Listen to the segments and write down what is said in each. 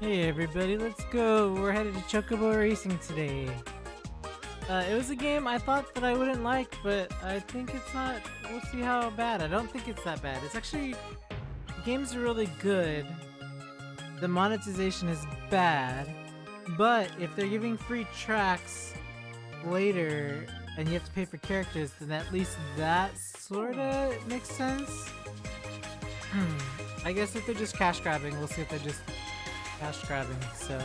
Hey everybody, let's go. We're headed to Chocobo Racing today. It was a game I thought that I wouldn't like, but I think it's not. We'll see how bad. I don't think it's that bad. It's actually, the games are really good. The monetization is bad, but if they're giving free tracks later and you have to pay for characters, then at least that sorta makes sense. I guess if they're just cash grabbing, we'll see if they're just cash grabbing, so.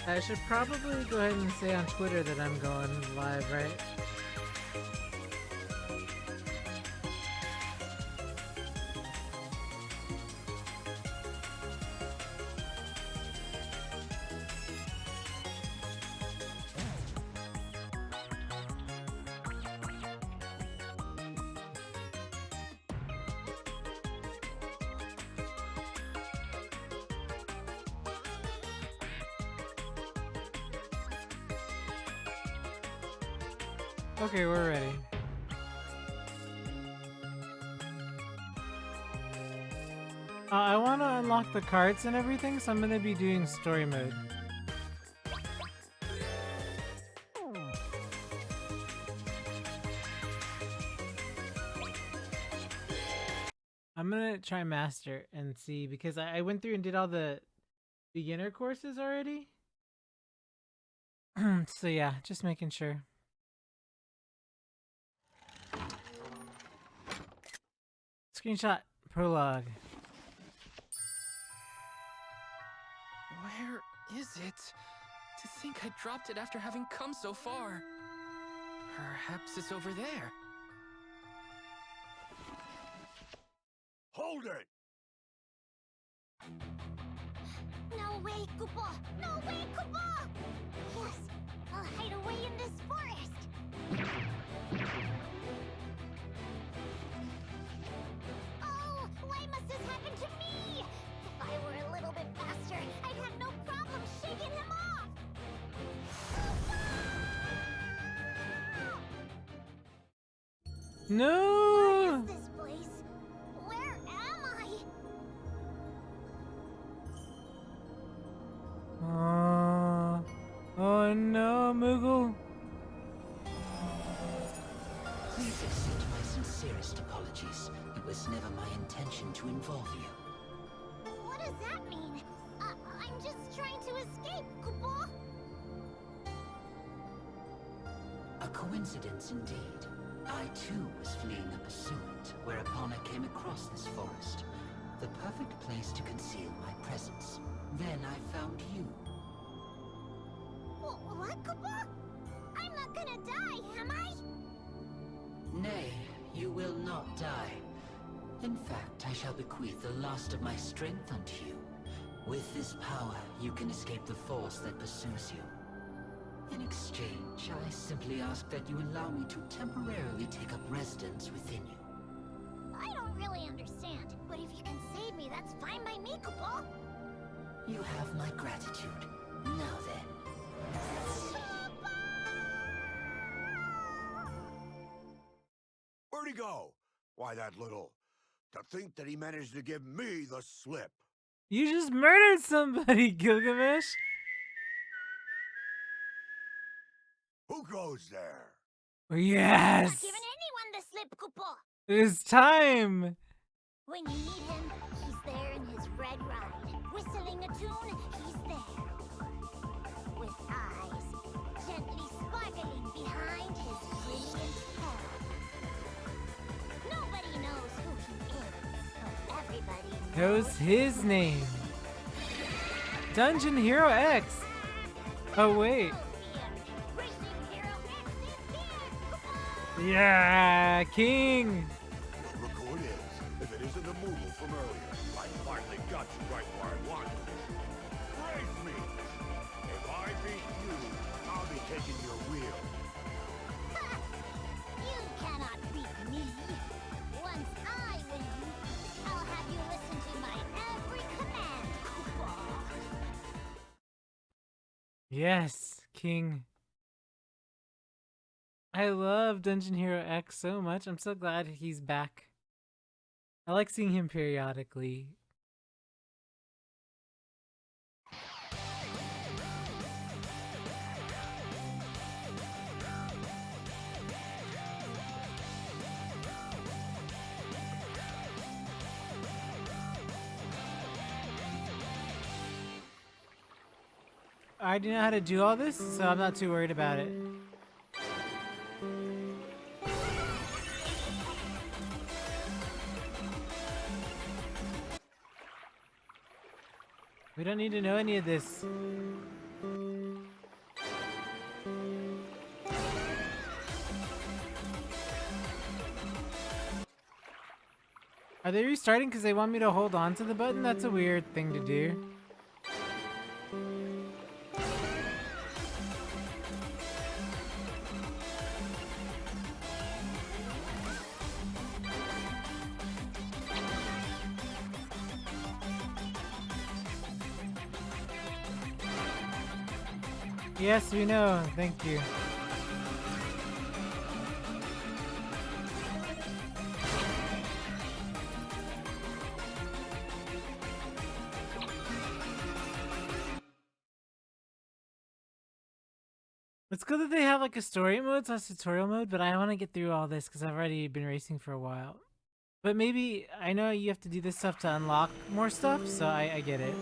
I should probably go ahead and say on Twitter that I'm going live, right? Okay, we're ready. I want to unlock the cards and everything, so I'm going to be doing story mode. I'm going to try master and see, because I went through and did all the beginner courses already. So yeah, just making sure. Screenshot prologue. Where is it? To think I dropped it after having come so far. Perhaps it's over there. Hold it! No way, Koopa! No way, Koopa! Yes, I'll hide away in this forest. Oh, why must this happen to me? If I were a little bit faster, I'd have no problem shaking him off. No! What is this place? Where am I? Oh no, Moogle. Please accept my sincerest apologies. It was never my intention to involve you. What does that mean? I'm just trying to escape, Koopa. A coincidence indeed. I too was fleeing a pursuit, whereupon I came across this forest. The perfect place to conceal my presence. Then I found you. What, Koopa? I'm not gonna die, am I? Nay, you will not die. In fact, I shall bequeath the last of my strength unto you. With this power, you can escape the force that pursues you. In exchange, I simply ask that you allow me to temporarily take up residence within you. I don't really understand, but if you can save me, that's fine by me, Koopa. You have my gratitude. Now then. Where'd he go? Why, that little... To think that he managed to give me the slip. You just murdered somebody, Gilgamesh. Who goes there? I'm Yes! not giving anyone the slip, Koopa. It's time! When you need him, he's there in his red ride. Whistling a tune, he's there. With eyes gently sparkling behind his brilliant hair. Nobody knows who he is, but everybody Knows his name. Dungeon Hero X. Oh wait. Racing Hero X is here, Koopa! Yeah, King. Well, look who it is. If it isn't the Moogle from earlier, I finally got you right where I want you. Race me! If I beat you, I'll be taking your wheel. Ha! You cannot beat me. Once I win, I'll have you listen to my every command, Koopa. Yes, King. I love Dungeon Hero X so much. I'm so glad he's back. I like seeing him periodically. I already know how to do all this, so I'm not too worried about it. We don't need to know any of this. Are they restarting because they want me to hold on to the button? That's a weird thing to do. Yes, we know. Thank you. It's good that they have like a story mode, so it's tutorial mode, but I want to get through all this because I've already been racing for a while. But maybe, I know you have to do this stuff to unlock more stuff, so I get it.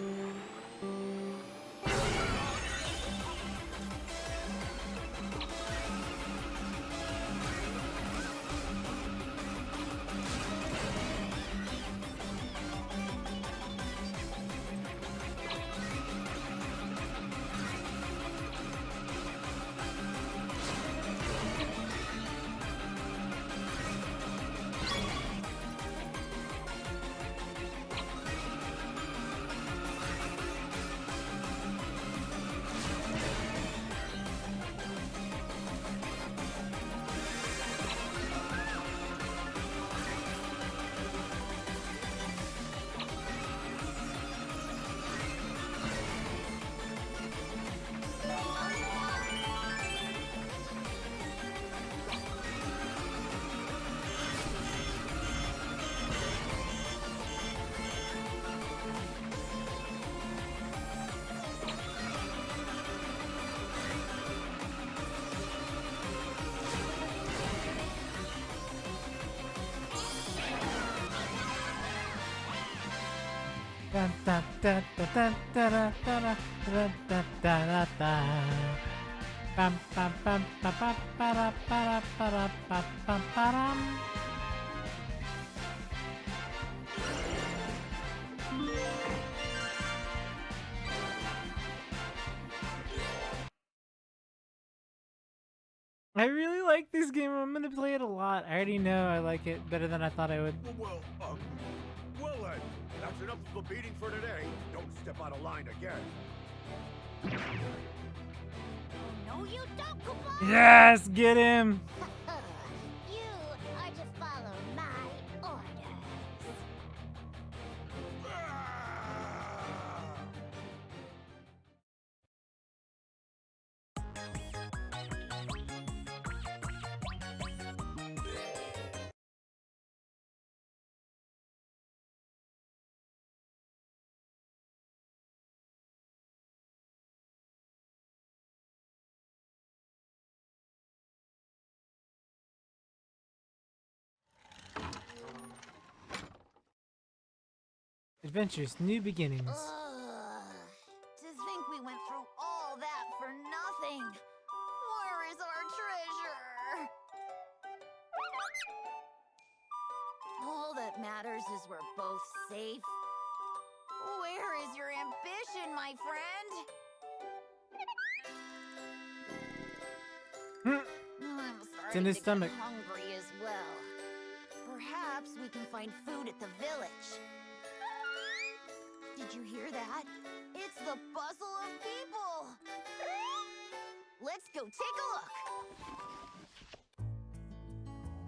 Dun, dun, dun, dun, dun, dun, dun, dun, dun, dun, dun, dun, dun. Bam, bam, bam, ba, ba, ba, da, ba, da, ba, da, ba, bam, ba, dam. I really like this game. I'm gonna play it a lot. I already know I like it better than I thought I would. Well then, that's enough of the beating for today. Don't step out of line again. No, you don't, Koopa! Yes, get him. You are to follow my orders. Adventures, new beginnings. To think we went through all that for nothing. Where is our treasure? All that matters is we're both safe. Where is your ambition, my friend? I'm It's in his starting to stomach. get hungry as well. Perhaps we can find food at the village. Did you hear that? It's the bustle of people. Let's go take a look.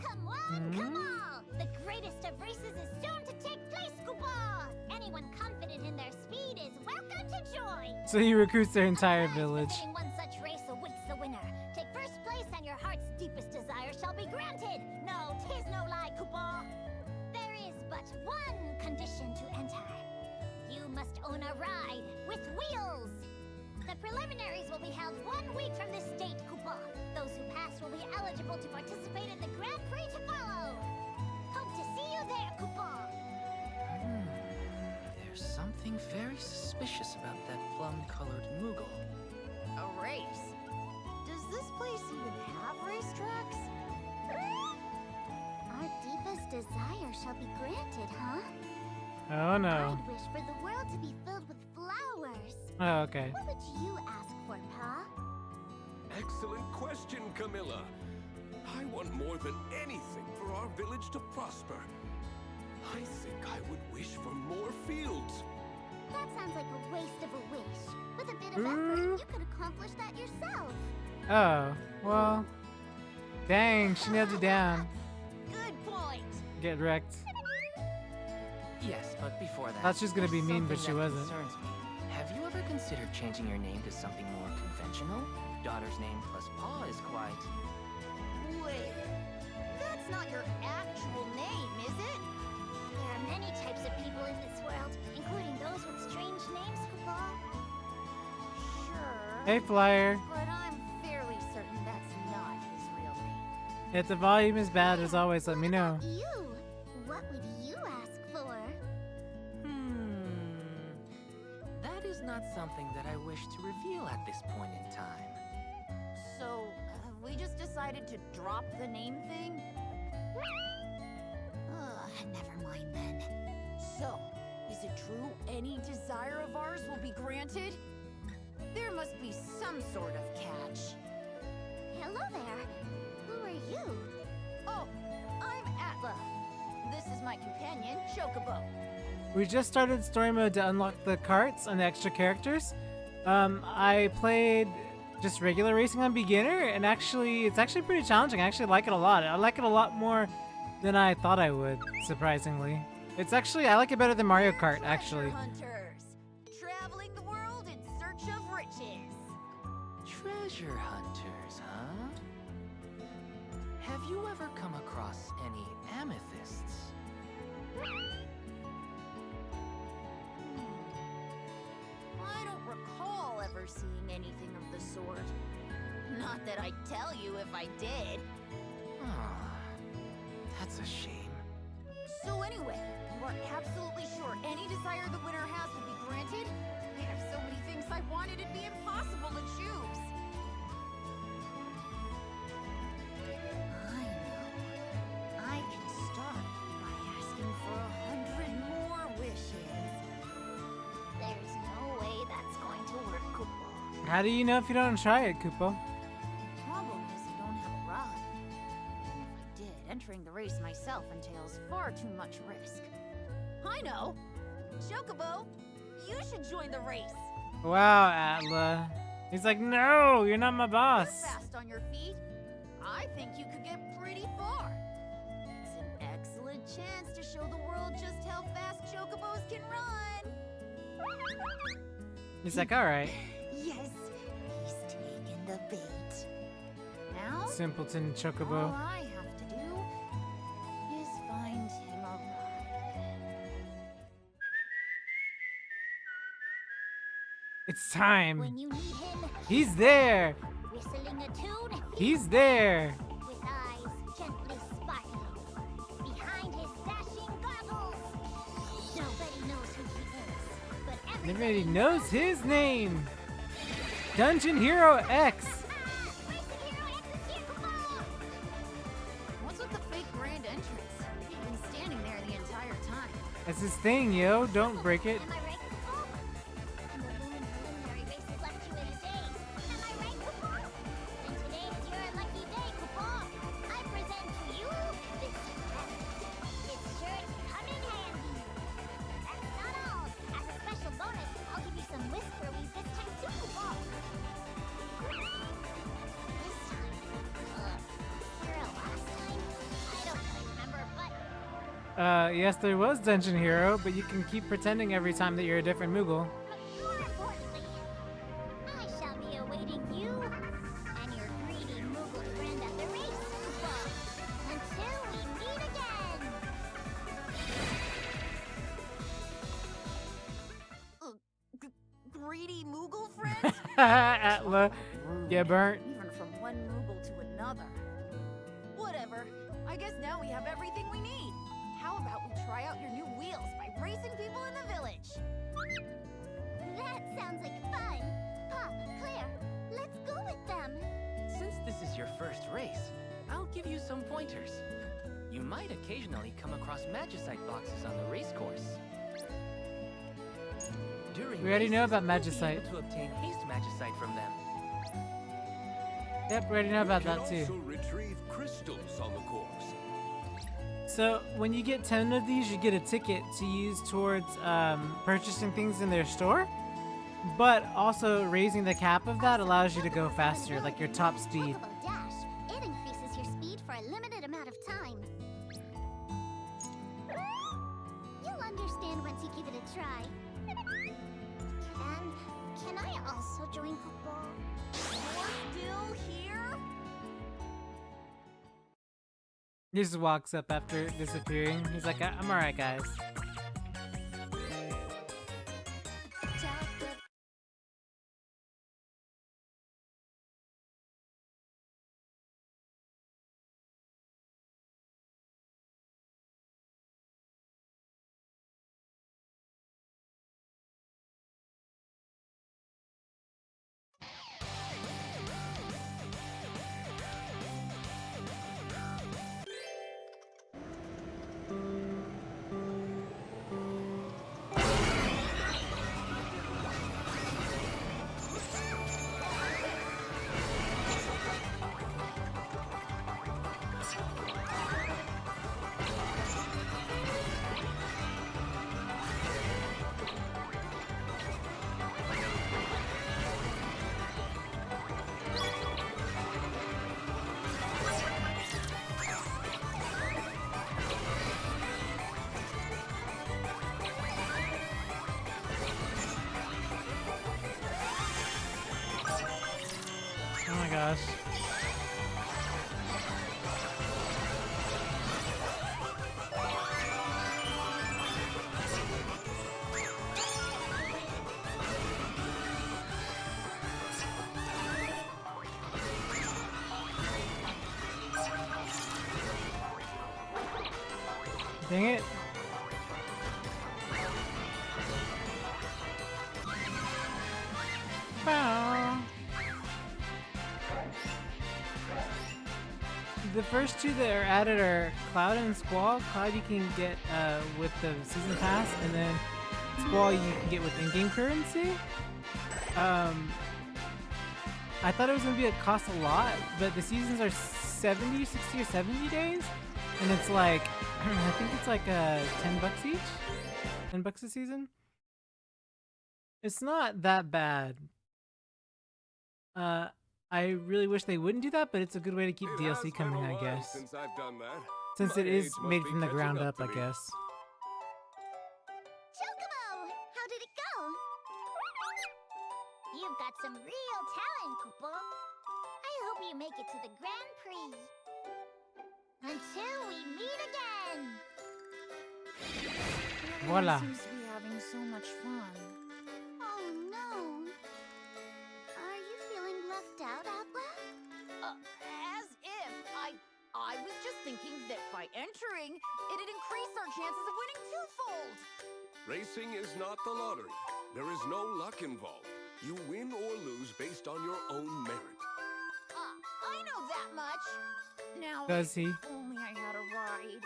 Come on, come on! The greatest of races is soon to take place, Koopa! Anyone confident in their speed is welcome to join! So he recruits their entire village. Befitting one such race awaits the winner. Take first place and your heart's deepest desire shall be granted. No, 'tis no lie, Koopa. There is but one condition to enter. You must own a ride with wheels. The preliminaries will be held 1 week from this date, Koopa. Those who pass will be eligible to participate in the Grand Prix to follow. Hope to see you there, Koopa. There's something very suspicious about that plum-colored Moogle. A race? Does this place even have racetracks? Our deepest desire shall be granted, huh? Oh no. I'd wish for the world to be filled with flowers. Oh, okay. What would you ask for, Pa? Excellent question, Camilla. I want more than anything for our village to prosper. I think I would wish for more fields. That sounds like a waste of a wish. With a bit of effort, you could accomplish that yourself. Oh, well. Dang, she nailed it down. Good point. Get wrecked. Yes, but before that, Thought she was gonna be there's mean, but something she that wasn't. concerns me. Have you ever considered changing your name to something more conventional? Daughter's name plus Pa is quite... Wait, that's not your actual name, is it? There are many types of people in this world, including those with strange names, Kupa. Sure. Hey, Flyer. But I'm fairly certain that's not his real name. If the volume is bad, as always, let me What know. about you? What would you ask for? That is not something that I wish to reveal at this point in time. So, we just decided to drop the name thing? Never mind then. So, is it true any desire of ours will be granted? There must be some sort of catch. Hello there. Who are you? Oh, I'm Atla. This is my companion, Chocobo. We just started story mode to unlock the carts and the extra characters. I played just regular racing on beginner, and it's actually pretty challenging. I actually like it a lot. I like it a lot more than I thought I would, surprisingly. I like it better than Mario Kart, actually. Treasure hunters, traveling the world in search of riches. Treasure hunters, huh? Have you ever come across any amethysts? I don't recall ever seeing anything of the sort. Not that I'd tell you if I did. Ah, that's a shame. So anyway, you are absolutely sure any desire the winner has will be granted? I have so many things I wanted, it'd be impossible to choose. I know. I can start by asking for 100 more wishes. There's no way that's going to work, Kupo. How do you know if you don't try it, Kupo? The problem is you don't have a ride. And if I did, entering the race myself entails far too much risk. I know! Chocobo, you should join the race! Wow, Atla. He's like, no, you're not my boss. You're fast on your feet. I think you could get pretty far. It's an excellent chance to show the world just how fast Chocobos can run! He's like, alright. Yes, he's taken the bait. Now, Simpleton all Chocobo. I have to do is find him a ride. It's time. When you need him, He's there. whistling a tune, He's there. with eyes gently sparkling behind his dashing goggles. Nobody knows who he is, but Everybody knows his name. Dungeon Hero X. Racing Hero X is here, come on! What's with the fake grand entrance? He's been standing there the entire time. That's his thing, yo. Don't break it. Am I right, Kupo? No balloon preliminary races left you in a daze. Am I right, Kupo? And today's your lucky day, Kupo. I present to you this present. It's sure to come in handy. That's not all. As a special bonus, I'll give you some whisper weave this time too, Kupo. This time, was there a last time? I don't quite remember, but Yes, there was Dungeon Hero, but you can keep pretending every time that you're a different Moogle. more importantly, I shall be awaiting you and your greedy Moogle friend at the race, Koopa, until we meet again. Greedy Moogle friend? Atla, get burnt. Even from one Moogle to another. Whatever. I guess now we have everything we need. How about we try out your new wheels by racing people in the village? That sounds like fun. Pa, Claire, some pointers. You might occasionally come across magicite boxes on the racecourse. During We already know races, about you'll be magicite. able to obtain haste magicite from them. Yep, we already know about You that can also too. retrieve crystals on the course. So when you get 10 of these, you get a ticket to use towards purchasing things in their store. But also raising the cap of that allows you to go faster, like your top speed. Chocobo Dash. It increases your speed for a limited amount of time. You'll understand once you give it a try. Can I also join football? You're still here? He just walks up after disappearing. He's like, I'm alright, guys. Oh my gosh. Dang it. Bow. The first two that are added are Cloud and Squall. Cloud you can get with the season pass, and then Squall you can get with in-game currency. I thought it was gonna cost a lot, but the seasons are 70, 60, or 70 days, and it's like I think it's like $10 each, $10 a season. It's not that bad. I really wish they wouldn't do that, but it's a good way to keep It DLC has coming, been a I while guess. Since I've done that. Since My it age is must made be from the catching ground up up, to I me. guess. Chocobo! How did it go? You've got some real talent, Koopa. I hope you make it to the Grand Prix. Until we meet again! Voila. Seems to be having so much fun. Oh no. Are you feeling left out, Apple? As if I was just thinking that by entering, it'd increase our chances of winning twofold. Racing is not the lottery. There is no luck involved. You win or lose based on your own merit. I know that much. Now, Does he? if only I had a ride.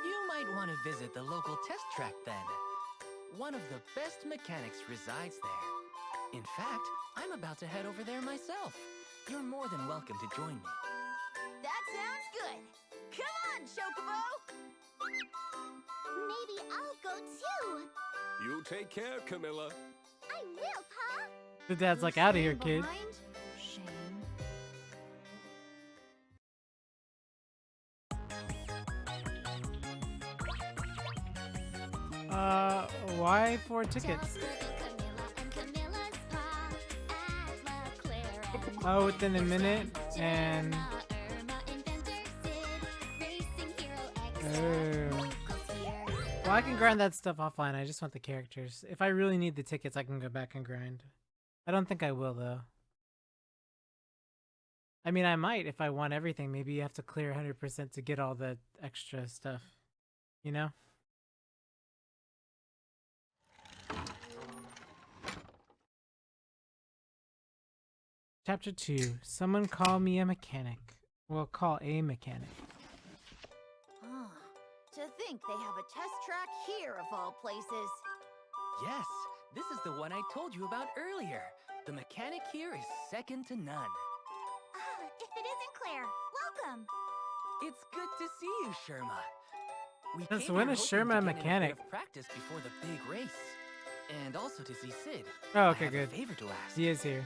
You might want to visit the local test track then. One of the best mechanics resides there. In fact, I'm about to head over there myself. You're more than welcome to join me. That sounds good. Come on, Chocobo! Maybe I'll go too. You take care, Camilla. I will, Pa. The dad's like, out of here, kid. Behind? Shame. Why 4 tickets? Oh, within a minute, and oh. Well, I can grind that stuff offline. I just want the characters. If I really need the tickets, I can go back and grind. I don't think I will, though. I mean, I might if I want everything. Maybe you have to clear 100% to get all the extra stuff. You know? Chapter 2. Someone call me a mechanic. We'll call a mechanic. Ah, to think they have a test track here of all places. Yes, this is the one I told you about earlier. The mechanic here is second to none. Ah, if it isn't Claire, welcome. It's good to see you, Sherma. We Since came when here is hoping to Sherma a get in bit mechanic? of practice before the big race, and also to see Sid. Oh, I okay, have good. a favor to ask. He is here.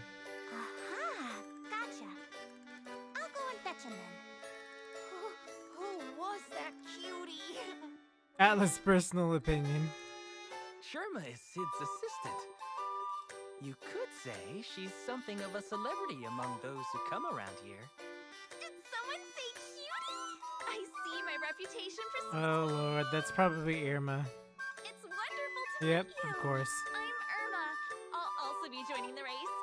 Aha, gotcha. I'll go and fetch him then. Who was that cutie? Atlas' personal opinion. Sherma is Sid's assistant. You could say she's something of a celebrity among those who come around here. Did someone say cutie? I see my reputation precedes Oh me. lord, that's probably Irma. It's wonderful to Yep, meet you. of course. I'm Irma. I'll also be joining the race.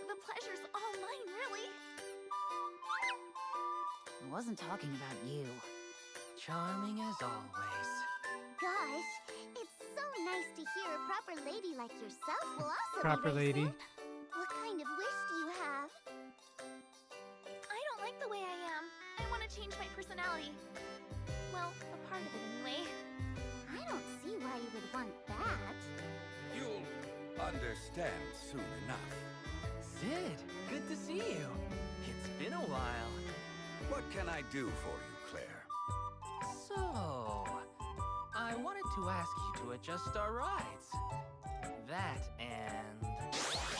The pleasure's all mine, really. I wasn't talking about you. Charming as always. Gosh, it's so nice to hear a proper lady like yourself will also Proper be lady. racing. What kind of wish do you have? I don't like the way I am. I want to change my personality. Well, a part of it anyway. I don't see why you would want that. You'll understand soon enough. Sid, good to see you. It's been a while. What can I do for you, Claire? So, I wanted to ask you to adjust our rides. That and...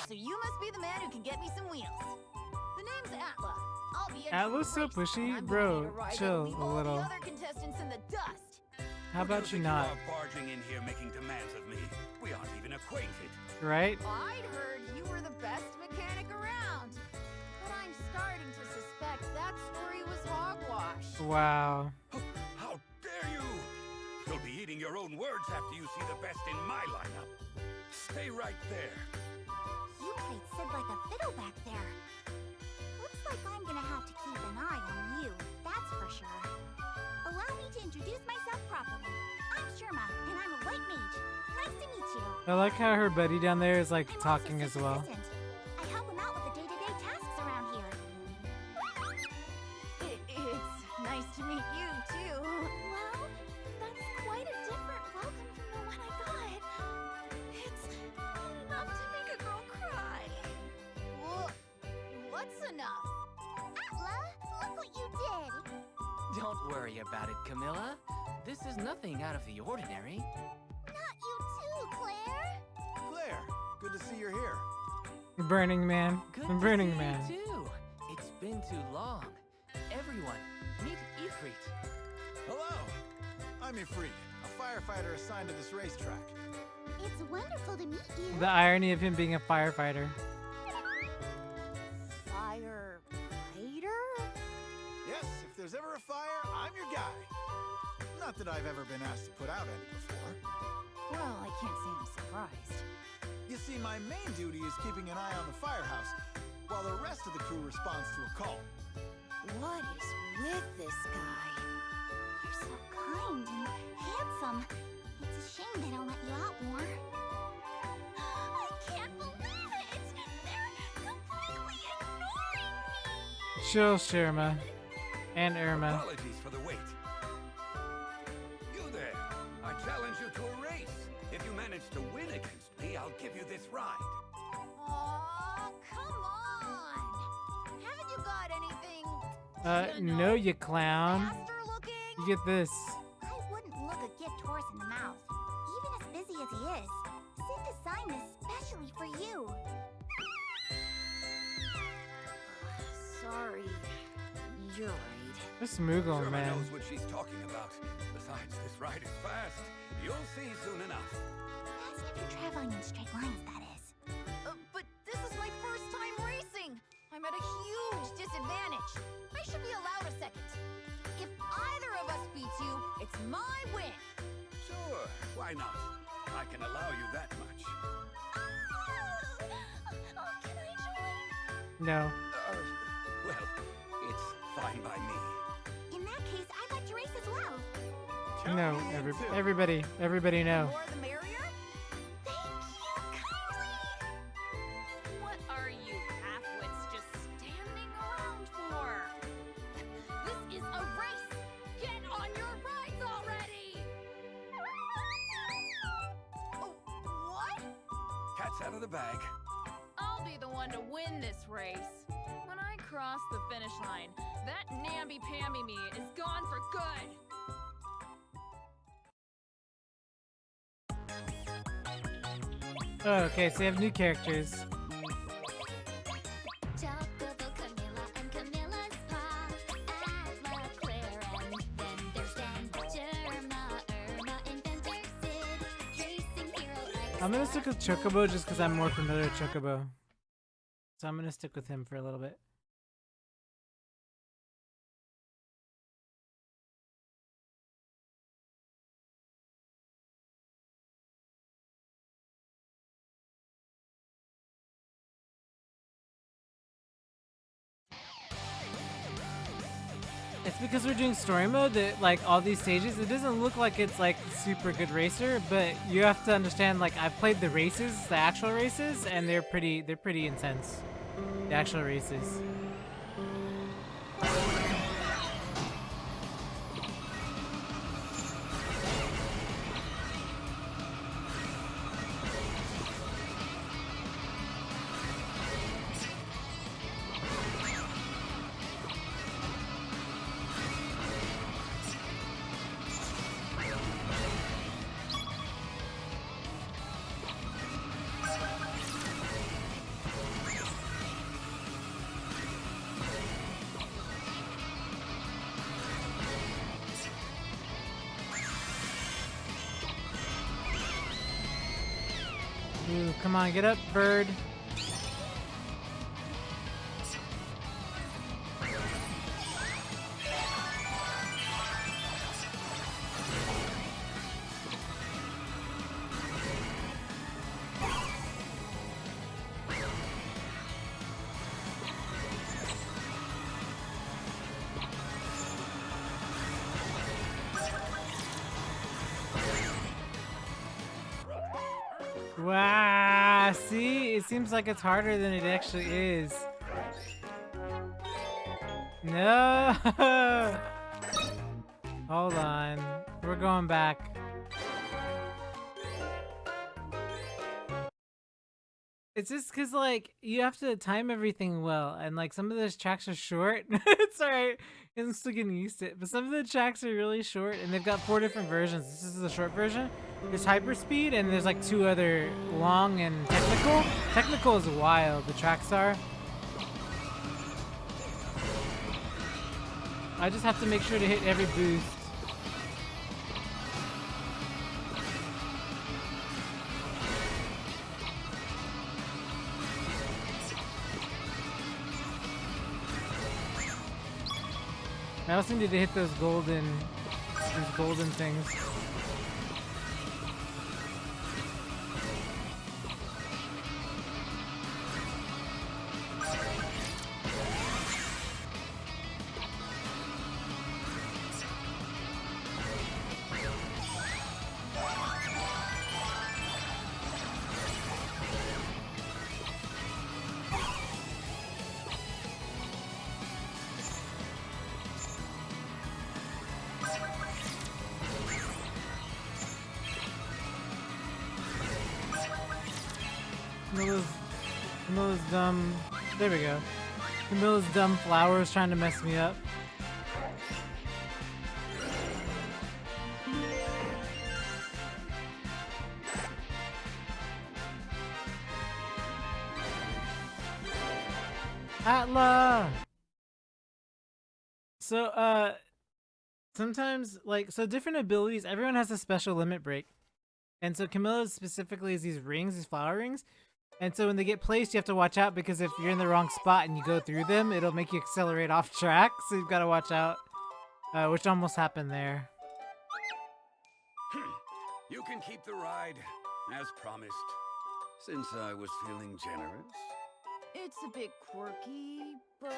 So you must be the man who can get me some wheels. The name's Atla. I'll be entering Atla's the so race, pushy? and I'm Bro, gonna need a ride that'll chill leave a all little. the other contestants in the dust. How about you not? are barging in here making demands of me? We aren't even acquainted. Right? I'd heard you were the best mechanic around. But I'm starting to suspect that story was hogwash. Wow. How dare you! You'll be eating your own words after you see the best in my lineup. Stay right there. You played Sid like a fiddle back there. Looks like I'm gonna have to keep an eye on you, that's for sure. Allow me to introduce myself properly. I'm Sherma, and I'm a white mage. Nice to meet you. I like how her buddy down there is like I'm talking also as well. Sid's assistant. I help him out with the day-to-day tasks around here. It's nice to meet you, too. Well, that's quite a different welcome from the one I got. It's enough to make a girl cry. What's enough? Atla, look what you did. Don't worry about it, Camilla. This is nothing out of the ordinary. Not you too, Claire. Claire, good to see you're here. Burning Man. Good to Burning see Man. you too. It's been too long. Everyone, meet Ifrit. Hello, I'm Ifrit, a firefighter assigned to this racetrack. It's wonderful to meet you. The irony of him being a firefighter. Firefighter? Yes, if there's ever a fire, I'm your guy. Not that I've ever been asked to put out any before. Well, I can't say I'm surprised. You see, my main duty is keeping an eye on the firehouse, while the rest of the crew responds to a call. What is with this guy? You're so kind and handsome. It's a shame they don't let you out more. I can't believe it! They're completely ignoring me! Chill, Sherma. And Irma. Apologies for the wait. You there! I challenge you to a race. If you manage to win against me, I'll give you this ride. Aw, come on! Haven't you got anything? No, you clown. Faster looking? You get this. I wouldn't look a gift horse in the mouth. Even as busy as he is, Sid designed this specially for you. Sorry. You're right. This Moogle, Sherma man. knows what she's talking about. Besides, this ride is fast. You'll see soon enough. Fast if you're traveling in straight lines, that is. But this is my first time racing. I'm at a huge disadvantage. I should be allowed a second. If either of us beats you, it's my win. Sure, why not? I can allow you that much. Oh, can I join? No. Well, it's fine by me. In that case, I'd like to race as well. Count No, me in, too. everybody know. More the merrier? Thank you kindly! What are you halfwits just standing around for? cat's out of the bag. I'll be the one to win this race. When I cross the finish line, that namby-pamby me is gone for good. Oh, okay, so you have new characters. Chocobo, Camilla, and Camilla's paw. Atla, Claire, and then there's Dan, Germa, Irma, Inventor, Sid, racing hero X. I'm gonna stick with Chocobo just because I'm more familiar with Chocobo. So I'm gonna stick with him for a little bit. It's because we're doing story mode that like all these stages, it doesn't look like it's like super good racer, but you have to understand like I've played the races, the actual races, and they're pretty intense. The actual races. Ooh, come on, get up, bird. Wow, see? It seems like it's harder than it actually is. No! Hold on. We're going back. It's just because, like, you have to time everything well, and, like, some of those tracks are short. It's alright. I'm still getting used to it. But some of the tracks are really short, and they've got 4 different versions. This is the short version. There's hyperspeed, and there's, like, 2 other long and technical. Technical is wild, the tracks are. I just have to make sure to hit every boost. I also need to hit those golden things. Camilla's dumb. There we go. Camilla's dumb flower is trying to mess me up. Atla! So, sometimes, like, so different abilities, everyone has a special limit break. And so Camilla's specifically is these rings, these flower rings. And so when they get placed, you have to watch out because if you're in the wrong spot and you go through them, it'll make you accelerate off track. So you've got to watch out, which almost happened there. You can keep the ride, as promised. Since I was feeling generous. It's a bit quirky, but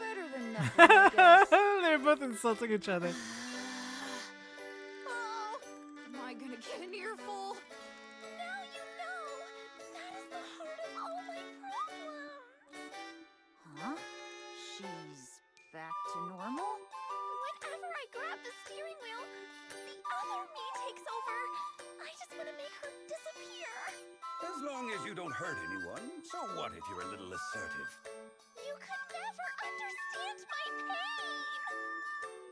better than nothing, I guess. They're both insulting each other. Oh, am I gonna get an earful? Now you know! That is the heart of all my problems! Huh? She's back to normal? Whenever I grab the steering wheel, the other me takes over. I just want to make her disappear. As As long as you don't hurt anyone, so what if you're a little assertive? You could never understand my pain.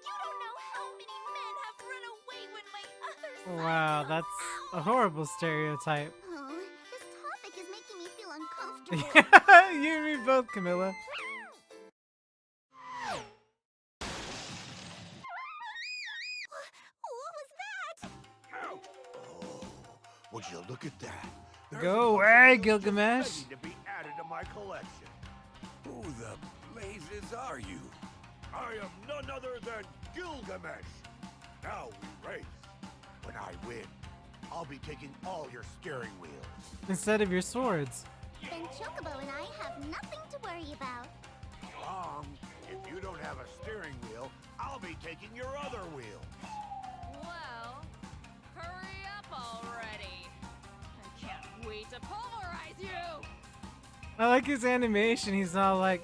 You don't know how many men have run away when my other side Wow, comes that's a out. horrible stereotype. Oh, this topic is making me feel uncomfortable. You and me both, Camilla. What was that? Oh, would you look at that? There's Go a bunch away, of those just Gilgamesh. ready to be added to my collection. Who the blazes are you? I am none other than Gilgamesh. Now we race. When I win, I'll be taking all your steering wheels. Instead of your swords. Then Chocobo and I have nothing to worry about. Wrong. If you don't have a steering wheel, I'll be taking your other wheels. Well, hurry up already. I can't wait to pulverize you. I like his animation. He's all like,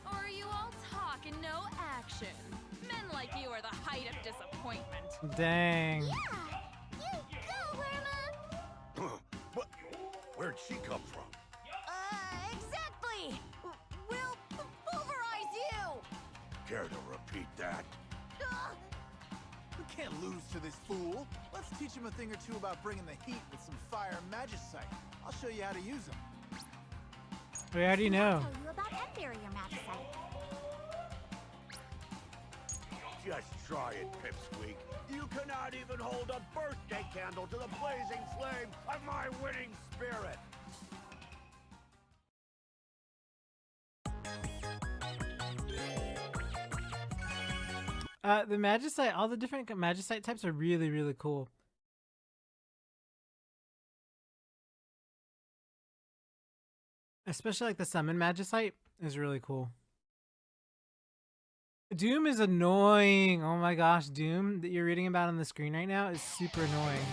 Or are you all talk and no action? Men like you are the height of disappointment. dang. Yeah, you go, Worma. What? Where'd she come from? Exactly. We'll pulverize you. Care to repeat that? We can't lose to this fool. Let's teach him a thing or two about bringing the heat with some fire magicite. I'll show you how to use them. Wait, how do you know? I'll tell you about End Barrier Magicite. Just try it, Pipsqueak. You cannot even hold a birthday candle to the blazing flame of my winning spirit. The Magicite, all the different Magicite types are really, really cool. Especially like the Summon Magicite is really cool. Doom is annoying. Oh my gosh, Doom that you're reading about on the screen right now is super annoying.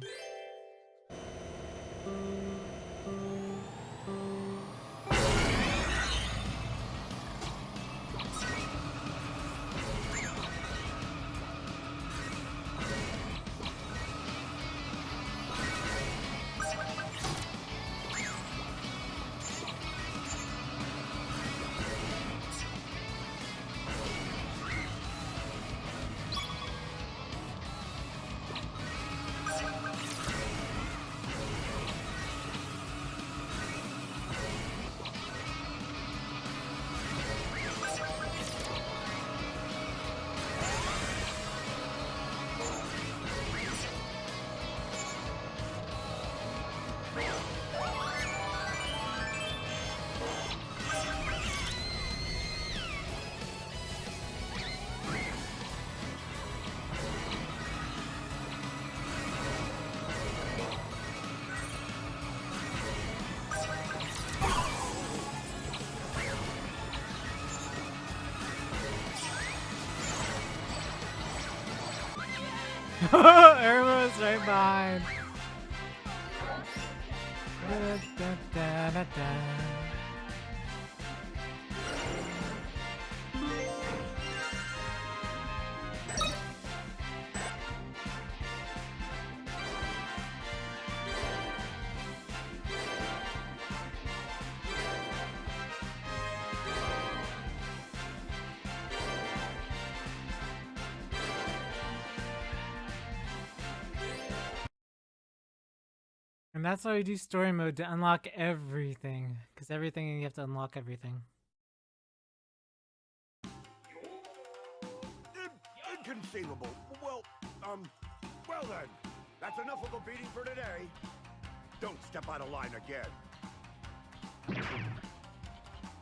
Irma's right behind. Da, da, da, da, da. And that's why we do story mode, to unlock everything. Because everything, you have to unlock everything. Inconceivable. Well then. That's enough of a beating for today. Don't step out of line again.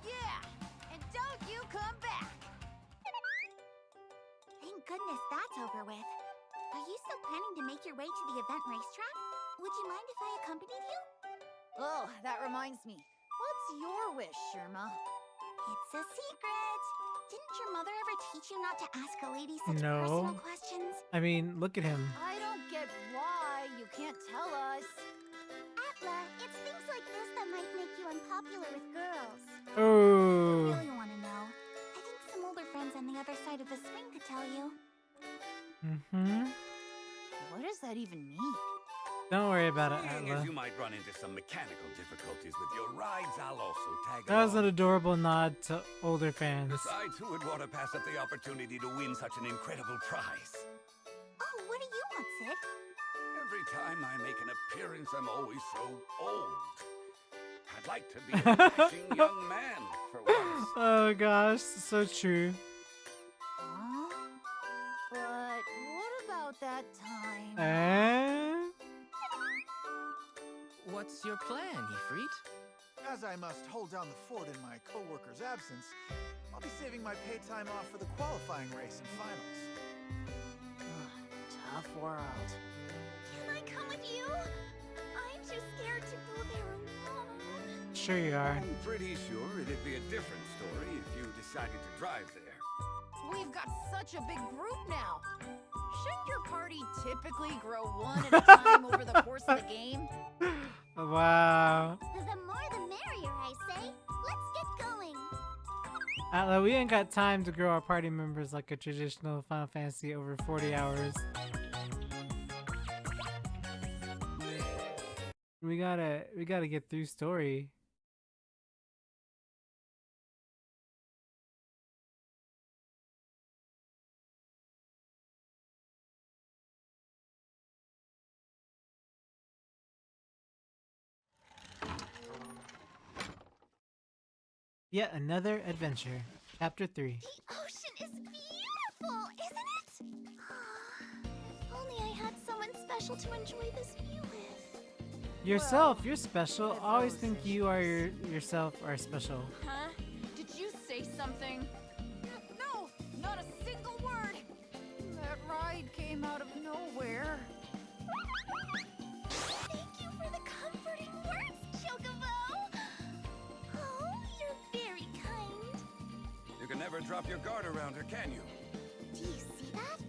Yeah, and don't you come back. Thank goodness that's over with. Are you still planning to make your way to the event racetrack? Would you mind if I accompanied you? Oh, that reminds me. What's your wish, Sherma? It's a secret. Didn't your mother ever teach you not to ask a lady such No. personal questions? I mean, look at him. I don't get why you can't tell us. Atla, it's things like this that might make you unpopular with girls. Oh. If you really want to know, I think some older friends on the other side of the swing could tell you. Mm-hmm. What does that even mean? Don't worry about it, Seeing as Atla. you might run into some mechanical difficulties with your rides, I'll also tag That was an along. adorable nod to older fans. Besides, who would want to pass up the opportunity to win such an incredible prize? Oh, what do you want, Sid? Every time I make an appearance, I'm always so old. I'd like to be a dashing young man for once. Oh gosh, so true. Huh? But what about that time? Eh? What's your plan, Ifrit? As I must hold down the fort in my co-worker's absence, I'll be saving my paid time off for the qualifying race and finals. Tough world. Can I come with you? I'm too scared to go there alone. Sure you are. I'm pretty sure it'd be a different story if you decided to drive there. We've got such a big group now. Shouldn't your party typically grow one at a time over the course of the game? Wow. The more the merrier, I say. Let's get going. Atla, we ain't got time to grow our party members like a traditional Final Fantasy over 40 hours. We gotta get through story. Yet another adventure. Chapter 3. The ocean is beautiful, isn't it? If only I had someone special to enjoy this view with. Yourself, you're special. Always think you are yourself are special. Huh? Did you say something? No, not a single word. That ride came out of nowhere. Thank you for the comforting words, Chocobo. Oh, you're very kind. You can never drop your guard around her, can you? Do you see that?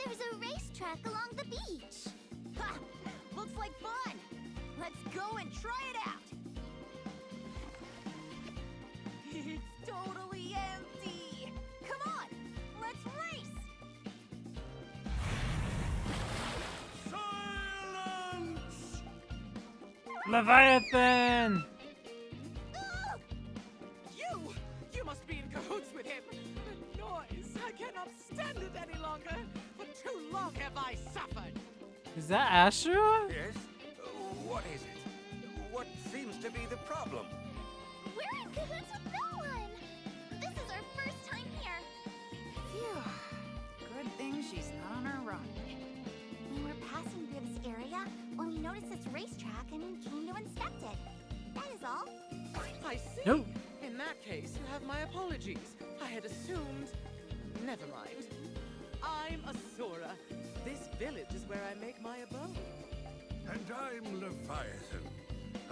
There's a racetrack along the beach. Ha! Looks like fun. Let's go and try it out. It's totally empty. Come on, let's race. Silence! Leviathan! You must be in cahoots with him. The noise, I cannot stand it any longer. For too long have I suffered. Is that Ashura? Yes? What is it? What seems to be the problem? We're in cahoots with no one. This is our first time here. Phew. Good thing she's not on her run. We were passing through this area when we noticed this racetrack and came to inspect it. That is all. I see. Nope. In that case, you have my apologies. I had assumed. Never mind. I'm Asura. This village is where I make my abode. And I'm Leviathan,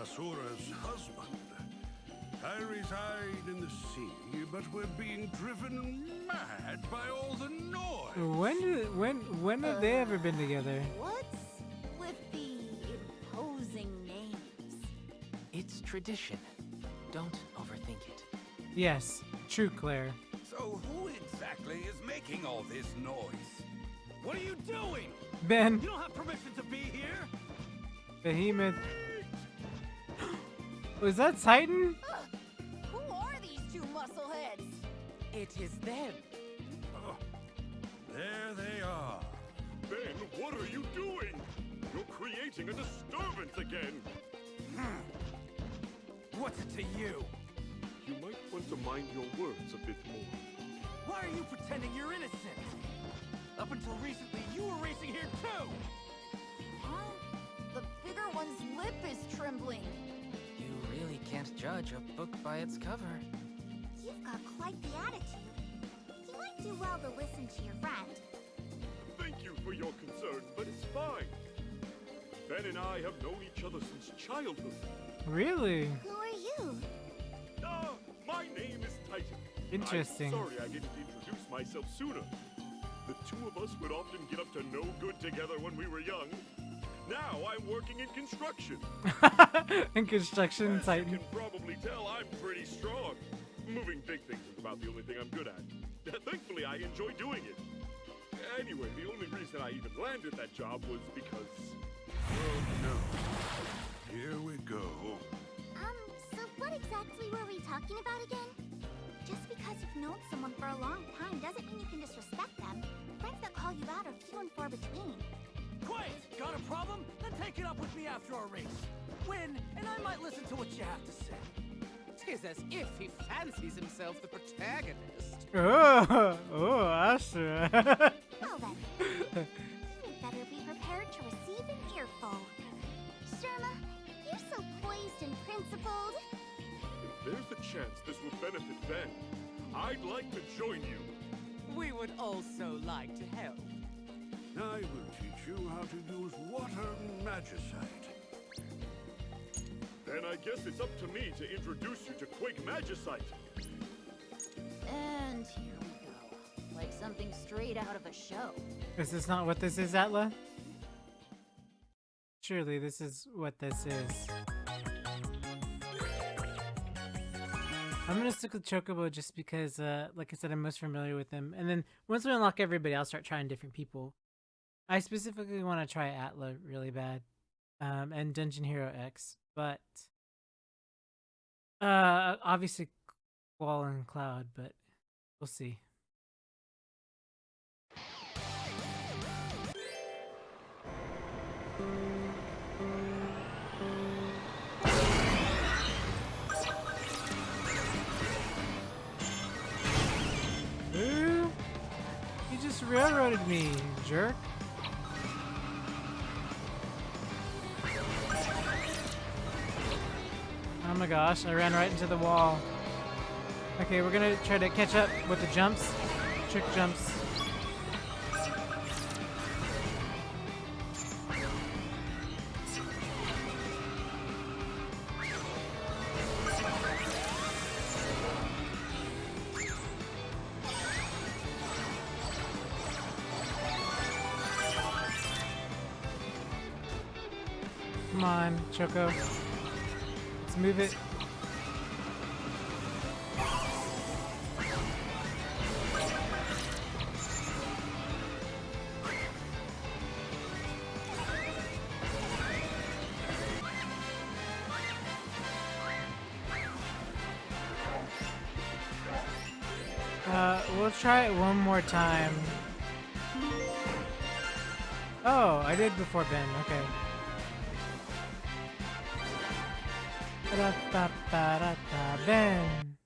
Asura's husband. I reside in the sea, but we're being driven mad by all the noise. When have they ever been together? What's with the imposing names? It's tradition. Don't overthink it. Yes, true, Claire. So who exactly is making all this noise? What are you doing? Ben, You don't have permission to be here? Behemoth. Was that Titan? Who are these two muscleheads? It is them. Oh, there they are. Ben, what are you doing? You're creating a disturbance again. What's it to you? You might want to mind your words a bit more. Why are you pretending you're innocent? Up until recently, you were racing here too! Huh? The bigger one's lip is trembling. You really can't judge a book by its cover. You've got quite the attitude. You might do well to listen to your friend. Thank you for your concern, but it's fine. Ben and I have known each other since childhood. Really? Who are you? My name is Titan. Interesting. I'm sorry I didn't introduce myself sooner. The two of us would often get up to no good together when we were young. Now I'm working in construction. In construction, As Titan. you can probably tell, I'm pretty strong. Moving big things is about the only thing I'm good at. Thankfully, I enjoy doing it. Anyway, the only reason I even landed that job was because... Oh, no. Here we go. So what exactly were we talking about again? Just because you've known someone for a long time doesn't mean you can disrespect them. Friends that call you out are few and far between. Quiet! Got a problem? Then take it up with me after our race. Win, and I might listen to what you have to say. Tis as if he fancies himself the protagonist. Asher. Well then, you'd better be prepared to receive an earful. Sherma, you're so poised and principled. If there's a chance this will benefit Ben, I'd like to join you. We would also like to help. I will teach you how to use water magicite. Then I guess it's up to me to introduce you to Quake Magicite. And here we go. Like something straight out of a show. Is this not what this is, Atla? Surely this is what this is. I'm gonna stick with Chocobo just because, like I said, I'm most familiar with him. And then once we unlock everybody, I'll start trying different people. I specifically want to try Atla really bad, and Dungeon Hero X, but obviously Qual and Cloud, but we'll see. Ooh, you just railroaded me, jerk. Oh my gosh, I ran right into the wall. Okay, we're gonna try to catch up with the jumps. Trick jumps. Come on, Choco. Let's move it. We'll try it one more time. Oh, I did before Ben, okay. Ben.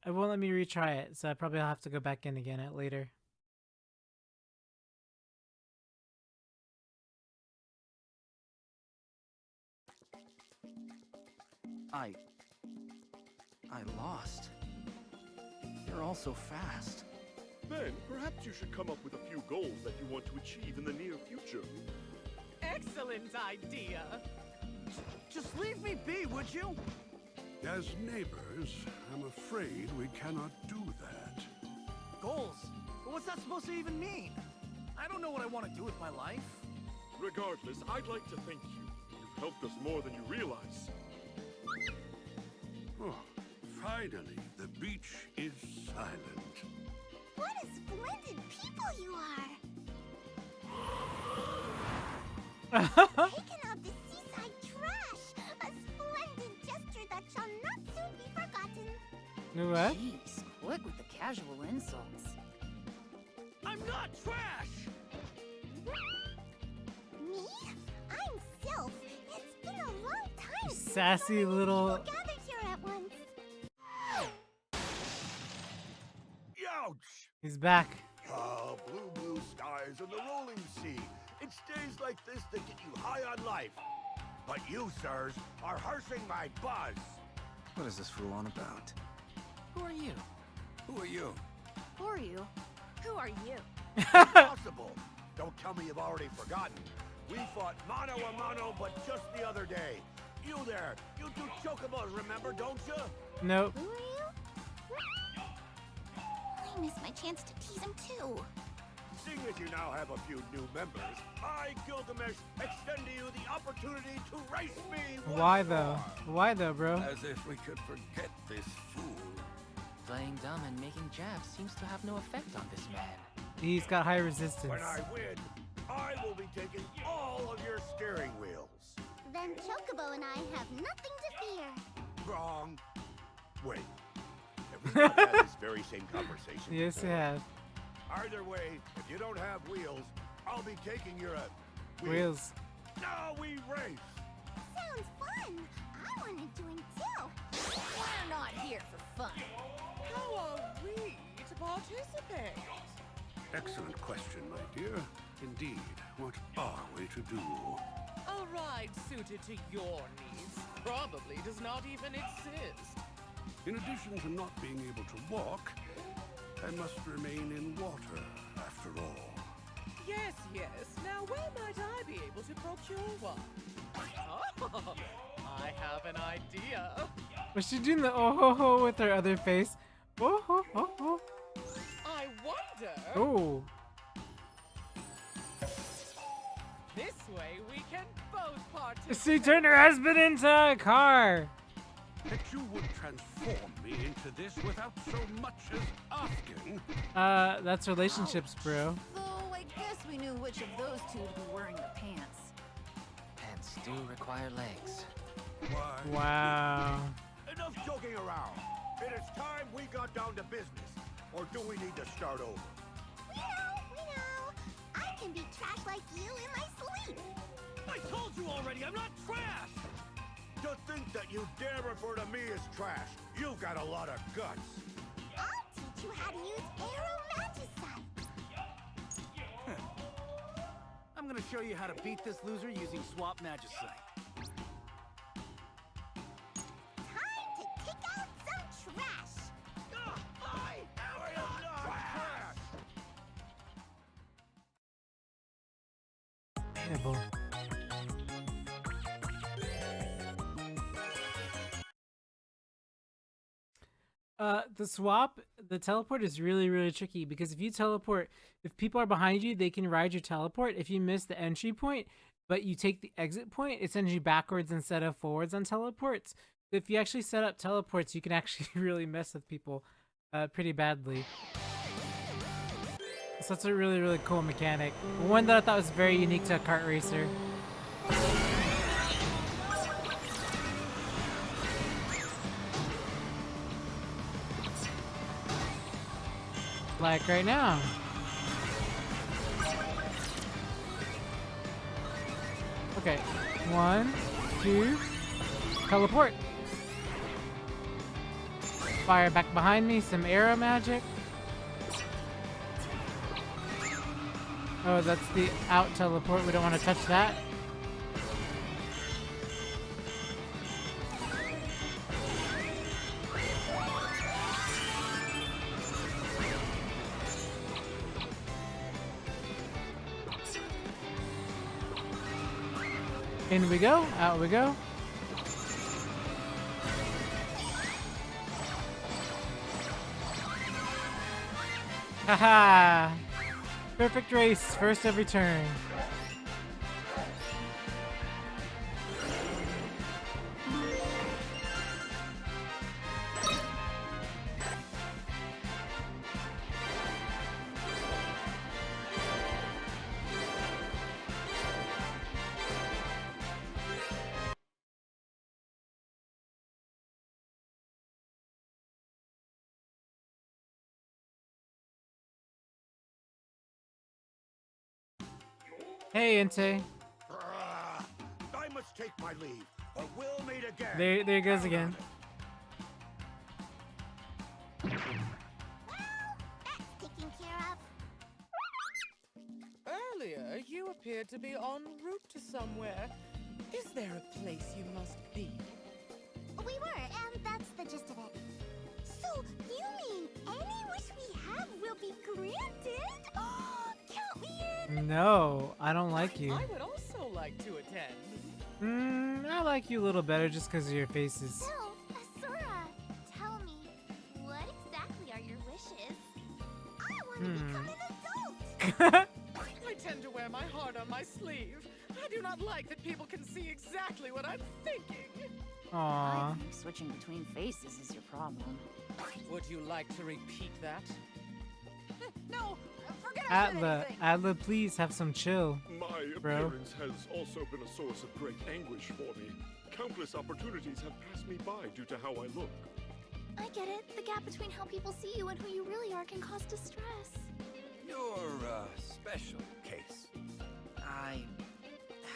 It won't let me retry it, so I probably will have to go back in again at later. I lost. You're all so fast. Ben, perhaps you should come up with a few goals that you want to achieve in the near future. Excellent idea. Just leave me be, would you? As neighbors, I'm afraid we cannot do that. Goals? But what's that supposed to even mean? I don't know what I want to do with my life. Regardless, I'd like to thank you. You've helped us more than you realize. Oh, finally, the beach is silent. What a splendid people you are! Taking out the seaside trash! A splendid gesture that shall not soon be forgotten. What? Jeez, quick with the casual insults. I'm not trash! Me? I'm Sylph. It's been a long time since Sassy so many little... people gathered here at once. Youch! He's back. Ah, blue skies and the rolling sea. It's days like this that get you high on life. But you, sirs, are harshing my buzz. What is this fool on about? Who are you? Who are you? Who are you? Who are you? Impossible. Don't tell me you've already forgotten. We fought mano a mano, but just the other day. You there, you two chocobos, remember, don't you? Nope. Who are you? I missed my chance to tease him too. Seeing as you now have a few new members, I, Gilgamesh, extend to you the opportunity to race me once Why though? more. Why though, bro? As if we could forget this fool. Playing dumb and making jabs seems to have no effect on this man. He's got high resistance. When I win, I will be taking all of your steering wheels. Then Chocobo and I have nothing to fear. Wrong. Wait. Have we not had this very same conversation Yes, it before? has. Either way, if you don't have wheels, I'll be taking your Wheels. Now we race. Sounds fun. I want to join too. We're not here for fun. How are we to participate? Excellent question, my dear. Indeed, what are we to do? A ride suited to your needs probably does not even exist. In addition to not being able to walk, I must remain in water, after all. Yes, yes. Now where might I be able to procure one? Oh, I have an idea. Was she doing the oh ho ho with her other face? Oh ho ho ho. I wonder. Oh. This way we can both participate. She turned her husband into a car. That you would transform me into this without so much as asking? That's relationships, bro. Though I guess we knew which of those two to be wearing the pants. Pants do require legs. Why? Wow. Enough joking around. It is time we got down to business. Or do we need to start over? We know. I can be trash like you in my sleep. I told you already, I'm not trash! To think that you dare refer to me as trash. You've got a lot of guts. I'll teach you how to use Aromagicite. I'm gonna show you how to beat this loser using Swap Magicite. Time to kick out some trash. I am not trash. Terrible. The swap, the teleport is really, really tricky because if you teleport, if people are behind you, they can ride your teleport. If you miss the entry point, but you take the exit point, it sends you backwards instead of forwards on teleports. If you actually set up teleports, you can actually really mess with people pretty badly. So that's a really, really cool mechanic. One that I thought was very unique to a kart racer. Like right now. Okay, 1, 2, teleport. Fire back behind me, some arrow magic. Oh, that's the out teleport. We don't want to touch that. In we go, out we go. Haha! Perfect race, first every turn. Hey, Inte. I must take my leave, or we'll meet again. There it goes again. Well, that's taken care of. Earlier, you appeared to be en route to somewhere. Is there a place you must be? We were, and that's the gist of it. So, you mean any wish we have will be granted? Count me in! No, I don't like you. I would also like to attend. I like you a little better just because of your faces. So, Asura, tell me, what exactly are your wishes? I want to become an adult! I tend to wear my heart on my sleeve. I do not like that people can see exactly what I'm thinking. Aww. I think switching between faces is your problem. Would you like to repeat that? No, forget I said Atla, anything. Atla, please have some chill. My Bro. appearance has also been a source of great anguish for me. Countless opportunities have passed me by due to how I look. I get it. The gap between how people see you and who you really are can cause distress. You're a special case. I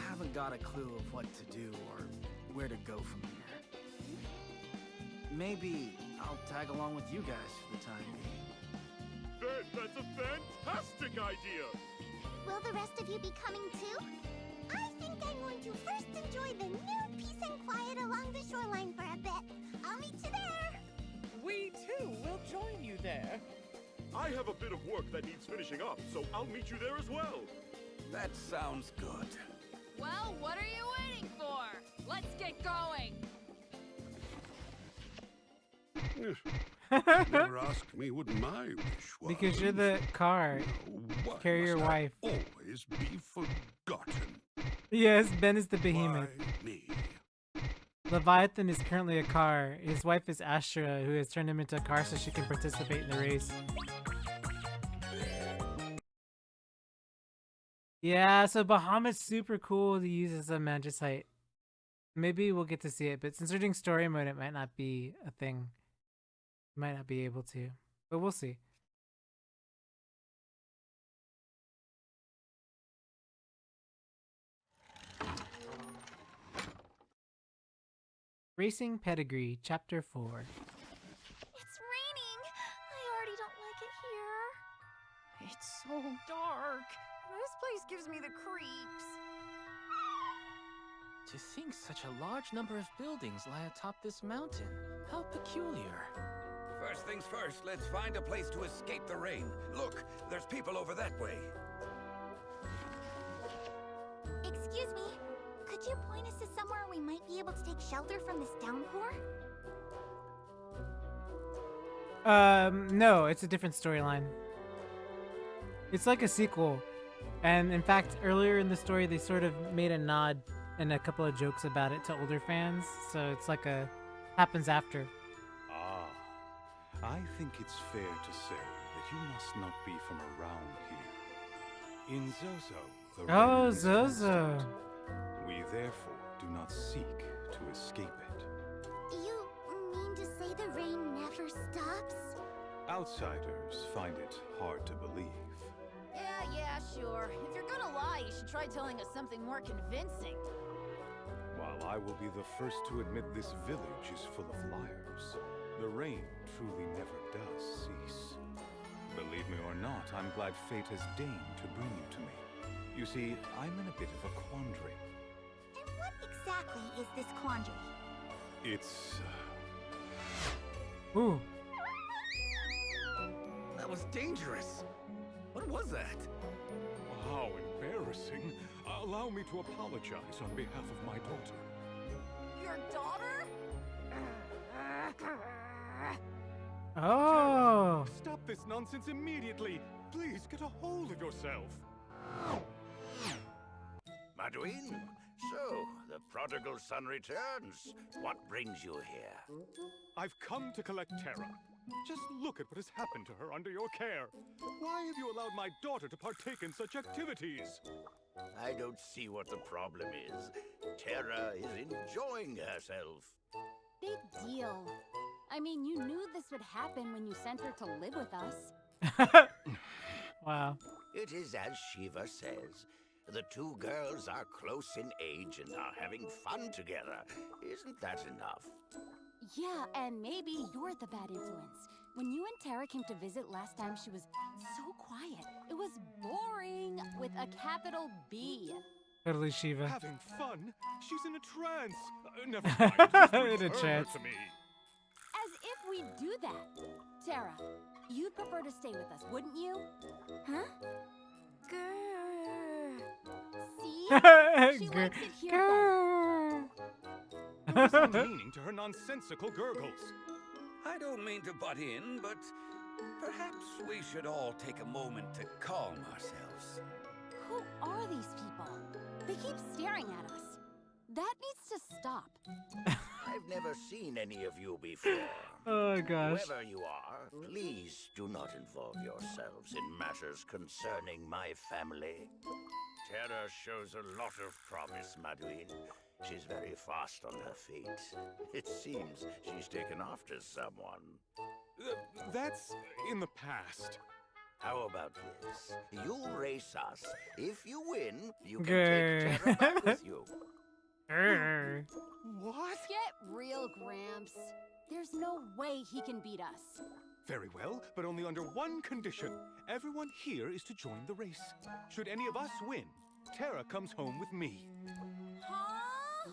haven't got a clue of what to do or where to go from here. Maybe I'll tag along with you guys for the time being. That's a fantastic idea! Will the rest of you be coming too? I think I'm going to first enjoy the new peace and quiet along the shoreline for a bit. I'll meet you there. We too will join you there. I have a bit of work that needs finishing up, so I'll meet you there as well. That sounds good. Well, what are you waiting for? Let's get going. Never asked me what my wish was. Because you're the car. Why Carry your must I wife. always be forgotten. Yes, Ben is the behemoth. Why me? Leviathan is currently a car. His wife is Astra, who has turned him into a car so she can participate in the race. Yeah, so Bahamut's super cool to use as a Magicite. Maybe we'll get to see it, but since we're doing story mode, it might not be a thing. Might not be able to, but we'll see. Racing Pedigree, Chapter 4. It's raining. I already don't like it here. It's so dark. This place gives me the creeps. To think such a large number of buildings lie atop this mountain. How peculiar. First things first, let's find a place to escape the rain. Look, there's people over that way. Excuse me. Could you point us to somewhere we might be able to take shelter from this downpour? No, it's a different storyline. It's like a sequel. And in fact, earlier in the story, they sort of made a nod and a couple of jokes about it to older fans. So it's like a happens after. Ah, I think it's fair to say that you must not be from around here. In Zozo, the Oh, rain is Zozo. constant. We therefore do not seek to escape it. You mean to say the rain never stops? Outsiders find it hard to believe. Yeah, sure. If you're gonna lie, you should try telling us something more convincing. While I will be the first to admit this village is full of liars, the rain truly never does cease. Believe me or not, I'm glad fate has deigned to bring you to me. You see, I'm in a bit of a quandary. And what exactly is this quandary? It's... Ooh. That was dangerous. What was that? How embarrassing. Allow me to apologize on behalf of my daughter. Your daughter? Oh. Stop this nonsense immediately. Please get a hold of yourself. Maduin, so the prodigal son returns. What brings you here? I've come to collect Terra. Just look at what has happened to her under your care. Why have you allowed my daughter to partake in such activities? I don't see what the problem is. Terra is enjoying herself. Big deal. I mean, you knew this would happen when you sent her to live with us. Wow. It is as Shiva says. The two girls are close in age and are having fun together. Isn't that enough? Yeah, and maybe you're the bad influence. When you and Tara came to visit last time, she was so quiet. It was boring with a capital B. Totally Shiva. Having fun? She's in a trance. Never mind. Just In a return her trance. to me. As if we do that. Tara, you'd prefer to stay with us, wouldn't you? Huh? Grrr. See? She likes it here better. There was some meaning to her nonsensical gurgles. I don't mean to butt in, but perhaps we should all take a moment to calm ourselves. Who are these people? They keep staring at us. That needs to stop. I've never seen any of you before. Oh gosh. Whoever you are, please do not involve yourselves in matters concerning my family. Terra shows a lot of promise, Maduin. She's very fast on her feet. It seems she's taken after someone. That's in the past. How about this? You race us. If you win, you can Grr. take Terra back with you. Grr. What? Get real, Gramps. There's no way he can beat us. Very well, but only under one condition. Everyone here is to join the race. Should any of us win, Terra comes home with me. Huh?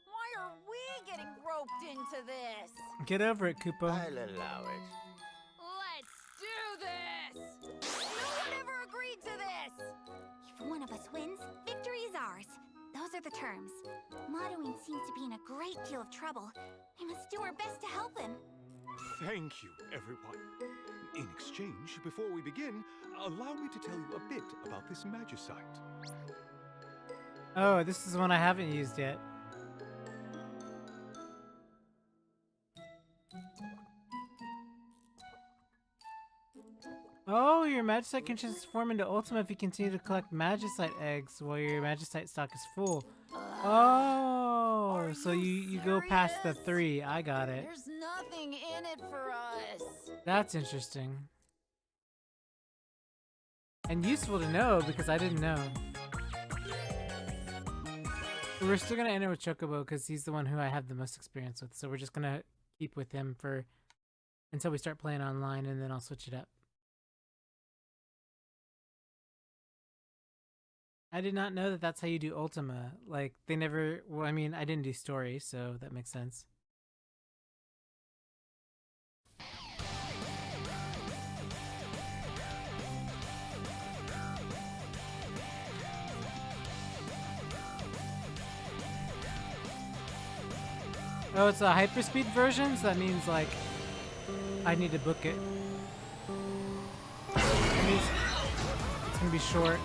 Why are we getting roped into this? Get over it, Koopa. I'll allow it. Let's do this! No one ever agreed to this! If one of us wins, victory is ours. Those are the terms. Maduin seems to be in a great deal of trouble. We must do our best to help him. Thank you, everyone. In exchange, before we begin, allow me to tell you a bit about this magicite. Oh, this is one I haven't used yet. Oh, your Magicite can transform into Ultima if you continue to collect Magicite eggs while your Magicite stock is full. Oh, so you go past the 3. I got it. There's nothing in it for us. That's interesting. And useful to know because I didn't know. We're still gonna end it with Chocobo because he's the one who I have the most experience with. So we're just gonna keep with him for until we start playing online, and then I'll switch it up. I did not know that that's how you do Ultima. Like, they never... Well, I mean, I didn't do story, so that makes sense. Oh, it's a hyperspeed version, so that means, like, I need to book it. That means it's gonna be short.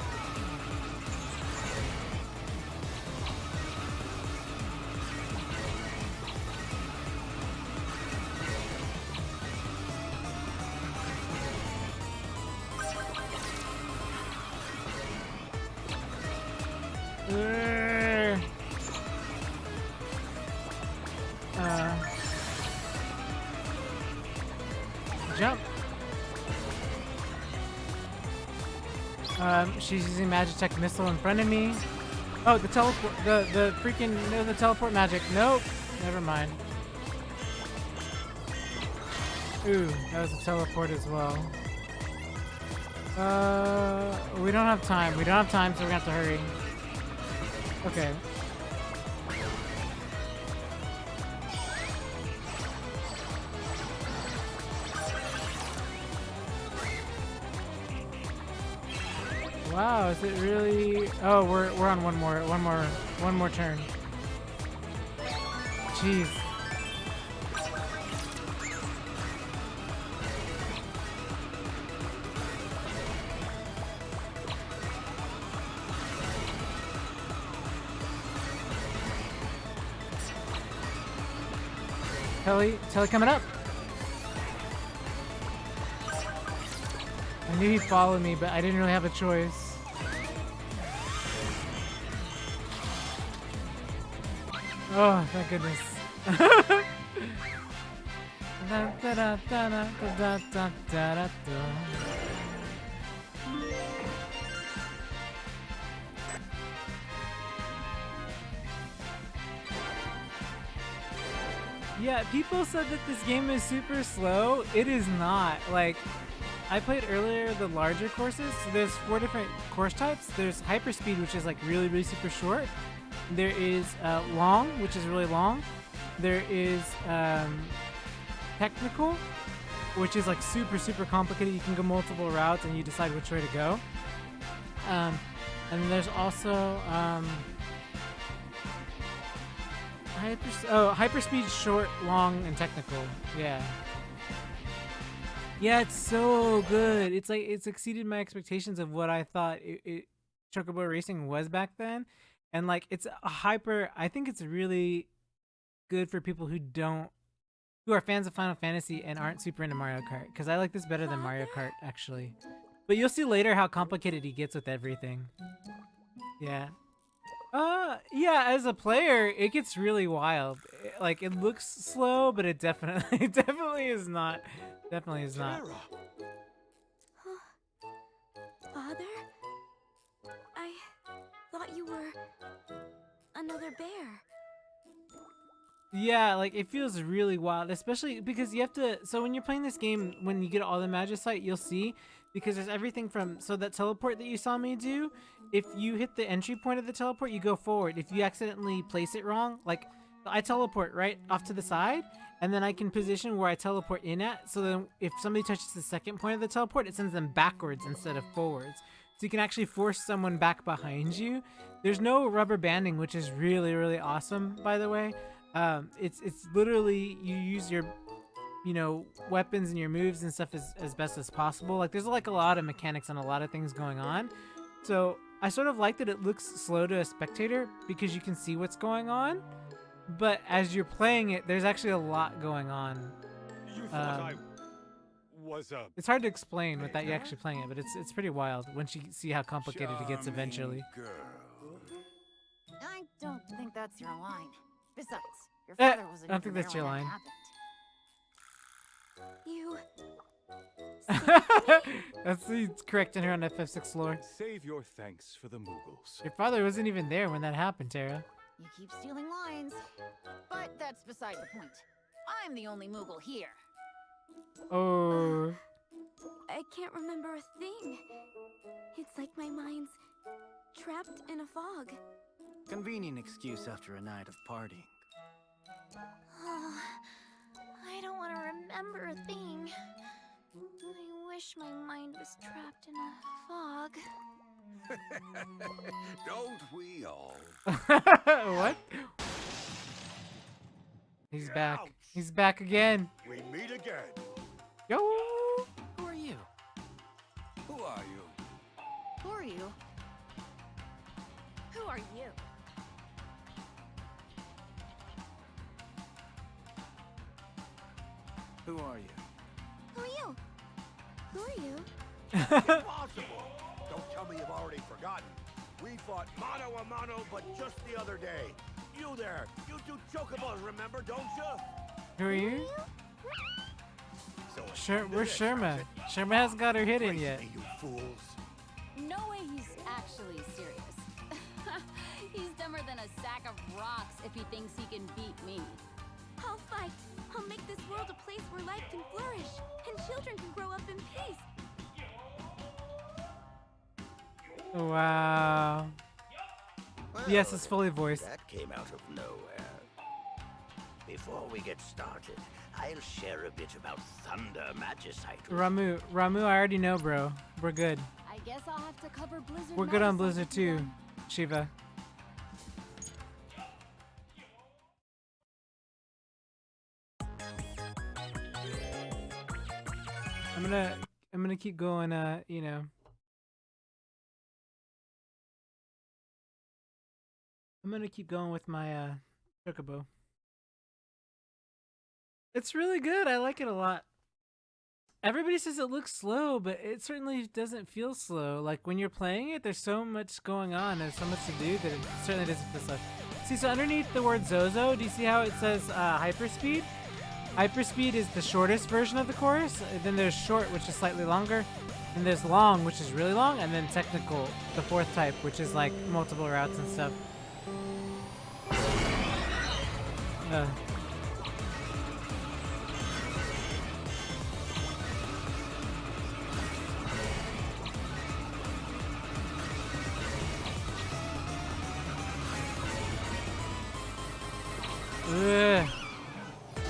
Jump. She's using Magitech missile in front of me. Oh, the teleport, the freaking, no, the teleport magic. Nope, never mind. Ooh, that was a teleport as well. We don't have time. We don't have time, so we're gonna have to hurry. Okay. Wow, is it really? Oh, we're on one more turn. Jeez. Telly coming up. I knew he'd follow me, but I didn't really have a choice. Oh, thank goodness. Yeah, people said that this game is super slow. It is not. Like, I played earlier the larger courses. So there's 4 different course types. There's hyperspeed, which is like really super short. There is long, which is really long. There is technical, which is like super complicated. You can go multiple routes and you decide which way to go. And then there's also hyperspeed, short, long, and technical. Yeah. Yeah, it's so good. It's like it's exceeded my expectations of what I thought Chocobo Racing was back then. And like it's a I think it's really good for people who are fans of Final Fantasy and aren't super into Mario Kart, because I like this better than Mario Kart actually. But you'll see later how complicated he gets with everything. Yeah. Yeah, as a player, it gets really wild. Like, it looks slow, but it definitely is not. Definitely is not. Father? I thought you were another bear. Yeah, like, it feels really wild, especially because you have to, so when you're playing this game, when you get all the Magicite, you'll see, because there's everything from, so that teleport that you saw me do, if you hit the entry point of the teleport, you go forward. If you accidentally place it wrong, like, I teleport right off to the side, and then I can position where I teleport in at, so then if somebody touches the second point of the teleport, it sends them backwards instead of forwards. So you can actually force someone back behind you. There's no rubber banding, which is really, really awesome, by the way. It's literally, you use your, you know, weapons and your moves and stuff as best as possible. Like, there's like a lot of mechanics and a lot of things going on. So I sort of like that it looks slow to a spectator because you can see what's going on. But as you're playing it, there's actually a lot going on. You thought I was a... It's hard to explain without you actually playing it, but it's pretty wild once you see how complicated it gets eventually. Girl. I don't think that's your line. Besides, your father wasn't I don't think even that's there your when line. that happened. You... That's he's correcting her on FF6 lore. Save your thanks for the Moogles. Your father wasn't even there when that happened, Tara. You keep stealing lines. But that's beside the point. I'm the only Moogle here. Oh. I can't remember a thing. It's like my mind's trapped in a fog. Convenient excuse after a night of partying. I don't want to remember a thing. I wish my mind was trapped in a fog. Don't we all? What? He's back. He's back again. We meet again. Yo. Who are you? Who are you? Who are you? Who are you? Who are you? Who are you? Who are you? Impossible! Don't tell me you've already forgotten. We fought mano a mano, but just the other day. You there, you two chocobos, remember, don't you? Who are you? So Where's Sherma? Sherma hasn't got her hit in yet. You fools. No way he's actually serious. He's dumber than a sack of rocks if he thinks he can beat me. I'll fight. I'll make this world a place where life can flourish and children can grow up in peace. Wow. Well, Yes, it's fully voiced. That came out of nowhere. Before we get started, I'll share a bit about Thunder Magicite. Ramu, I already know, bro. We're good. I guess I'll have to cover Blizzard. We're good on Magicite Blizzard if you too, want. Shiva. I'm gonna keep going, you know. I'm gonna keep going with my Chocobo. It's really good. I like it a lot. Everybody says it looks slow, but it certainly doesn't feel slow. Like when you're playing it, there's so much going on. There's so much to do that it certainly doesn't feel slow. See, so underneath the word Zozo, do you see how it says hyperspeed? Hyperspeed is the shortest version of the chorus. Then there's short, which is slightly longer. And there's long, which is really long. And then technical, the fourth type, which is like multiple routes and stuff. Ugh.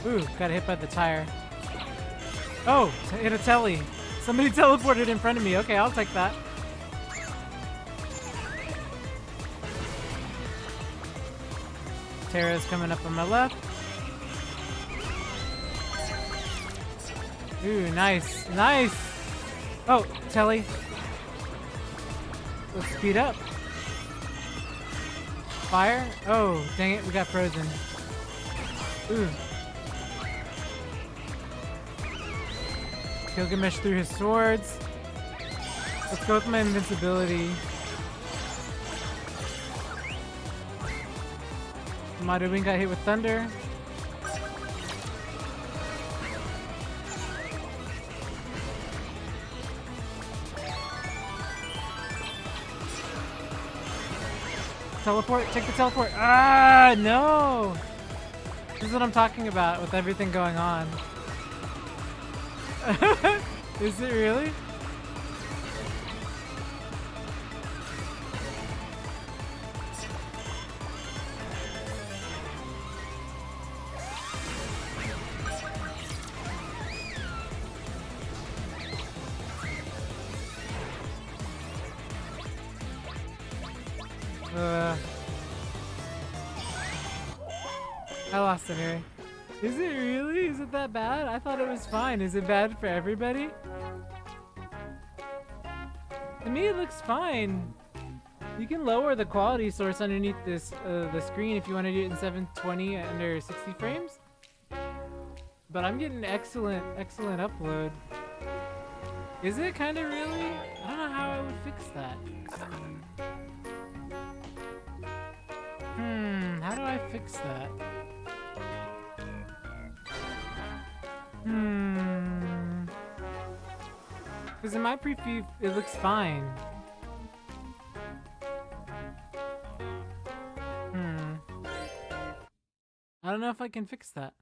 Ooh, got hit by the tire. Oh, hit a telly. Somebody teleported in front of me. Okay, I'll take that. Tara's coming up on my left. Ooh, nice. Nice! Oh, telly. Let's speed up. Fire? Oh, dang it, we got frozen. Ooh. Gilgamesh threw his swords. Let's go with my invincibility. Madawin got hit with thunder. Teleport, take the teleport. Ah, no! This is what I'm talking about with everything going on. Is it really? I lost it here. Is it really? Is it that bad? I thought it was fine. Is it bad for everybody? To me, it looks fine. You can lower the quality source underneath this the screen if you want to do it in 720 under 60 frames. But I'm getting excellent upload. Is it kind of really? I don't know how I would fix that. How do I fix that? Because in my preview, it looks fine. I don't know if I can fix that.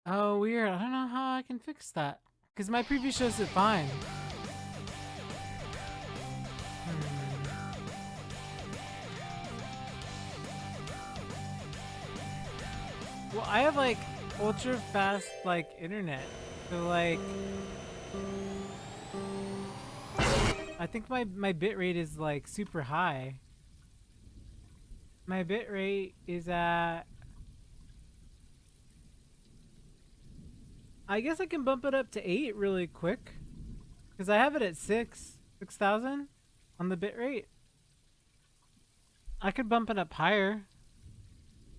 Oh, weird. I don't know how I can fix that. Because my preview shows it fine. Well, I have like ultra fast like internet. So like I think my bit rate is like super high. My bit rate is at, I guess I can bump it up to 8 really quick. Cause I have it at 6,000 on the bit rate. I could bump it up higher.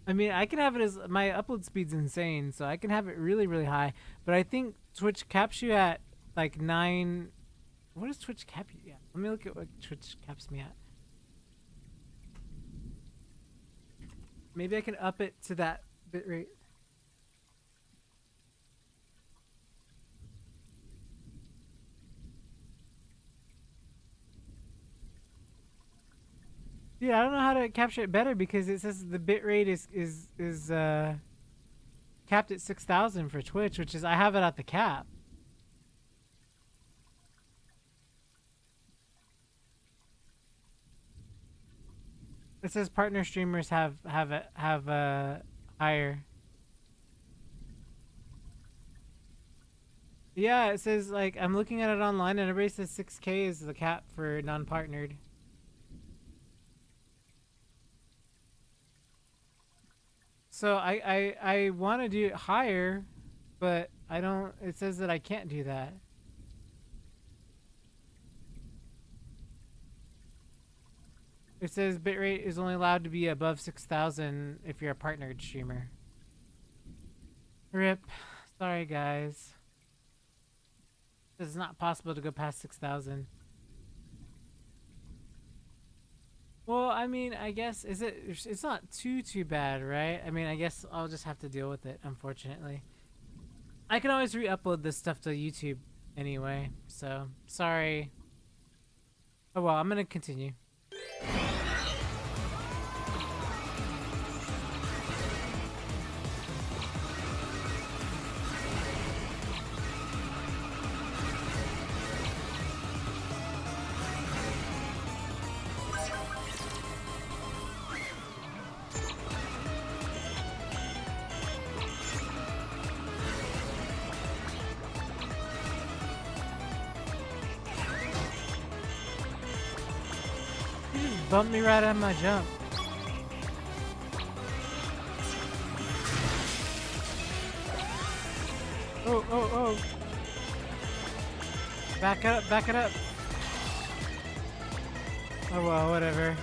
I mean, I can have it as, my upload speed's insane, so I can have it really, really high. But I think Twitch caps you at like 9. What does Twitch cap you at? Let me look at what Twitch caps me at. Maybe I can up it to that bit rate. Yeah, I don't know how to capture it better because it says the bit rate is capped at 6,000 for Twitch, which is, I have it at the cap. It says partner streamers have higher. Yeah, it says, like, I'm looking at it online and everybody says 6K is the cap for non-partnered. So I want to do it higher, but I don't, it says that I can't do that. It says bitrate is only allowed to be above 6,000 if you're a partnered streamer. RIP. Sorry, guys. It's not possible to go past 6,000. Well, I mean, I guess, it's not too bad, right? I mean, I guess I'll just have to deal with it, unfortunately. I can always re-upload this stuff to YouTube anyway, so sorry. Oh well, I'm gonna continue. Bumped me right out of my jump. Oh. Back it up, back it up. Oh well, whatever.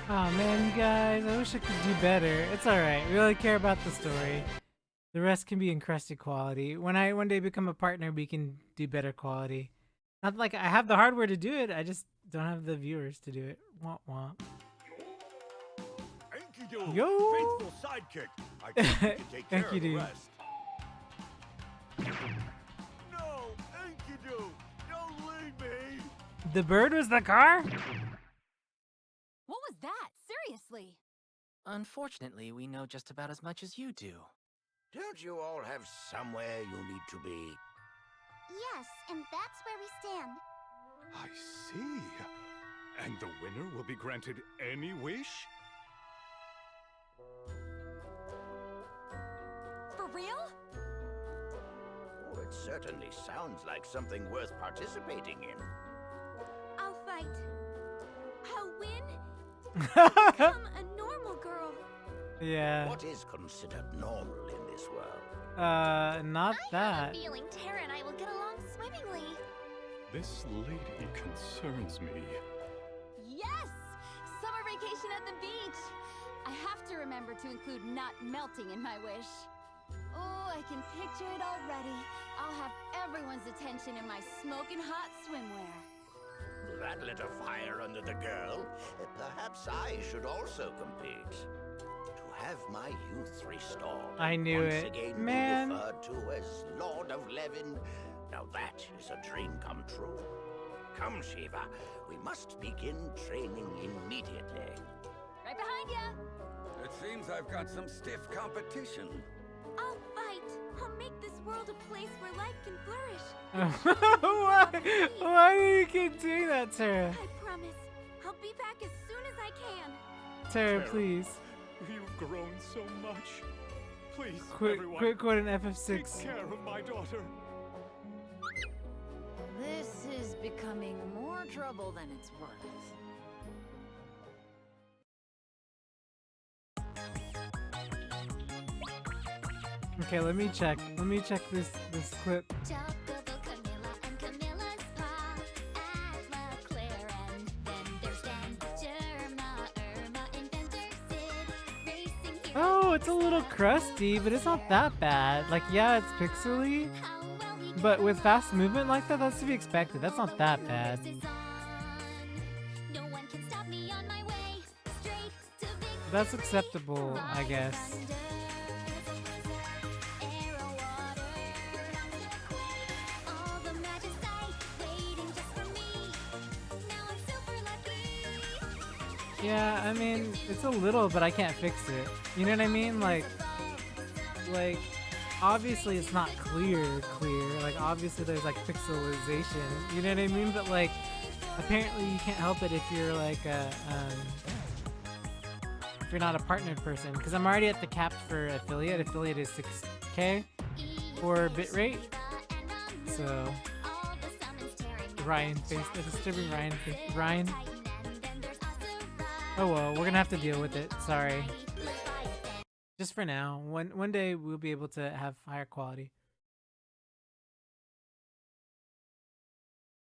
Oh man, you guys, I wish I could do better. It's alright. We only care about the story. The rest can be encrusted quality. When I one day become a partner, we can do better quality. Not like I have the hardware to do it, I just don't have the viewers to do it. Womp womp. Enkidu, Yo! faithful sidekick. I think you can take care of the Enkidu. rest. No, Enkidu, don't leave me. The bird was the car? What was that? Seriously? Unfortunately, we know just about as much as you do. Don't you all have somewhere you need to be? Yes, and that's where we stand. I see. And the winner will be granted any wish? For real? Oh, it certainly sounds like something worth participating in. I'll fight. I'll win. Become a normal girl. Yeah. What is considered normal in this world? Not I that. have a feeling Tara and I will get along swimmingly. This lady concerns me. Yes! Summer vacation at the beach! I have to remember to include not melting in my wish. Oh, I can picture it already. I'll have everyone's attention in my smoking hot swimwear. That lit a fire under the girl. Perhaps I should also compete. To have my youth restored. I knew once it. Again Man. Be referred to as Lord of Levin. Now that is a dream come true. Come, Shiva. We must begin training immediately. Right behind ya! It seems I've got some stiff competition. I'll fight. I'll make this world a place where life can flourish. Why do you keep doing that, Tara? I promise. I'll be back as soon as I can. Tara, Tara. please. You've grown so much. Please, Quit, everyone, quit quoting take FF6. care of my daughter. This is becoming more trouble than it's worth. Okay, let me check. Let me check this clip. Chocobo Camilla and Camilla's Pa at McLaren. Then there's Dan, Germa, Irma, Inventor, Sid, Racing Hero. Oh, it's a little crusty, but it's not that bad. Like, yeah, it's pixely, How well we but get with along. fast movement like that, that's to be expected. That's not that bad. This is on. No one can stop me on my way. Straight to victory. That's acceptable, I guess. Arrow water. All the magic sight waiting just for me. Now I'm super lucky. Yeah, I mean, it's a little, but I can't fix it. You know what I mean? Like, obviously it's not clear. Like, obviously there's like pixelization. You know what I mean? But like, apparently you can't help it if you're like if you're not a partnered person. Because I'm already at the cap for affiliate. Affiliate is 6K for bitrate. So Ryan face the disturbing Ryan face. Ryan. Oh well, we're gonna have to deal with it. Sorry. Just for now. One day we'll be able to have higher quality.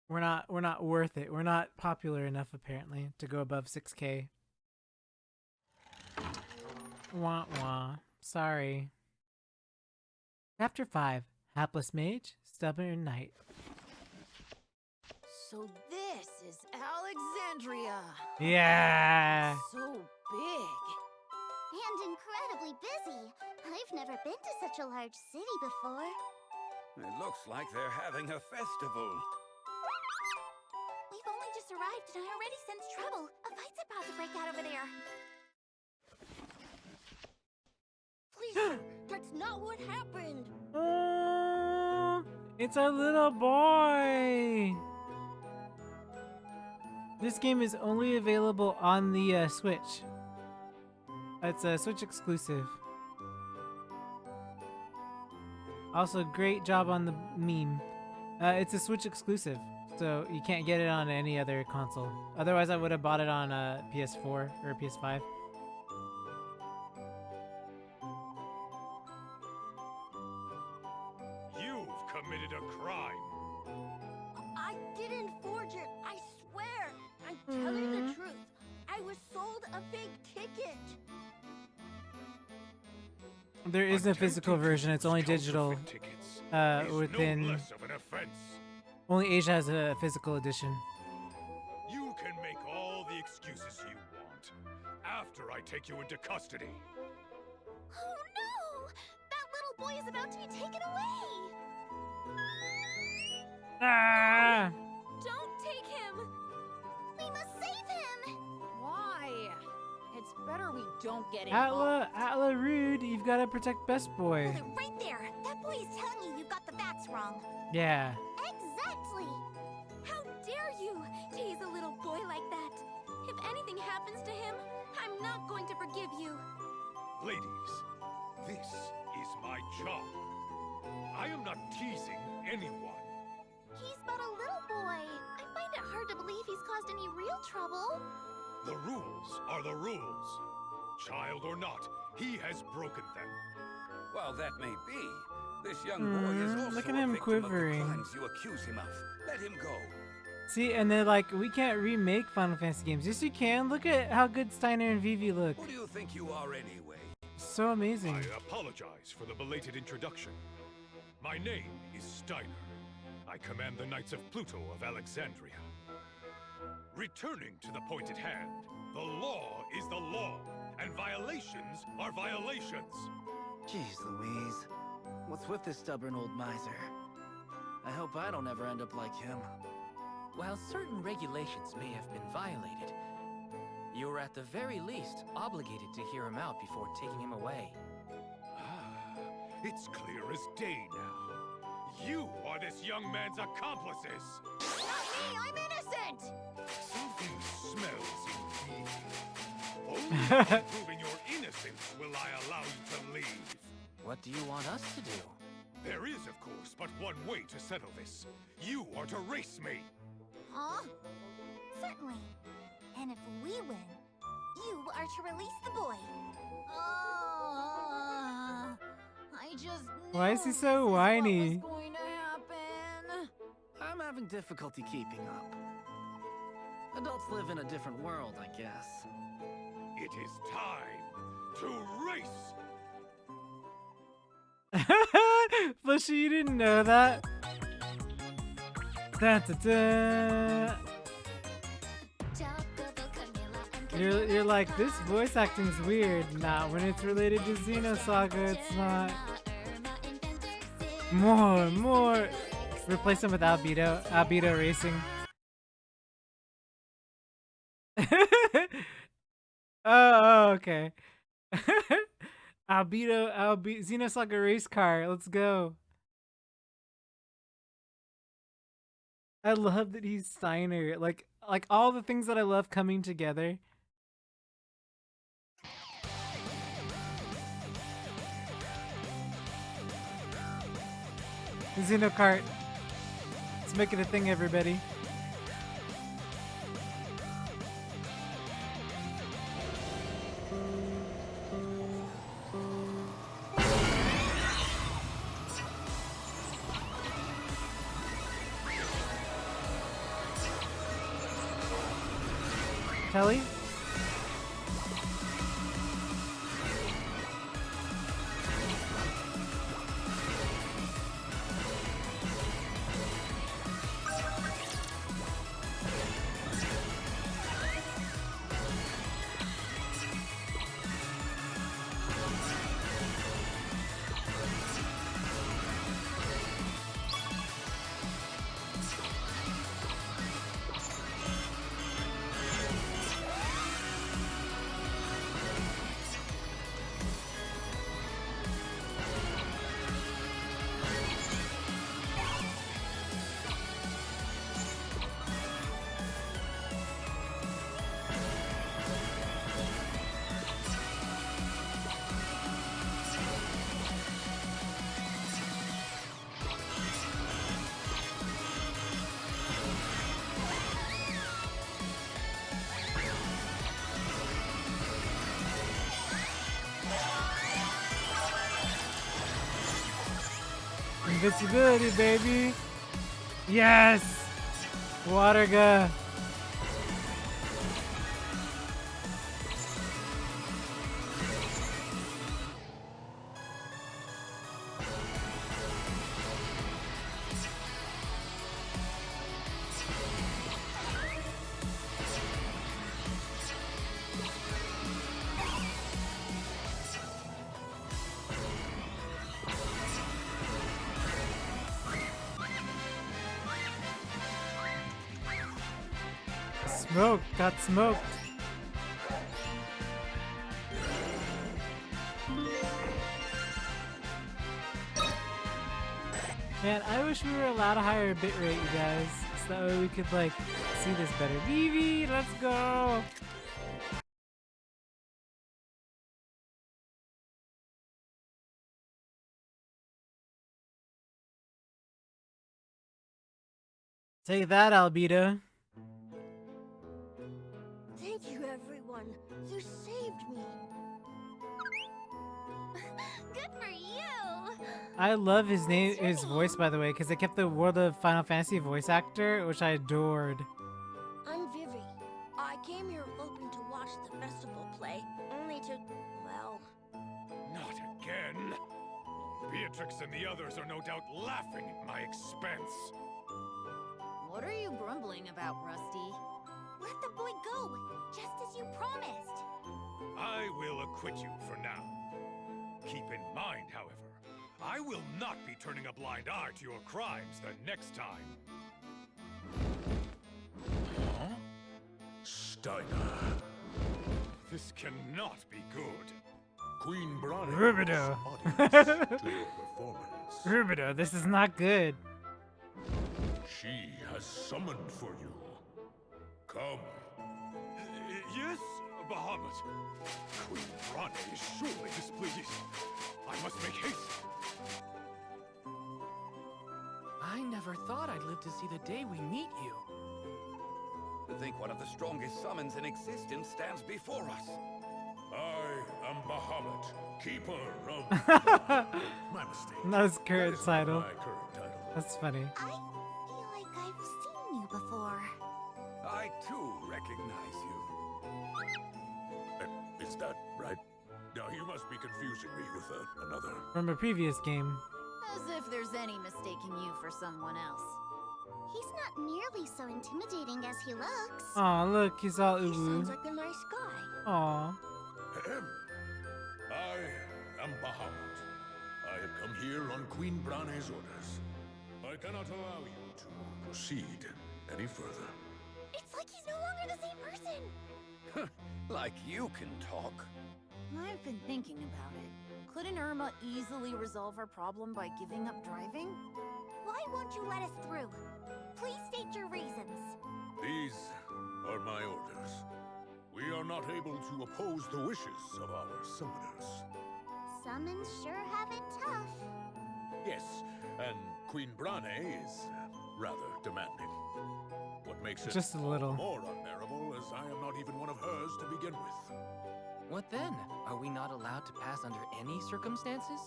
We're not worth it. We're not popular enough apparently to go above 6K. Wah wah. Sorry. Chapter 5. Hapless Mage, Stubborn Knight. So this is Alexandria. Yeah. So big. And incredibly busy. I've never been to such a large city before. It looks like they're having a festival. We've only just arrived and I already sense trouble. A fight's about to break out over there. Please, sir, that's not what happened. It's our little boy. This game is only available on the Switch. It's a Switch exclusive. Also, great job on the meme. It's a Switch exclusive, so you can't get it on any other console. Otherwise, I would have bought it on PS4 or PS5. You've committed a crime. I didn't forge it, I swear. I'm telling the truth. I was sold a fake ticket. There is no physical version. It's only digital. Within No less of an offense. only Asia has a physical edition. You can make all the excuses you want after I take you into custody. Oh no! That little boy is about to be taken away! Ah! Don't take him! We must save him! Why? It's better we don't get involved. Atla, rude. You've got to protect Best Boy. Hold it right there! That boy is telling you you've got the facts wrong. Yeah. Exactly! How dare you tease a little boy like that? If anything happens to him, I'm not going to forgive you. Ladies, this is my job. I am not teasing anyone. He's but a little boy. I find it hard to believe he's caused any real trouble. The rules are the rules. Child or not, he has broken them. Well, that may be. This young boy is also look at a him victim quivering. of the crimes you accuse him of. Let him go. See, and they're like, we can't remake Final Fantasy games. Yes, you can. Look at how good Steiner and Vivi look. Who do you think you are anyway? So amazing. I apologize for the belated introduction. My name is Steiner. I command the Knights of Pluto of Alexandria. Returning to the point at hand, the law is the law, and violations are violations. Jeez Louise. What's with this stubborn old miser? I hope I don't ever end up like him. While certain regulations may have been violated, you were at the very least obligated to hear him out before taking him away. It's clear as day now. You are this young man's accomplices. Not me! I'm innocent! Something smells in me. Only by proving your innocence will I allow you to leave. What do you want us to do? There is, of course, but one way to settle this. You are to race me. Huh? Certainly. And if we win, you are to release the boy. I just Why is he knew so this is what whiny? was going to happen. I'm having difficulty keeping up. Adults live in a different world, I guess. It is time to race. Flushy, you didn't know that. Da, da, da. You're like, this voice acting's weird. Nah, when it's related to Xenosaga, it's not. More. Replace him with Albedo. Albedo Racing. oh, okay. Albedo, Xenosaga race car. Let's go. I love that he's Steiner. Like all the things that I love coming together. Xenokart. Let's make it a thing, everybody. Kelly? Invincibility, baby. Yes. Waterga. Smoke, got smoked. Man, I wish we were allowed a higher bitrate, you guys, so that way we could like see this better. Vivi, let's go. Take that, Albedo. Thank you, everyone. You saved me. Good for you! I love his name, his voice, by the way, because they kept the World of Final Fantasy voice actor, which I adored. I'm Vivi. I came here hoping to watch the festival play, only to, well... Not again. Beatrix and the others are no doubt laughing at my expense. What are you grumbling about, Rusty? Let the boy go, just as you promised. I will acquit you for now. Keep in mind, however, I will not be turning a blind eye to your crimes the next time. Huh? Steiner. This cannot be good. Queen Brani Rubido. to your performance. Rubido, this is not good. She has summoned for you. Come. Yes, Bahamut. Queen Brani is surely displeased. I must make haste. I never thought I'd live to see the day we meet you. To think one of the strongest summons in existence stands before us. I am Bahamut, keeper of... My mistake. That's current That is title. my current title. That's funny. I feel like I've seen you before. I too recognize you. Is that right? Now you must be confusing me with another. From a previous game. As if there's any mistaking you for someone else. He's not nearly so intimidating as he looks. Aw, look, he's all He uwu. sounds like a nice guy. Aw. I am Bahamut. I have come here on Queen Brani's orders. I cannot allow you to proceed any further. It's like he's no longer the same person. Like you can talk. I've been thinking about it. Couldn't Irma easily resolve our problem by giving up driving? Why won't you let us through? Please state your reasons. These are my orders. We are not able to oppose the wishes of our summoners. Summons sure have it tough. Yes, and Queen Brane is rather demanding. What makes it Just a little. more unbearable is I am not even one of hers to begin with. What then? Are we not allowed to pass under any circumstances?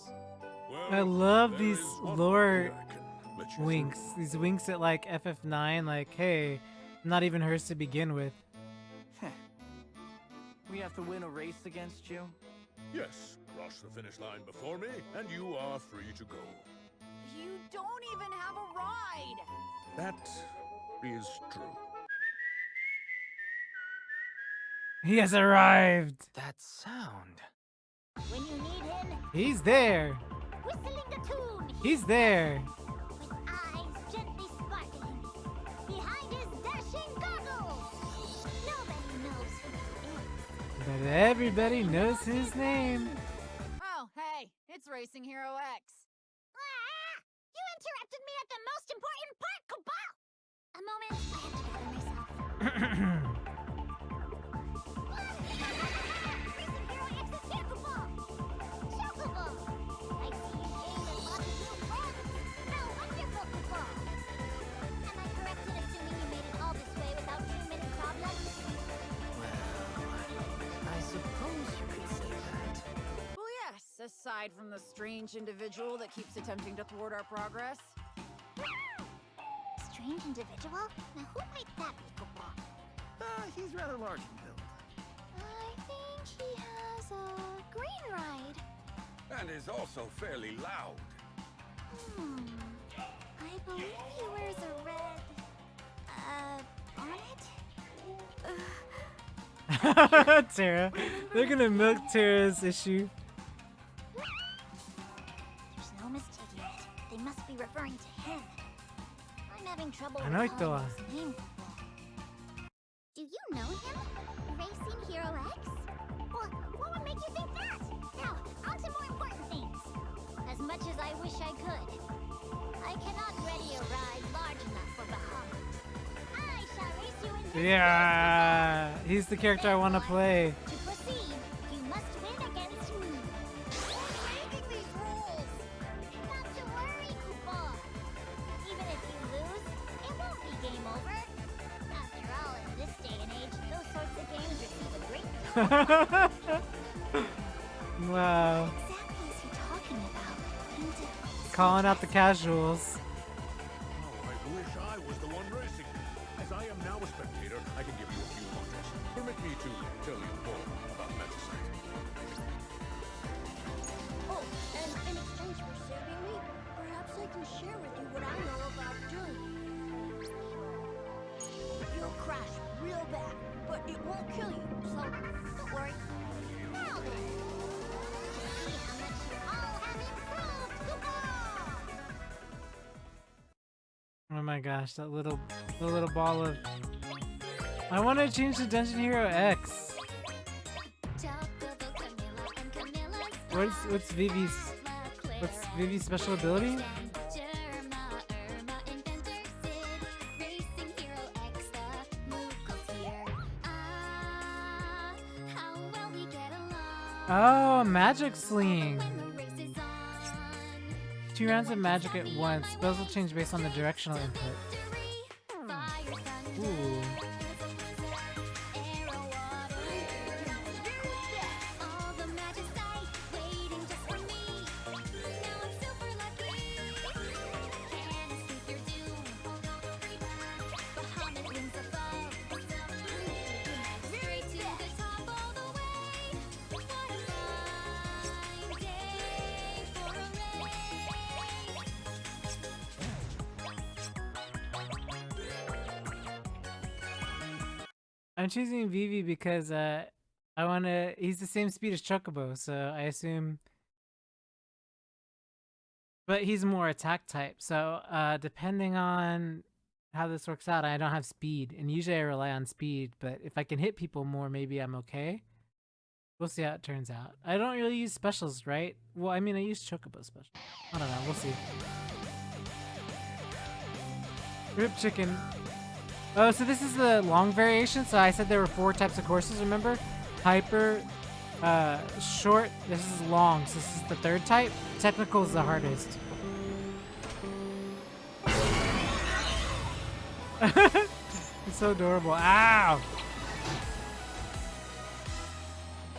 Well, I love there these is one lore way I can let you winks. through. These winks at like FF9, like, hey, not even hers to begin with. We have to win a race against you? Yes, cross the finish line before me, and you are free to go. You don't even have a ride! That is true. He has arrived. That sound. When you need him, He's there. whistling a tune. He's there. With eyes gently sparkling. Behind his dashing goggles. Nobody knows who he is. But everybody knows his name. Oh, hey, it's Racing Hero X. Ah! You interrupted me at the most important part, Cobalt! A moment, I have to gather myself. Racing Hero X is here, Cobalt! Chocobo! I see you gained a lot of new friends! How wonderful, Cobalt! Am I correct in assuming you made it all this way without 2-minute problems? Well, I suppose you could say that. Well, yes, Aside from the strange individual that keeps attempting to thwart our progress. Strange individual? Now who might that be, Koopa? He's rather large in build. I think he has a green ride. And is also fairly loud. I believe he wears a red, bonnet? Tara. They're gonna milk Tara's issue. There's no mistaking it. They must be referring to him. I'm having trouble I know it, recalling though. his name. Do you know him? Racing Hero X? What would make you think that? Now, on to more important things. As much as I wish I could, I cannot ready a ride large enough for Bahamut. I shall race you in this Yeah, he's the character I want to play. To proceed, you must win against me. Making these rules! Not to worry, Koopa. Even if you lose, it won't be game over. After all, in this day and age, those sorts of games receive a great Wow. What exactly is he talking about? Calling out the casuals. Oh, I wish I was the one racing. As I am now a spectator, I can give you a few pointers. Permit me to tell you more about Metasite. Oh, and in exchange for saving me, perhaps I can share with you what I know about Doom. You'll crash real bad, but it won't kill you, so don't worry. Now then, see how much you all have improved, Koopa! Oh my gosh, that little ball of. I want to change to Dungeon Hero X. What's Vivi's special ability? Oh, magic sling. 2 rounds of magic at once. Spells will change based on the directional input. Ooh. I'm choosing Vivi because I wanna. He's the same speed as Chocobo, so I assume. But he's more attack type, so depending on how this works out, I don't have speed, and usually I rely on speed. But if I can hit people more, maybe I'm okay. We'll see how it turns out. I don't really use specials, right? Well, I mean, I use Chocobo special. I don't know. We'll see. Rip chicken. Oh, so this is the long variation. So I said there were 4 types of courses, remember? Hyper, short, this is long. So this is the 3rd type. Technical is the hardest. It's so adorable. Ow!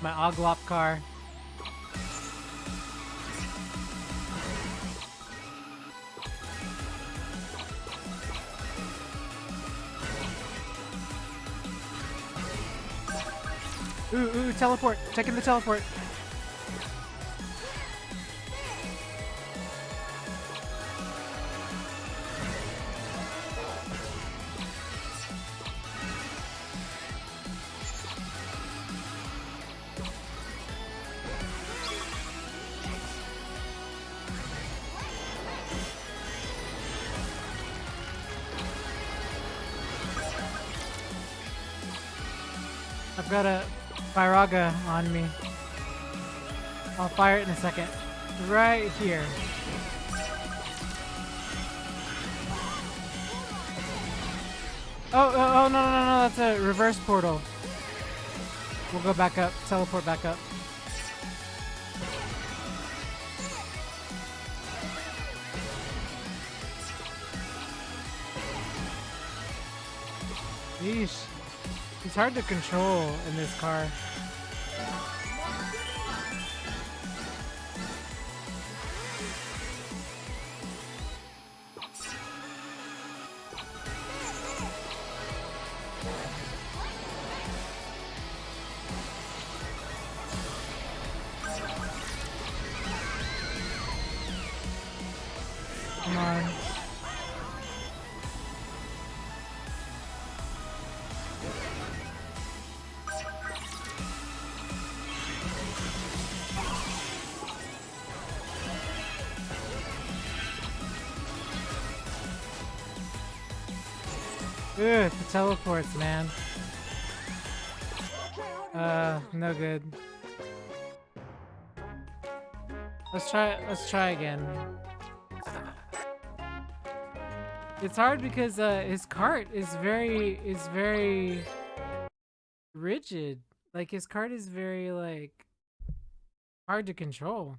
My Oglop car. Ooh, teleport. Checking the teleport. I've got a Pyraga on me. I'll fire it in a second. Right here. Oh, no, that's a reverse portal. We'll go back up, teleport back up. Yeesh. It's hard to control in this car. Come on. Ugh, the teleports, man. No good. Let's try again. It's hard because his cart is very rigid. Like his cart is very like hard to control.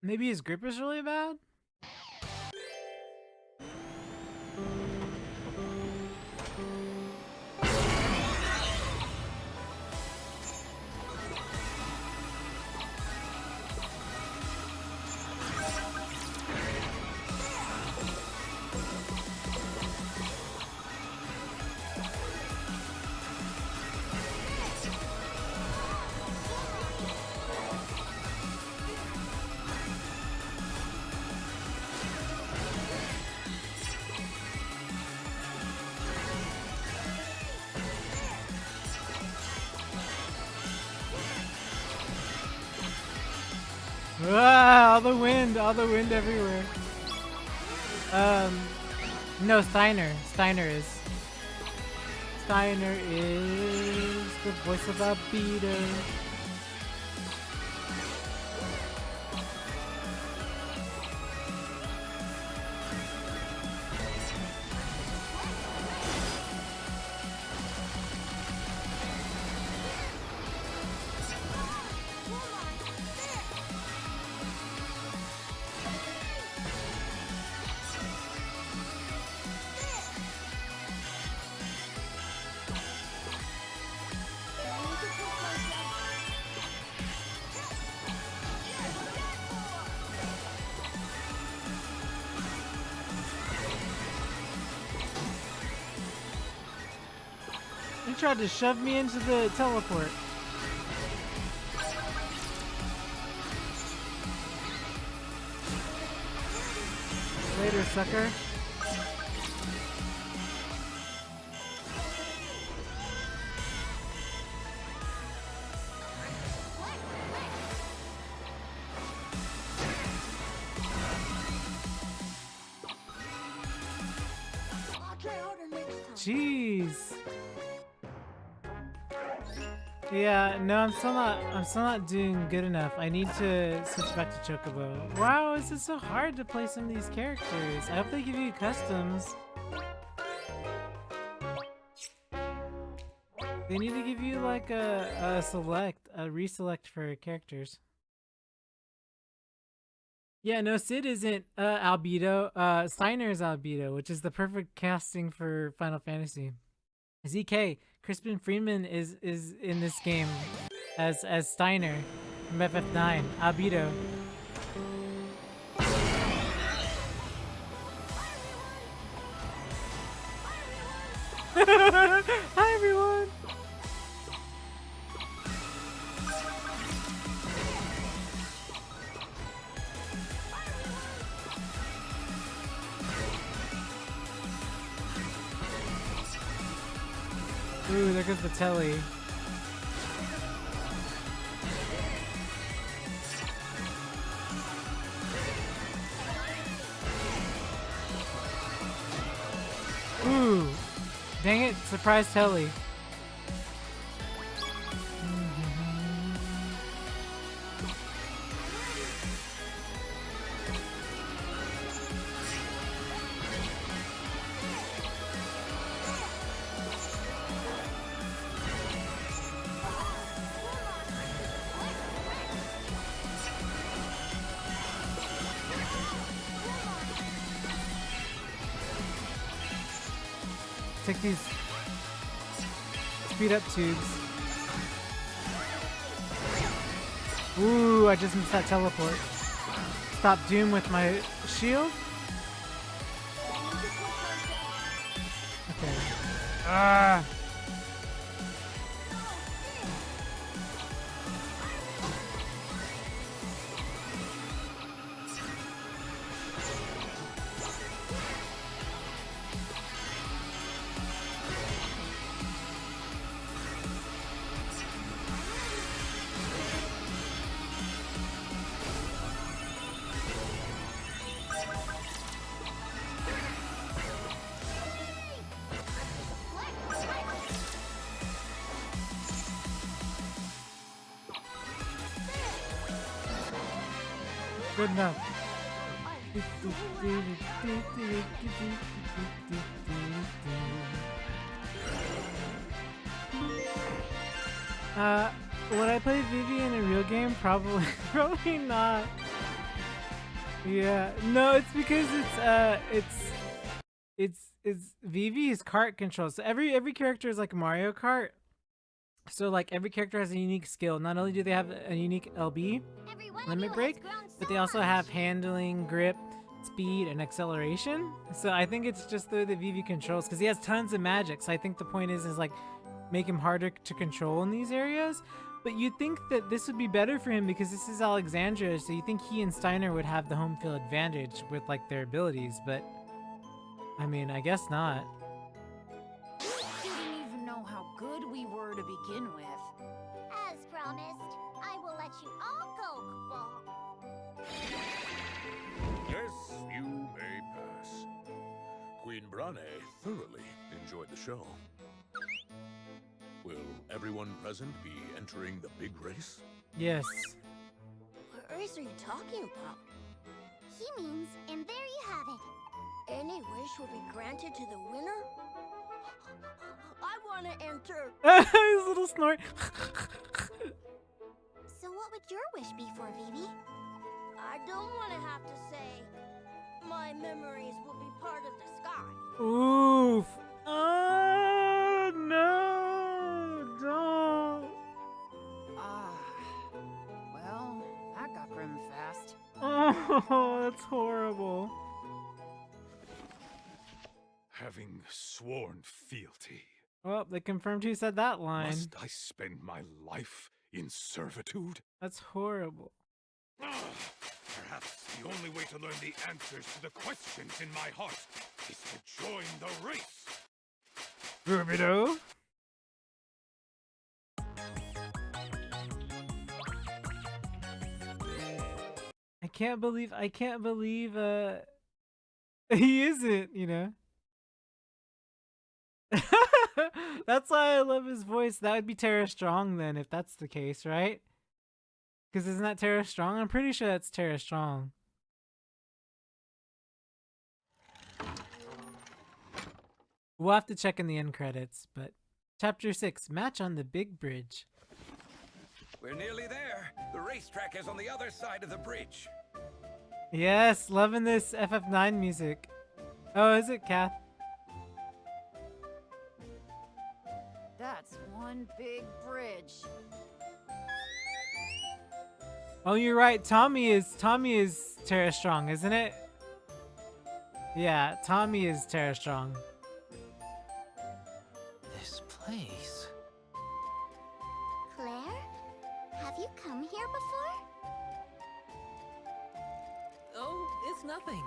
Maybe his grip is really bad? Ah, all the wind everywhere. No, Steiner is the voice of Albedo. He tried to shove me into the teleport. Later, sucker. Jeez. Yeah, no, I'm still not doing good enough. I need to switch back to Chocobo. Wow, is it so hard to play some of these characters? I hope they give you customs. They need to give you like a reselect for characters. Yeah, no, Sid isn't Albedo. Steiner is Albedo, which is the perfect casting for Final Fantasy. ZK, Crispin Freeman is in this game as Steiner from FF9. Albedo. Hi everyone. Ooh, there goes the telly. Ooh, dang it, surprise telly. Take these speed up tubes. Ooh, I just missed that teleport. Stop Doom with my shield. Okay. Ah. Good enough. Would I play Vivi in a real game? Probably, probably not. Yeah, no, it's because it's Vivi is kart control. So every character is like Mario Kart. So like every character has a unique skill. Not only do they have a unique LB limit break, but they also have handling, grip, speed, and acceleration. So I think it's just the Vivi controls because he has tons of magic. So I think the point is like make him harder to control in these areas. But you'd think that this would be better for him because this is Alexandria, so you think he and Steiner would have the home field advantage with like their abilities, but I mean, I guess not. Didn't even know how good we were to begin with. As promised, I will let you all go, Cabal. Yes, you may pass. Queen Brane thoroughly enjoyed the show. Will everyone present be entering the big race? Yes. What race are you talking about? He means, and there you have it. Any wish will be granted to the winner? I want to enter. His little snort. So what would your wish be for, Vivi? I don't want to have to say, my memories will be part of the sky. Oof. Oh, no. Don't. Well, that got grim fast. Oh, that's horrible. Having sworn fealty, Well, they confirmed who said that line. must I spend my life in servitude? That's horrible. Perhaps the only way to learn the answers to the questions in my heart is to join the race. Rubido. I can't believe he isn't, you know. That's why I love his voice. That would be Tara Strong then, if that's the case, right? Because isn't that Tara Strong? I'm pretty sure that's Tara Strong. We'll have to check in the end credits, but Chapter 6, Match on the Big Bridge. We're nearly there. The racetrack is on the other side of the bridge. Yes, loving this FF9 music. Oh, is it, Kath? That's one big bridge. Oh, you're right. Tommy is Tara Strong, isn't it? Yeah, Tommy is Tara Strong. This place. Claire, have you come here before? Oh, it's nothing.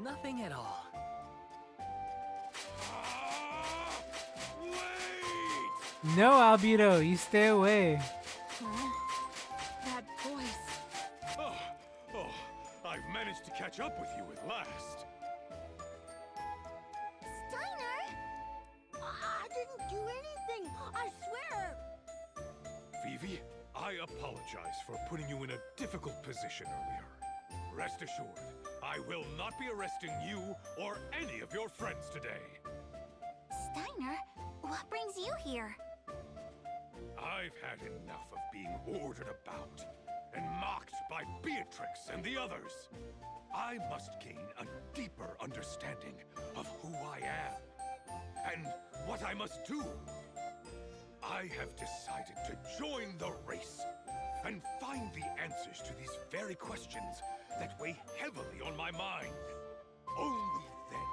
Nothing at all. No, Albedo, you stay away. Huh? That voice. Oh, I've managed to catch up with you at last. Steiner? I didn't do anything, I swear. Vivi, I apologize for putting you in a difficult position earlier. Rest assured, I will not be arresting you or any of your friends today. Steiner, what brings you here? I've had enough of being ordered about and mocked by Beatrix and the others. I must gain a deeper understanding of who I am and what I must do. I have decided to join the race and find the answers to these very questions that weigh heavily on my mind. Only then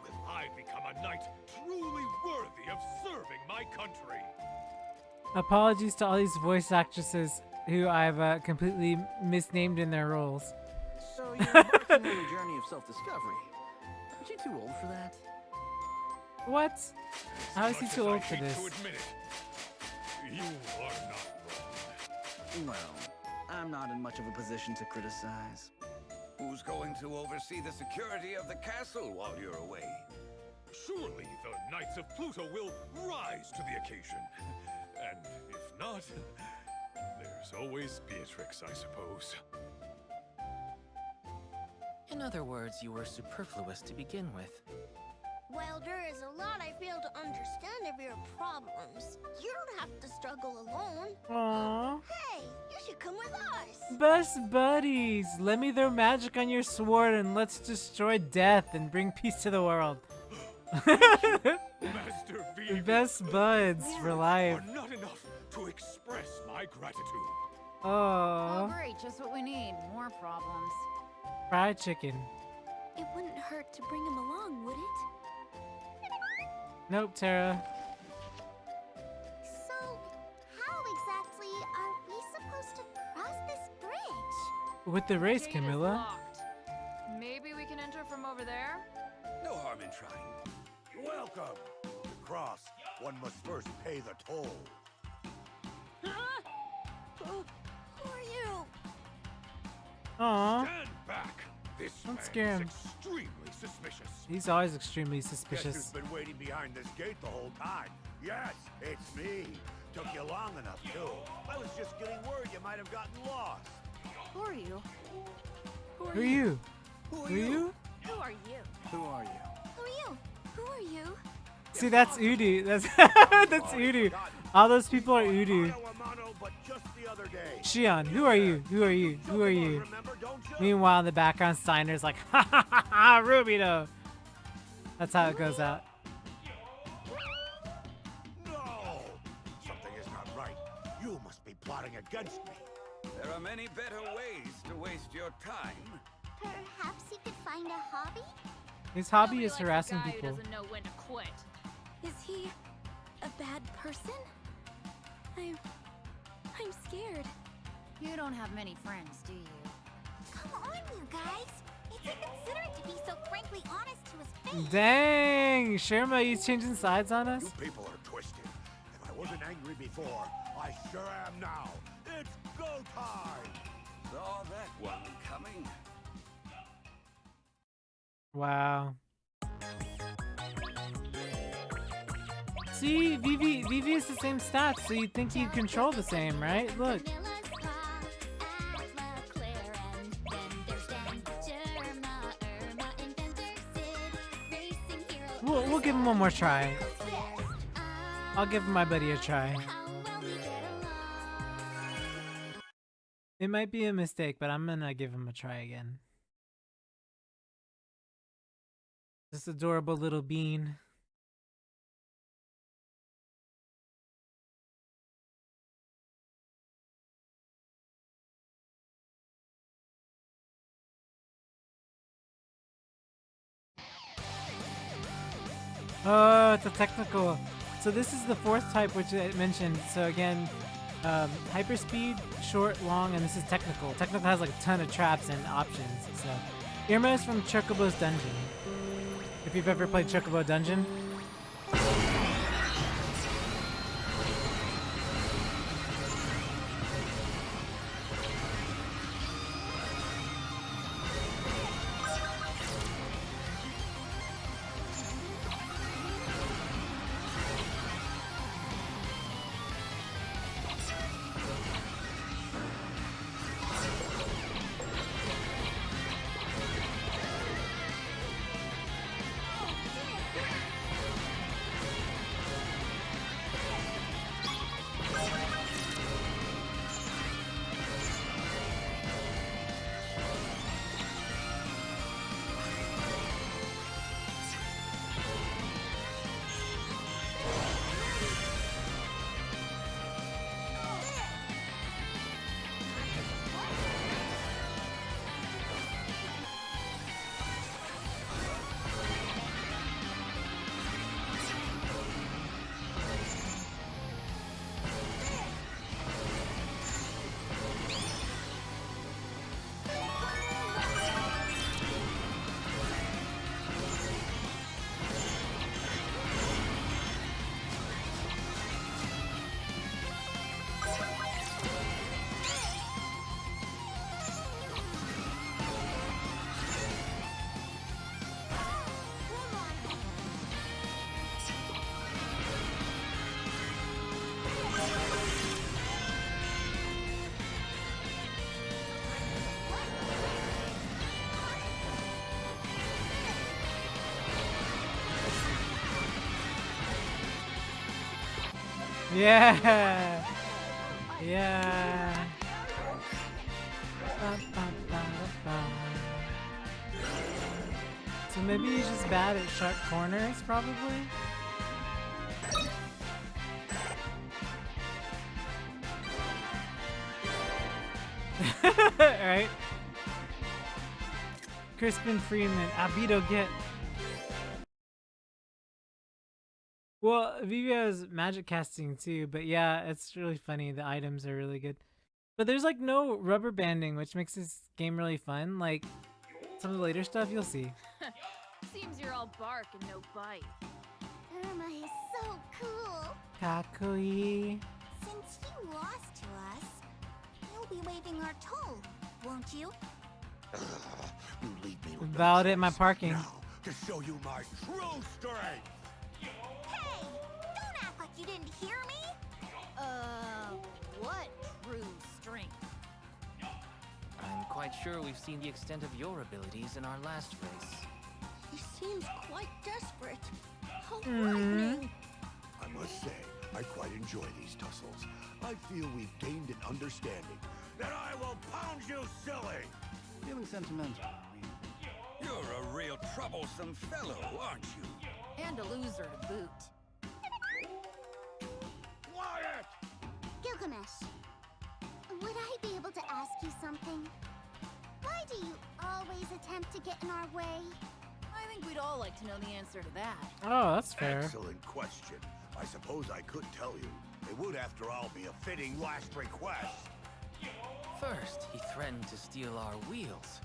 will I become a knight truly worthy of serving my country. Apologies to all these voice actresses who I've completely misnamed in their roles. So you're embarking on a journey of self-discovery. Aren't you too old for that? What? How is he Much too as I old for hate this? to admit it, you are not wrong. Well, I'm not in much of a position to criticize. Who's going to oversee the security of the castle while you're away? Surely the Knights of Pluto will rise to the occasion. And if not, there's always Beatrix, I suppose. In other words, you were superfluous to begin with. Well, there is a lot I fail to understand of your problems. You don't have to struggle alone. Aww. Hey, you should come with us. Best buddies! Let me throw magic on your sword and let's destroy death and bring peace to the world. Master Vivi. Best buds for life. Are not enough to express my gratitude. Oh, Oh, great, just what we need. More problems. fried chicken. It wouldn't hurt to bring him along, would it? Nope, Tara. So, how exactly are we supposed to cross this bridge? With the race, Gate is Camilla. locked. Maybe we can enter from over there? No harm in trying. Welcome. To cross, one must first pay the toll. Who are you? Aw, Stand back. This Don't man scare is him. extremely suspicious. he's always extremely Guess who's suspicious. been waiting behind this gate the whole time? Yes, it's me. Took you long enough, too. I was just getting worried you might have gotten lost. Who are you? Who are you? Who are you? Who are you? Who are you? Who are you? Who are you? See, that's Udu. That's that's Udu. All those people are Udu. Mano a mano, but just the other day. Shion, who are you? Who are you? Who are you? Remember, don't you? Meanwhile, in the background, Steiner's like, ha ha ha ha, Rubito. That's how it goes out. No! Something is not right. You must be plotting against me. There are many better ways to waste your time. Perhaps he could find a hobby? His hobby Nobody is likes a harassing guy people. Who doesn't know when to quit. Is he a bad person? I'm scared. You don't have many friends, do you? Come on, you guys. It's inconsiderate to be so frankly honest to his face. Dang, Sherma, you changing sides on us? You people are twisted. If I wasn't angry before, I sure am now. It's go time! Saw that one coming. Wow. See, Vivi is the same stats, so you'd think he'd control the same, right? Look. We'll give him one more try. I'll give my buddy a try. It might be a mistake, but I'm gonna give him a try again. This adorable little bean. Oh, it's a technical. So this is the fourth type, which I mentioned. So again, hyperspeed, short, long, and this is technical. Technical has like a ton of traps and options. So Irma is from Chocobo's Dungeon. If you've ever played Chocobo Dungeon. Yeah. Yeah. So maybe he's just bad at sharp corners, probably? Right? Crispin Freeman, Abito get. Well, Vivio's magic casting too, but yeah, it's really funny. The items are really good. But there's like no rubber banding, which makes this game really fun. Like some of the later stuff, you'll see. Seems you're all bark and no bite. Irma is so cool. Kakui. Since you lost to us, you'll be waving our toll, won't you? You leave me with Validate my parking. now to show you my true strength. Hey, don't act like you didn't hear me. What true strength? I'm quite sure we've seen the extent of your abilities in our last race. He seems quite desperate. How frightening. I must say, I quite enjoy these tussles. I feel we've gained an understanding. Then I will pound you silly! Feeling sentimental. You're a real troublesome fellow, aren't you? And a loser to boot. Quiet! Gilgamesh, would I be able to ask you something? Why do you always attempt to get in our way? I think we'd all like to know the answer to that. Oh, that's fair. Excellent question. I suppose I could tell you. It would, after all, be a fitting last request. First, he threatened to steal our wheels.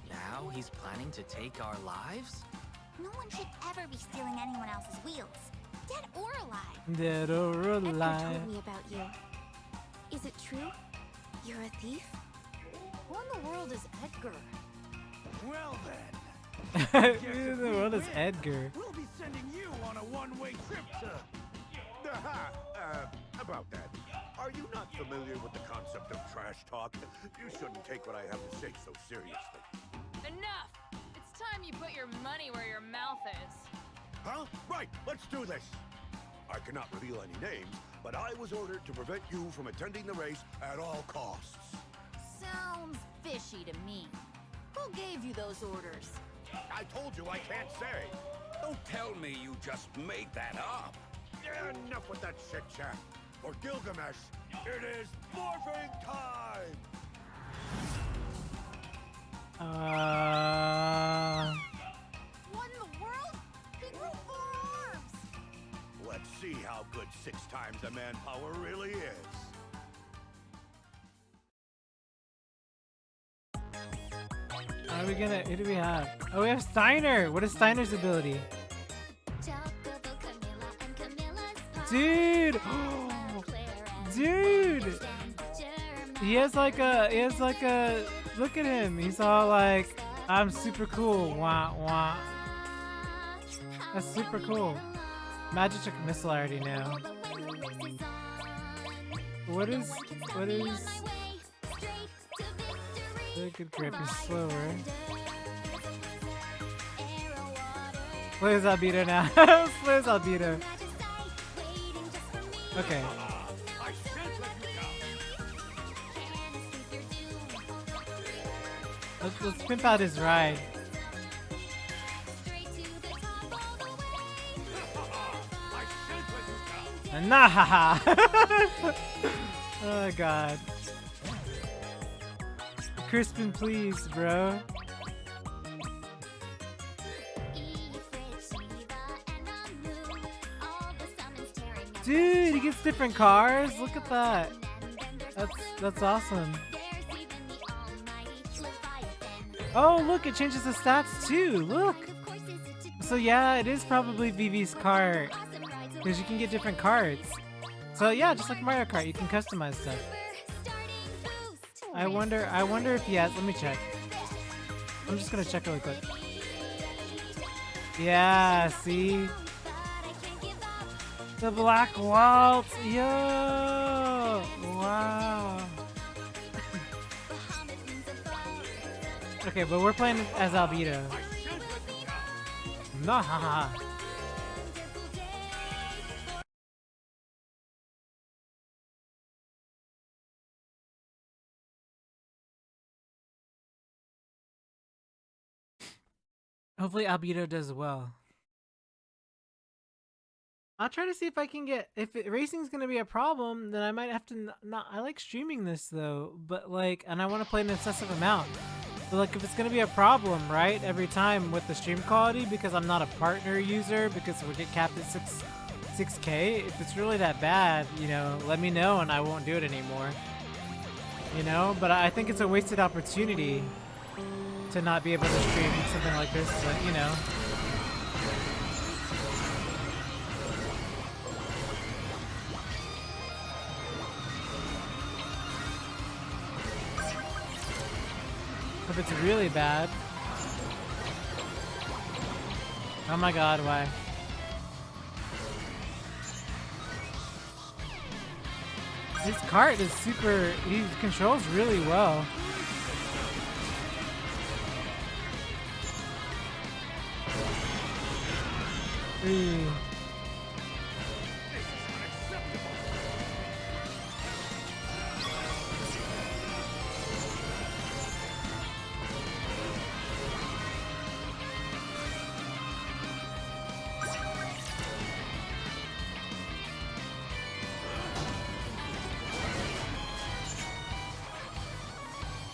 Now he's planning to take our lives? No one should ever be stealing anyone else's wheels, dead or alive. Dead or Edgar alive. told me about you. Is it true? You're a thief? Who in the world is Edgar? Well then. Who in the world is Edgar? We'll be sending you on a one-way trip to... About that. Are you not familiar with the concept of trash talk? You shouldn't take what I have to say so seriously. Enough! It's time you put your money where your mouth is. Huh? Right, let's do this. I cannot reveal any names, but I was ordered to prevent you from attending the race at all costs. Sounds fishy to me. Who gave you those orders? I told you I can't say. Don't tell me you just made that up. Enough with that chit-chat. For Gilgamesh, it is morphing time! What in the world? He grew 4 arms! Let's see how good 6 times the manpower really is. Are we gonna? Who do we have? Oh, we have Steiner. What is Steiner's ability? Dude! Dude! He has like a, look at him. He's all like, I'm super cool. Wah, wah. That's super cool. Magic missile I already know. What is, very good grip is slower. Where's Albito now? Where's Albito? Okay. Let's pimp out his ride. Nah! Oh god. Crispin, please, bro. Dude, he gets different cars. Look at that. That's awesome. Oh, look, it changes the stats too. Look. So yeah, it is probably Vivi's car because you can get different cards. So yeah, just like Mario Kart, you can customize stuff. I wonder if he has. Let me check. I'm just gonna check really quick. Yeah, see. The Black Waltz, yo! Wow. Okay, but we're playing as Albito. Nah. Hopefully Albedo does well. I'll try to see if I can get, if racing's gonna be a problem, then I might have to not, I like streaming this though, but like, and I want to play an excessive amount. But like, if it's gonna be a problem, right, every time with the stream quality, because I'm not a partner user, because we get capped at 6K, if it's really that bad, you know, let me know and I won't do it anymore. You know, but I think it's a wasted opportunity to not be able to stream something like this, but you know. If it's really bad. Oh my god, why? His cart is super, he controls really well. Ooh.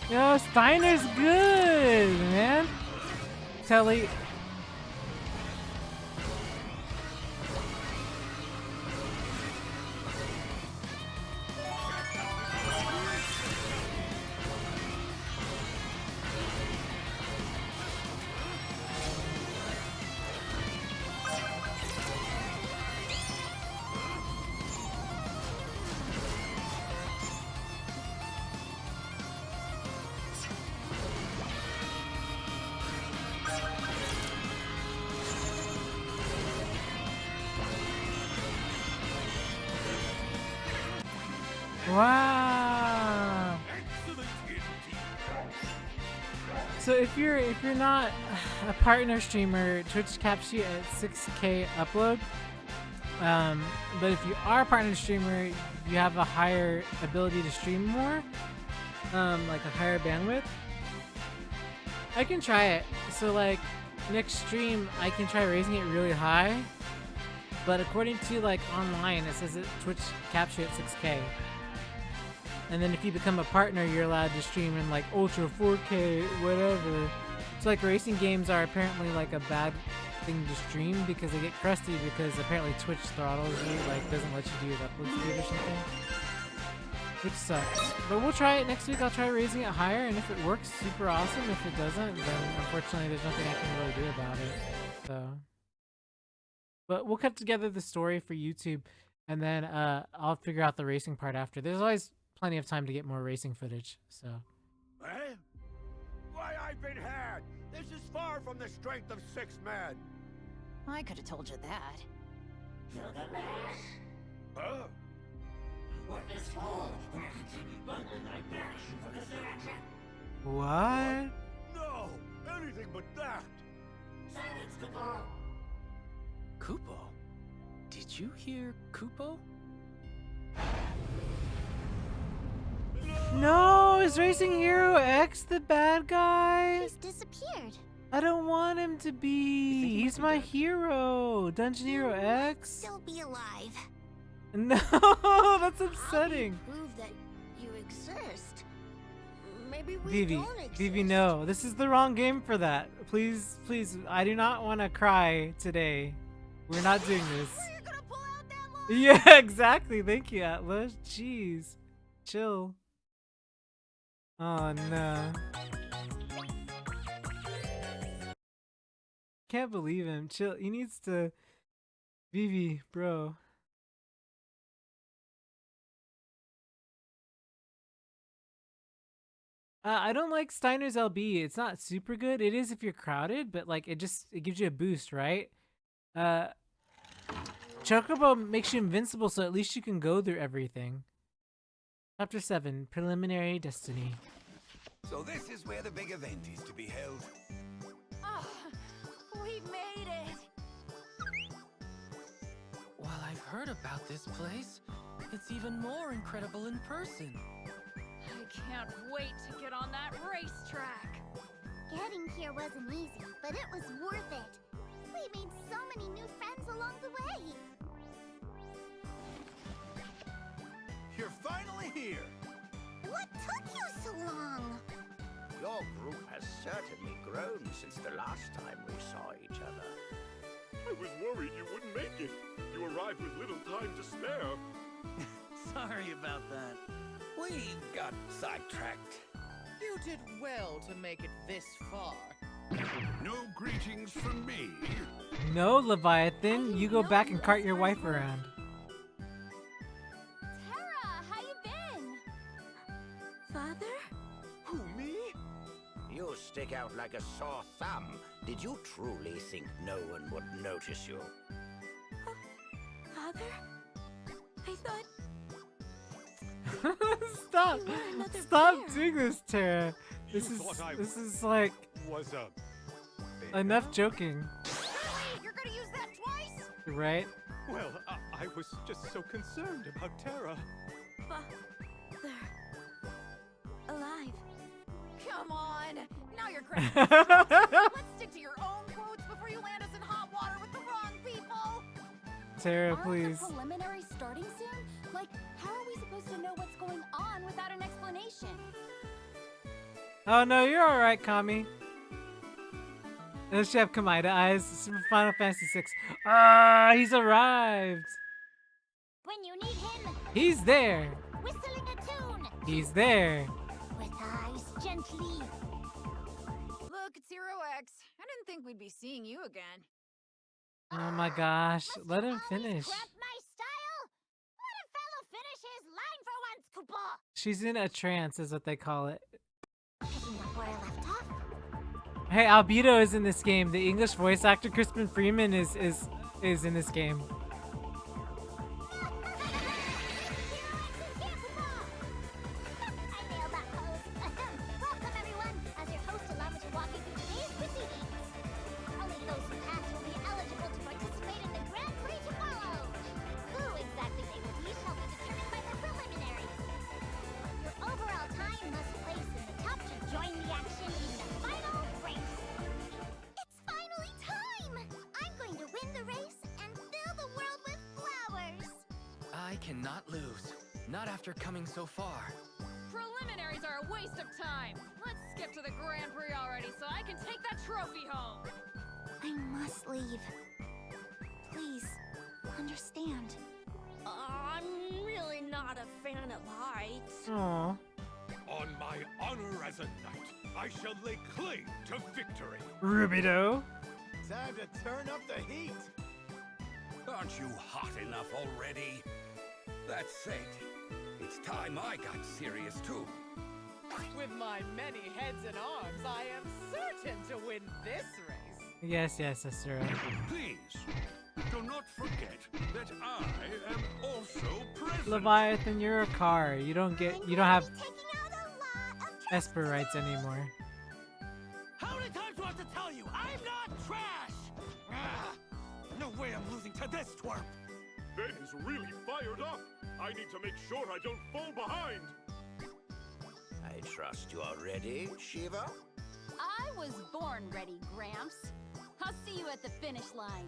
Yo, Steiner's good, man. Telly. Wow. So if you're not a partner streamer, Twitch caps you at 6K upload. But if you are a partner streamer, you have a higher ability to stream more, like a higher bandwidth. I can try it. So like next stream, I can try raising it really high. But according to like online, it says that Twitch caps you at 6K. And then if you become a partner, you're allowed to stream in like Ultra 4K, whatever. So like racing games are apparently like a bad thing to stream because they get crusty because apparently Twitch throttles you, like doesn't let you do your upload speed or something. Which sucks. But we'll try it next week. I'll try raising it higher, and if it works, super awesome. If it doesn't, then unfortunately there's nothing I can really do about it. So, but we'll cut together the story for YouTube, and then I'll figure out the racing part after. There's always plenty of time to get more racing footage, so. Eh? Why, I've been had! This is far from the strength of 6 men! I could have told you that. Huh? What? No! Anything but that! Kupo? Did you hear Kupo? No, is Racing Hero X the bad guy? He's disappeared. I don't want him to be. He's my hero. Dungeon Hero X. Still be alive. No, that's upsetting. Prove that you exist. Maybe we Vivi, don't exist. Vivi, no. This is the wrong game for that. Please, please. I do not want to cry today. We're not doing this. Yeah, exactly. Thank you, Atlas. Jeez. Chill. Oh, no. Can't believe him. Chill. He needs to... Vivi, bro. I don't like Steiner's LB. It's not super good. It is if you're crowded, but like it gives you a boost, right? Chocobo makes you invincible, so at least you can go through everything. Chapter 7, Preliminary Destiny. So this is where the big event is to be held. Oh, we made it! Well, I've heard about this place. It's even more incredible in person. I can't wait to get on that racetrack. Getting here wasn't easy, but it was worth it. We made so many new friends along the way. You're finally here! What took you so long? Your group has certainly grown since the last time we saw each other. I was worried you wouldn't make it. You arrived with little time to spare. Sorry about that. We got sidetracked. You did well to make it this far. No greetings from me. No, Leviathan, you go back and cart your wife around. Terra, how you been? Father? Who, me? You stick out like a sore thumb. Did you truly think no one would notice you? Father? I thought Stop! you were another Stop bear. doing this, Tara. You thought I This is like was a enough joking, Really? You're gonna use that twice? right? Well, I was just so concerned about Terra. Father. Alive. Come on. Now you're cracking. Let's stick to your own quotes before you land us in hot water with the wrong people. Tara, Aren't please. the preliminaries starting soon? Like, how are we supposed to know what's going on without an explanation? Oh no, you're alright, Kami. Unless you have Kamaida eyes. Super Final Fantasy VI. Ah, he's arrived. When you need him, He's there. whistling a tune. He's there. With eyes gently. Look, it's Zero X. I didn't think we'd be seeing you again. Oh my gosh, Must let you him always finish. Cramp my style? Let a fellow finish his line for once, Koopa. She's in a trance, is what they call it. Picking up where I left off. Hey, Albedo is in this game. The English voice actor Crispin Freeman is in this game. I nailed that pose. Welcome, everyone. As your host, allow me to walk you through today's proceedings. Only those who pass will be eligible to participate in the Grand Prix to follow. Who exactly they will be shall be determined by the preliminaries. Your overall time must place in the top to join the action in the final race. It's finally time! I'm going to win the race and fill the world with flowers. I cannot lose. Not after coming so far. Preliminaries are a waste of time. Let's skip to the Grand Prix already so I can take that trophy home. I must leave. Please, understand. I'm really not a fan of heights. Aw. On my honor as a knight, I shall lay claim to victory. Rubido. Time to turn up the heat! Aren't you hot enough already? That said, it's time I got serious too. With my many heads and arms, I am certain to win this race. Yes, Asura. Please, do not forget that I am also present. Leviathan, you're a car. You don't have Taking out a lot of Esper rights anymore. How many times do I have to tell you? I'm not trash! Ah, no way I'm losing to this twerp! Ben is really fired up. I need to make sure I don't fall behind. I trust you are ready, Shiva? I was born ready, Gramps. I'll see you at the finish line.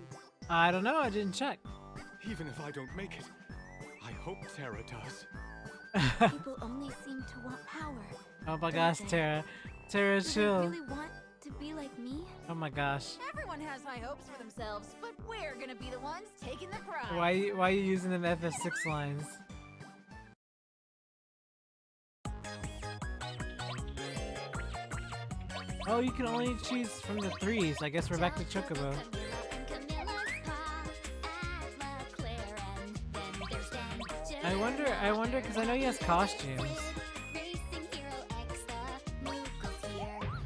I don't know. I didn't check. Even if I don't make it, I hope Terra does. people only seem to want power. Oh my gosh, Tara. Tara, Do they chill. really want to be like me? Oh my gosh. Everyone has high hopes for themselves, but we're gonna be the ones taking the prize. Why are you using them FF6 lines? Oh, you can only choose from the threes. I guess we're back to Chocobo. I wonder, because I know he has costumes.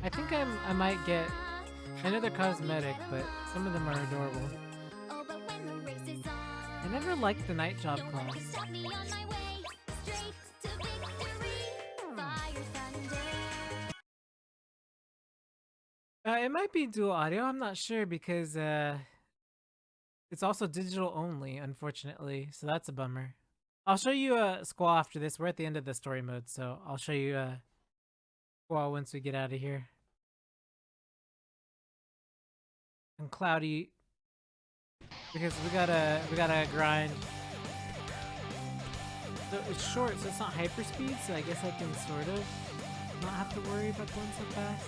I think I might get. I know they're cosmetic, but some of them are adorable. I never liked the night job class. It might be dual audio. I'm not sure because it's also digital only, unfortunately. So that's a bummer. I'll show you Squall after this. We're at the end of the story mode, so I'll show you Squall once we get out of here. and cloudy because we gotta grind. So it's short, so it's not hyperspeed, so I guess I can sort of not have to worry about going so fast.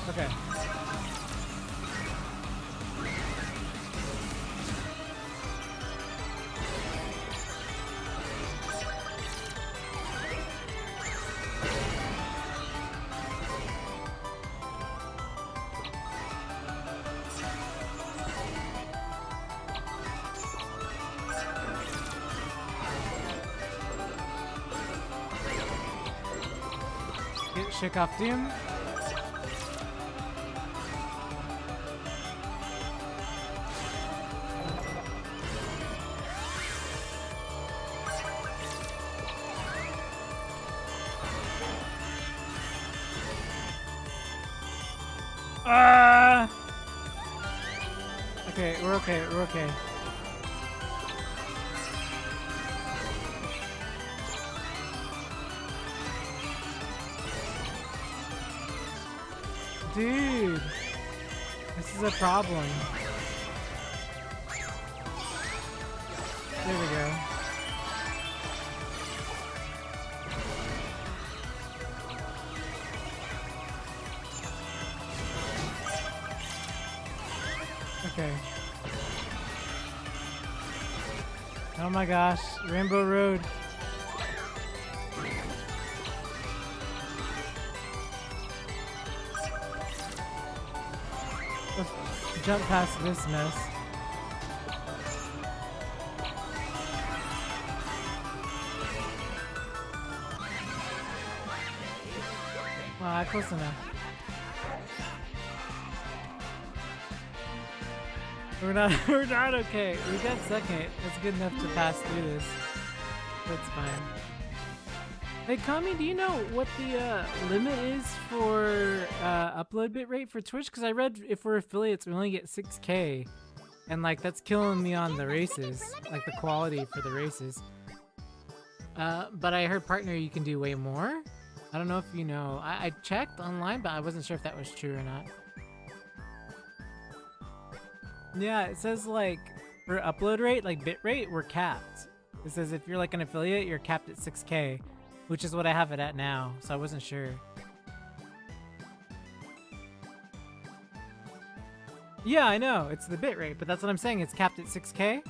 Okay. Shake off Doom. Okay, we're okay, we're okay. Dude, this is a problem. There we go. Okay. Oh my gosh, Rainbow Road. Let's jump past this mess. Wow, close enough. We're not okay. We got second. That's good enough to pass through this. That's fine. Hey Kami, do you know what the limit is for upload bitrate for Twitch? Because I read if we're affiliates, we only get 6K, and like that's killing me on the races, like the quality for the races. But I heard partner you can do way more. I don't know if you know. I checked online, but I wasn't sure if that was true or not. Yeah, it says like for upload rate, like bitrate, we're capped. It says if you're like an affiliate, you're capped at 6K. Which is what I have it at now, so I wasn't sure. Yeah, I know, it's the bitrate, but that's what I'm saying, it's capped at 6K?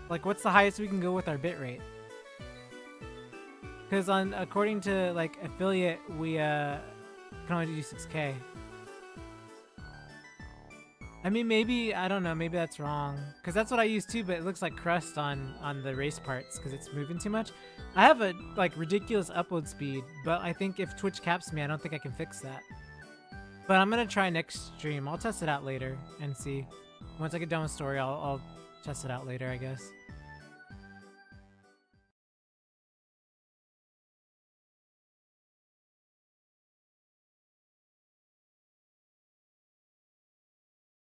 Like, what's the highest we can go with our bitrate? Because according to, like, affiliate, we can only do 6K. I mean, maybe, I don't know, maybe that's wrong. Because that's what I use too, but it looks like crust on the race parts because it's moving too much. I have a, like, ridiculous upload speed, but I think if Twitch caps me, I don't think I can fix that. But I'm going to try next stream. I'll test it out later and see. Once I get done with story, I'll test it out later, I guess.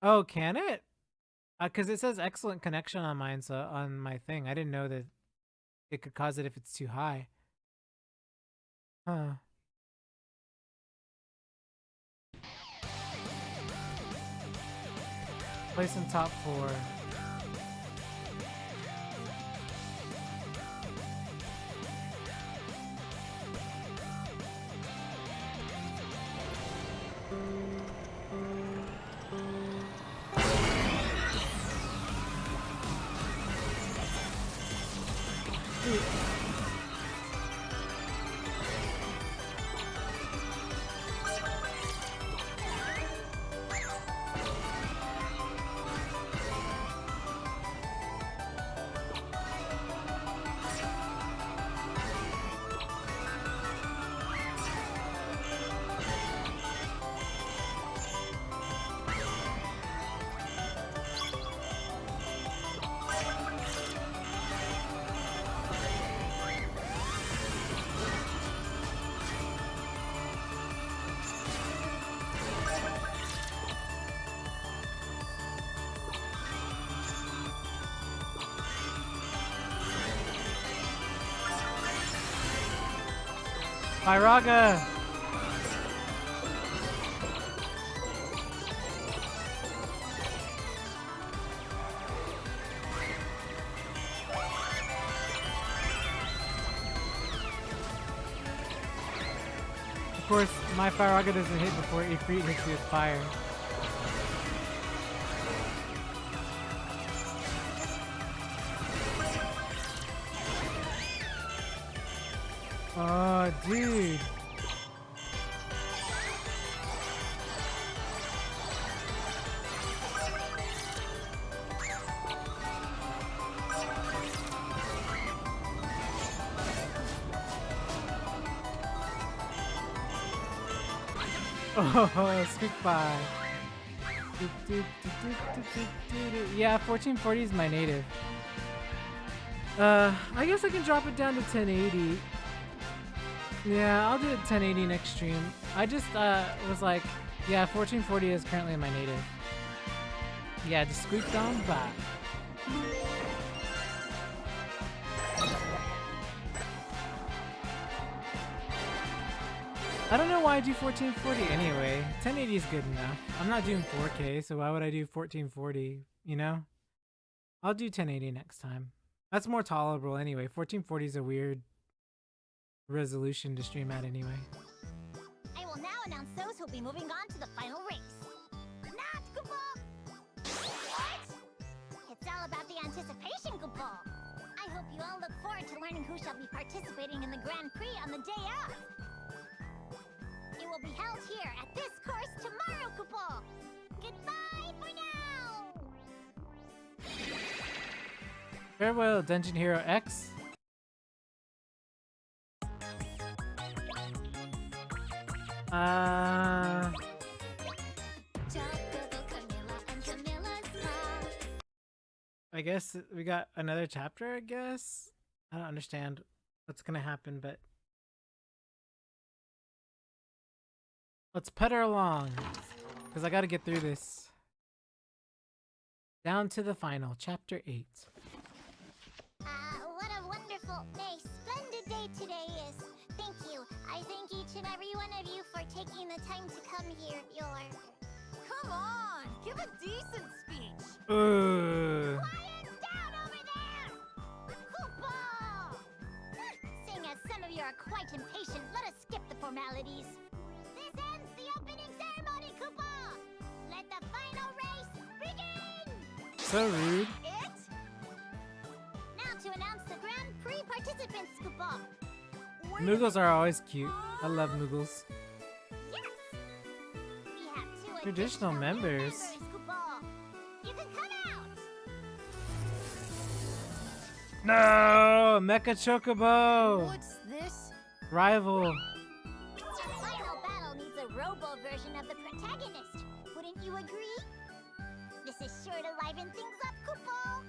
Oh, can it? Because it says excellent connection on mine, so on my thing. I didn't know that it could cause it if it's too high. Huh. Place in top 4. Pyraga! Of course, my Pyraga doesn't hit before Ifrit hits you with fire. Oh, dude. Oh, scoop by. Yeah, 1440 is my native. I guess I can drop it down to 1080. Yeah, I'll do it 1080 next stream. I just was like, yeah, 1440 is currently my native. Yeah, just squeaked on by. I don't know why I do 1440 anyway. 1080 is good enough. I'm not doing 4K, so why would I do 1440, you know? I'll do 1080 next time. That's more tolerable anyway. 1440 is a weird resolution to stream at anyway. I will now announce those who'll be moving on to the final race. Not Kupal! What? It's all about the anticipation, Kupal. I hope you all look forward to learning who shall be participating in the Grand Prix on the day of. It will be held here at this course tomorrow, Kupal. Goodbye for now! Farewell, Dungeon Hero X. I guess we got another chapter, I guess? I don't understand what's gonna happen, but let's putter along, because I gotta get through this. Down to the final, chapter 8. What a wonderful, nay, splendid day today is. Thank you. I thank each and every one of you for taking the time to come here. Come on, give a decent speech. Quiet down over there! Kupal! Seeing as some of you are quite impatient, let us skip the formalities. This ends the opening ceremony, Kupal! Let the final race begin! So rude. Now to announce the Grand Prix participants, Kupal. Moogles are always cute. I love Moogles. Yes! We have two Traditional members. Kupal. You can come out! No! Mecha Chocobo! What's this? Rival. The final battle needs a robo version of the protagonist. Wouldn't you agree? This is sure to liven things up, Kupal.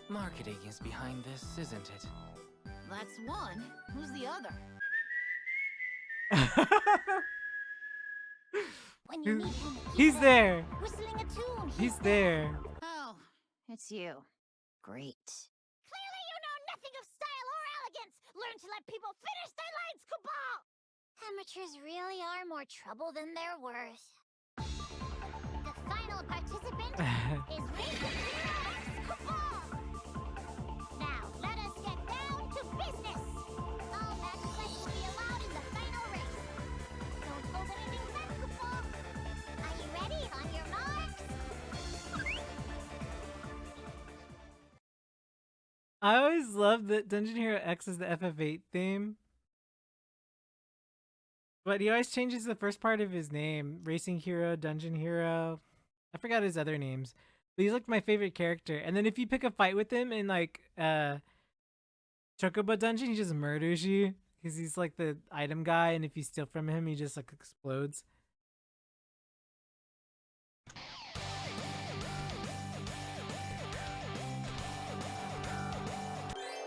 Marketing is behind this, isn't it? That's one. Who's the other? When you meet him, He's there. Whistling a tune. He's there. Oh, it's you. Great. Clearly you know nothing of style or elegance. Learn to let people finish their lines, Kupal. Amateurs really are more trouble than they're worth. The final participant is Racing Hero X Kupal. Now, let us get down to business. All match play will be allowed in the final race. Don't hold anything back, Kupal. Are you ready? On your marks? I always love that Dungeon Hero X is the FF8 theme. But he always changes the first part of his name. Racing Hero, Dungeon Hero. I forgot his other names. But he's like my favorite character. And then if you pick a fight with him in like Chocobo Dungeon, he just murders you. Because he's like the item guy, and if you steal from him, he just like explodes.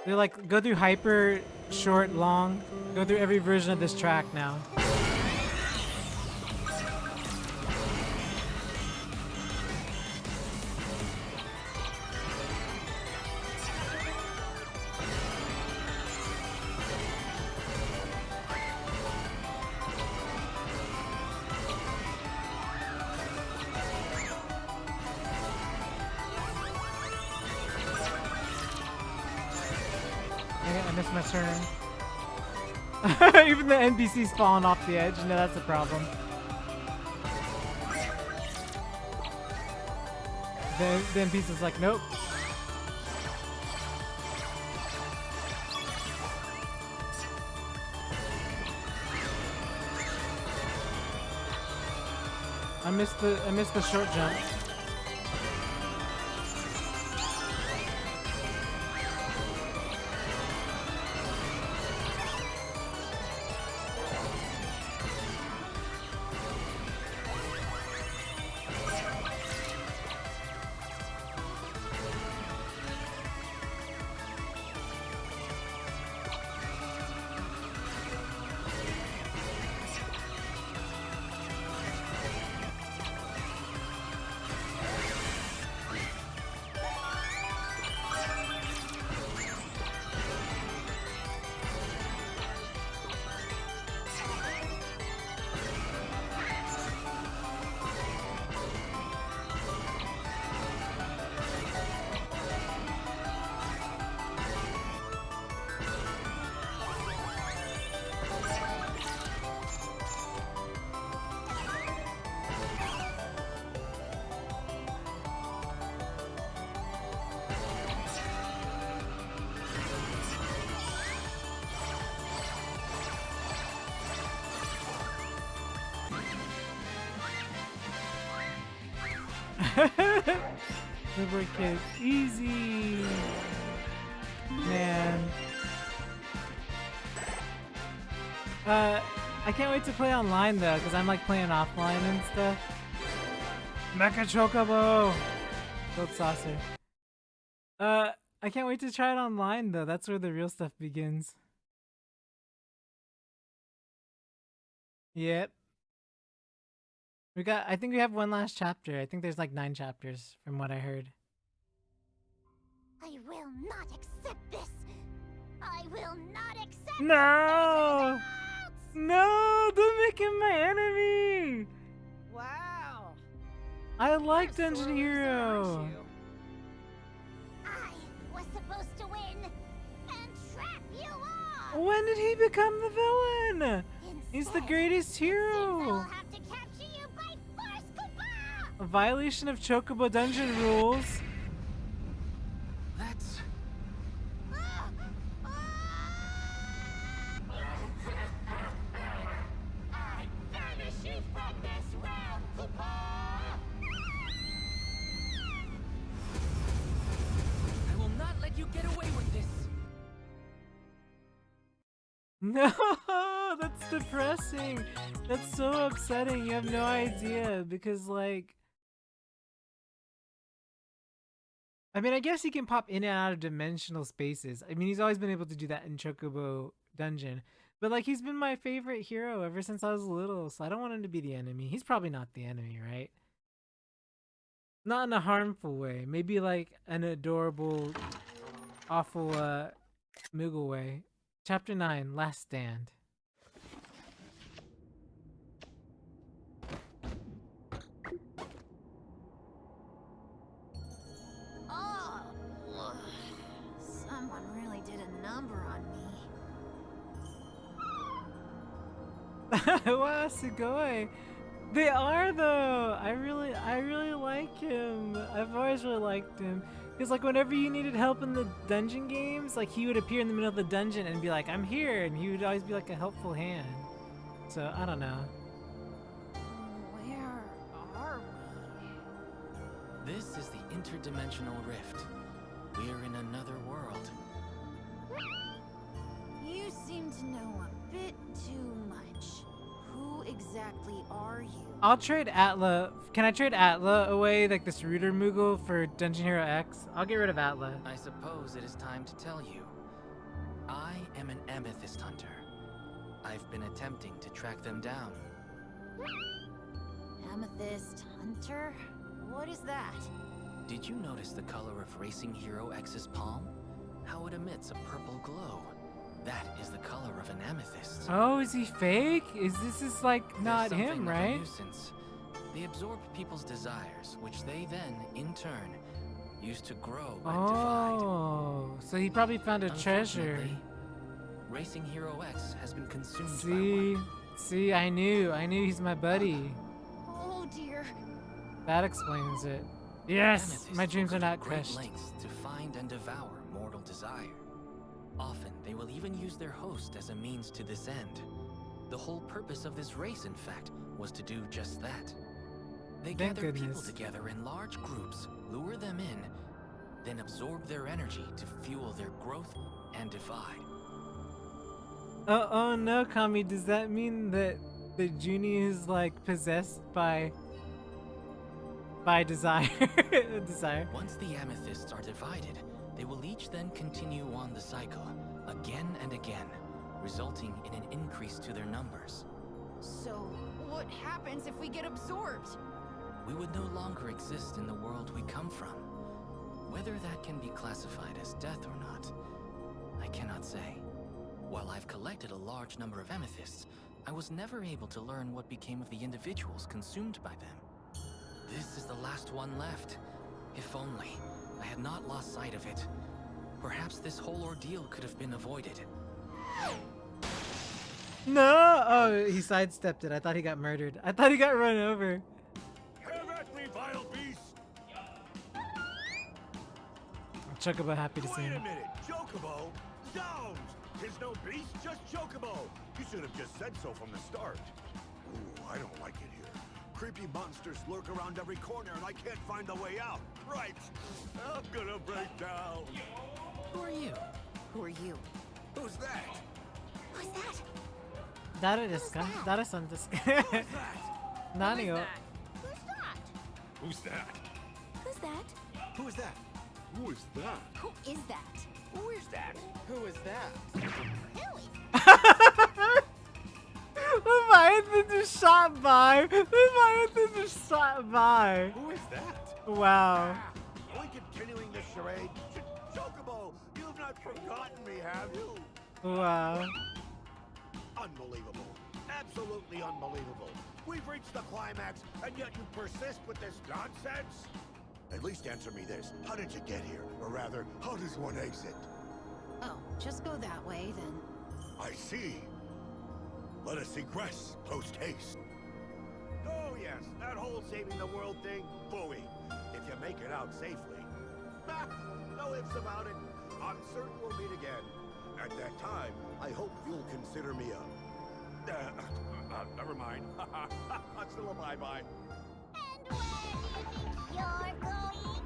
They like go through hyper, short, long. Go through every version of this track now. missed my turn. Even the NPC's falling off the edge. No, that's a problem. The NPC's like, nope. I missed the short jump. Lubricate easy, man. I can't wait to play online though, because I'm like playing offline and stuff. Mecha Chocobo! Gold saucer. I can't wait to try it online though. That's where the real stuff begins. Yep. I think we have one last chapter. I think there's like 9 chapters from what I heard. I will not accept this. I will not accept No! No! Don't make him my enemy! Wow. I like Dungeon Hero. I was supposed to win and trap you all. When did he become the villain? He's the greatest hero. A violation of Chocobo dungeon rules. That's... I banish you from this realm, Papa! I will not let you get away with this. No, that's depressing. That's so upsetting. You have no idea because like I mean, I guess he can pop in and out of dimensional spaces. I mean, he's always been able to do that in Chocobo Dungeon. But like he's been my favorite hero ever since I was little, so I don't want him to be the enemy. He's probably not the enemy, right? Not in a harmful way. Maybe like an adorable, awful Moogle way. Chapter 9, Last Stand. Oh, someone really did a number on me. Wow, Sugoi. They are though. I really like him. I've always really liked him. Because like whenever you needed help in the dungeon games, like he would appear in the middle of the dungeon and be like, I'm here, and he would always be like a helpful hand. So I don't know. Where are we? This is the interdimensional rift. We're in another world. You seem to know a bit too much. Who exactly are you? I'll trade Atla. Can I trade Atla away, like this Rooter Moogle, for Dungeon Hero X? I'll get rid of Atla. I suppose it is time to tell you. I am an amethyst hunter. I've been attempting to track them down. Amethyst Hunter? What is that? Did you notice the color of Racing Hero X's palm? How it emits a purple glow. That is the color of an amethyst. Oh, is he fake? This is like not They're him, something of a right? nuisance. They absorb people's desires, which they then, in turn, use to grow and divide. Oh, so he probably found a treasure. Unfortunately, Racing Hero X has been consumed by See, one. see, I knew he's my buddy. Oh dear. That explains it. Yes, Amethysts my dreams will are go to not great crushed. lengths to find and devour mortal desire. Often, they will even use their host as a means to this end. The whole purpose of this race, in fact, was to do just that. They Thank gather people goodness. together in large groups, lure them in, then absorb their energy to fuel their growth and divide. Oh no, Kami, does that mean that the Junie is like possessed by desire? Desire. Once the amethysts are divided, they will each then continue on the cycle, again and again, resulting in an increase to their numbers. So, what happens if we get absorbed? We would no longer exist in the world we come from. Whether that can be classified as death or not, I cannot say. While I've collected a large number of amethysts, I was never able to learn what became of the individuals consumed by them. This is the last one left. If only I had not lost sight of it. Perhaps this whole ordeal could have been avoided. No! Oh, he sidestepped it. I thought he got murdered. I thought he got run over. Have at me, vile beast! Chocobo happy to see Wait a him. minute, Chocobo? Zounds! There's no beast, just Chocobo! You should have just said so from the start. Ooh, I don't like it here. Creepy monsters lurk around every corner and I can't find the way out. Right! I'm gonna break down. Who are you? Who are you? Who's that? Who's that? Dare desu ka? Dare-san desu ka? Nani o? Who's that? Who's that? Who's that? Who is that? Who is that? Who is that? Who is that? Who is that? Leviathan just shot by. Leviathan just shot by. Who is that? Wow. Are we continuing this charade? Chocobo, you've not forgotten me, have you? Wow. Unbelievable. Absolutely unbelievable. We've reached the climax, and yet you persist with this nonsense? At least answer me this. How did you get here? Or rather, how does one exit? Oh, just go that way then. I see. Let us egress post haste. Oh yes, that whole saving the world thing, phooey. If you make it out safely. No ifs about it. I'm certain we'll meet again. At that time, I hope you'll consider me a... never mind. Still a bye-bye. And where do you think you're going?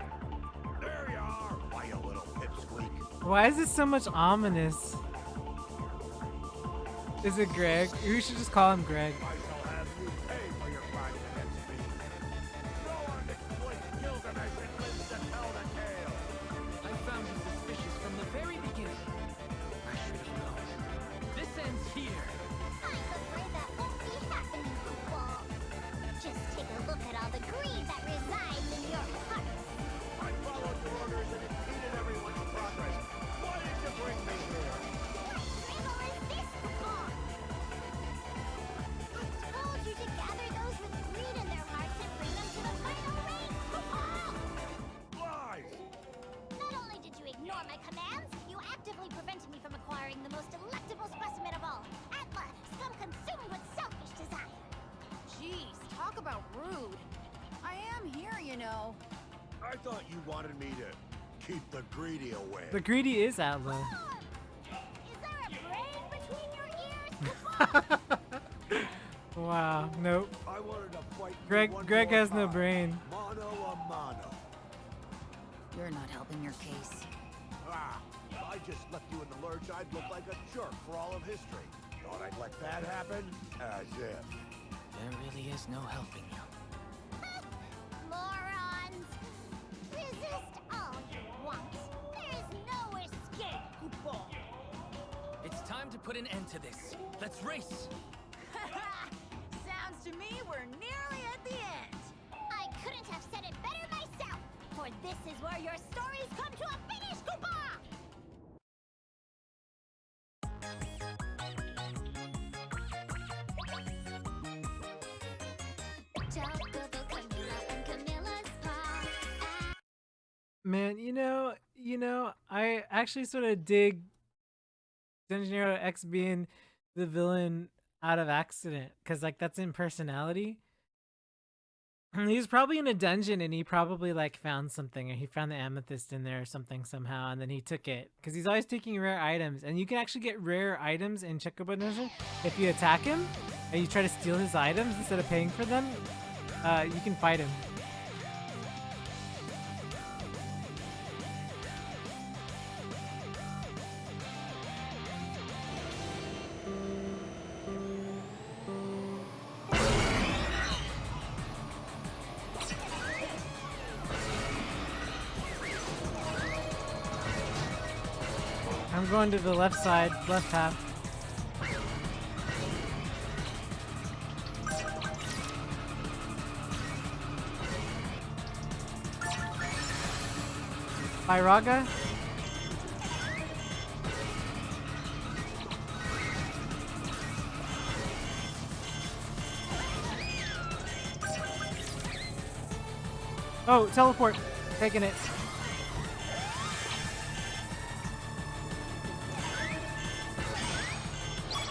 There you are, why you little pipsqueak. Why is this so much ominous? Is it Greg? We should just call him Greg. I shall have you pay for your crimes against me. No one exploits Gilgamesh and lives to tell the tale. I found you suspicious from the very beginning. I should have known. This ends here. I'm afraid that won't be happening, Football. Just take a look at all the greed that resides in your heart. I followed your orders and impeded everyone's progress. Why did you bring me here? What riddle is this, Football? I told you to gather those with greed in their hearts and bring them to the final race, Football! Lies! Not only did you ignore my commands, you actively prevented me from acquiring the most delectable specimen of all, Atla, scum consumed with selfish desire. Jeez, talk about rude. I am here, you know. I thought you wanted me to keep the greedy away. The greedy is Atla. Is there a brain between your ears, Football? Wow. Nope. I wanted to fight you Greg one Greg more has no time. brain. Mano a mano. You're not helping your case. Ah, if I just left you in the lurch, I'd look like a jerk for all of history. Thought I'd let that happen? As if. There really is no helping you. Morons! Resist all you want. There is no escape, Football. It's time to put an end to this. Let's race. Sounds to me we're nearly at the end. I couldn't have said it better myself, for this is where your stories come to a finish, Koopa! Chocobo Camilla and Camilla's paw. Man, I actually sort of dig Denjiro X being the villain out of accident, because like that's in personality. He was probably in a dungeon and he probably like found something, or he found the amethyst in there or something somehow, and then he took it because he's always taking rare items, and you can actually get rare items in Chocobo Dungeon if you attack him and you try to steal his items instead of paying for them. You can fight him. I'm going to the left side, left half. Raga. Oh, teleport. Taking it.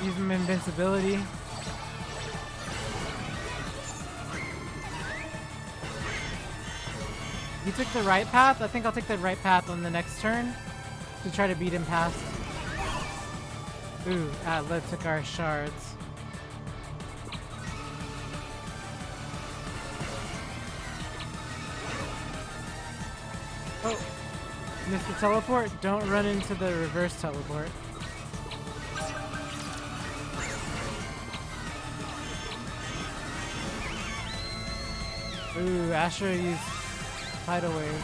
Use my invincibility. You took the right path? I think I'll take the right path on the next turn to try to beat him past. Ooh, Atla took our shards. Oh, missed the teleport? Don't run into the reverse teleport. Ooh, Asher used tidal wave.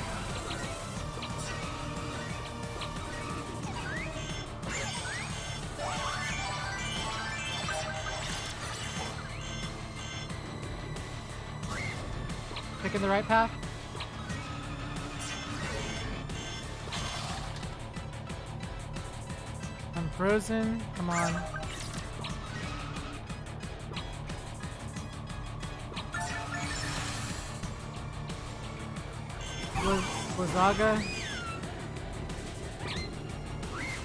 Picking the right path. I'm frozen. Come on. Wazaga?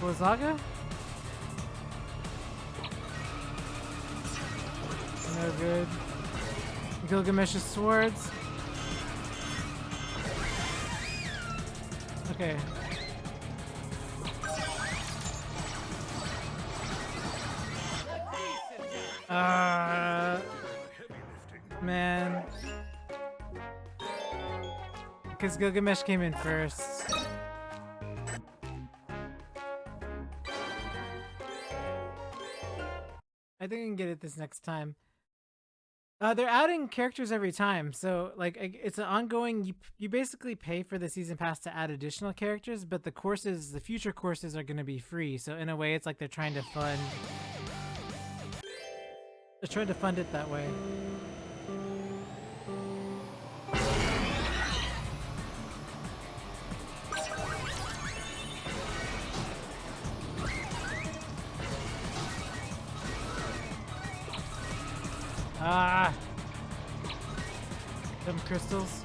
Wazaga? No good. Gilgamesh's swords. Okay. Man. Because Gilgamesh came in first. I think I can get it this next time. They're adding characters every time, so like it's an ongoing. You basically pay for the season pass to add additional characters, but the courses, the future courses, are going to be free. So in a way, it's like they're trying to fund. They're trying to fund it that way. Ah! Them crystals.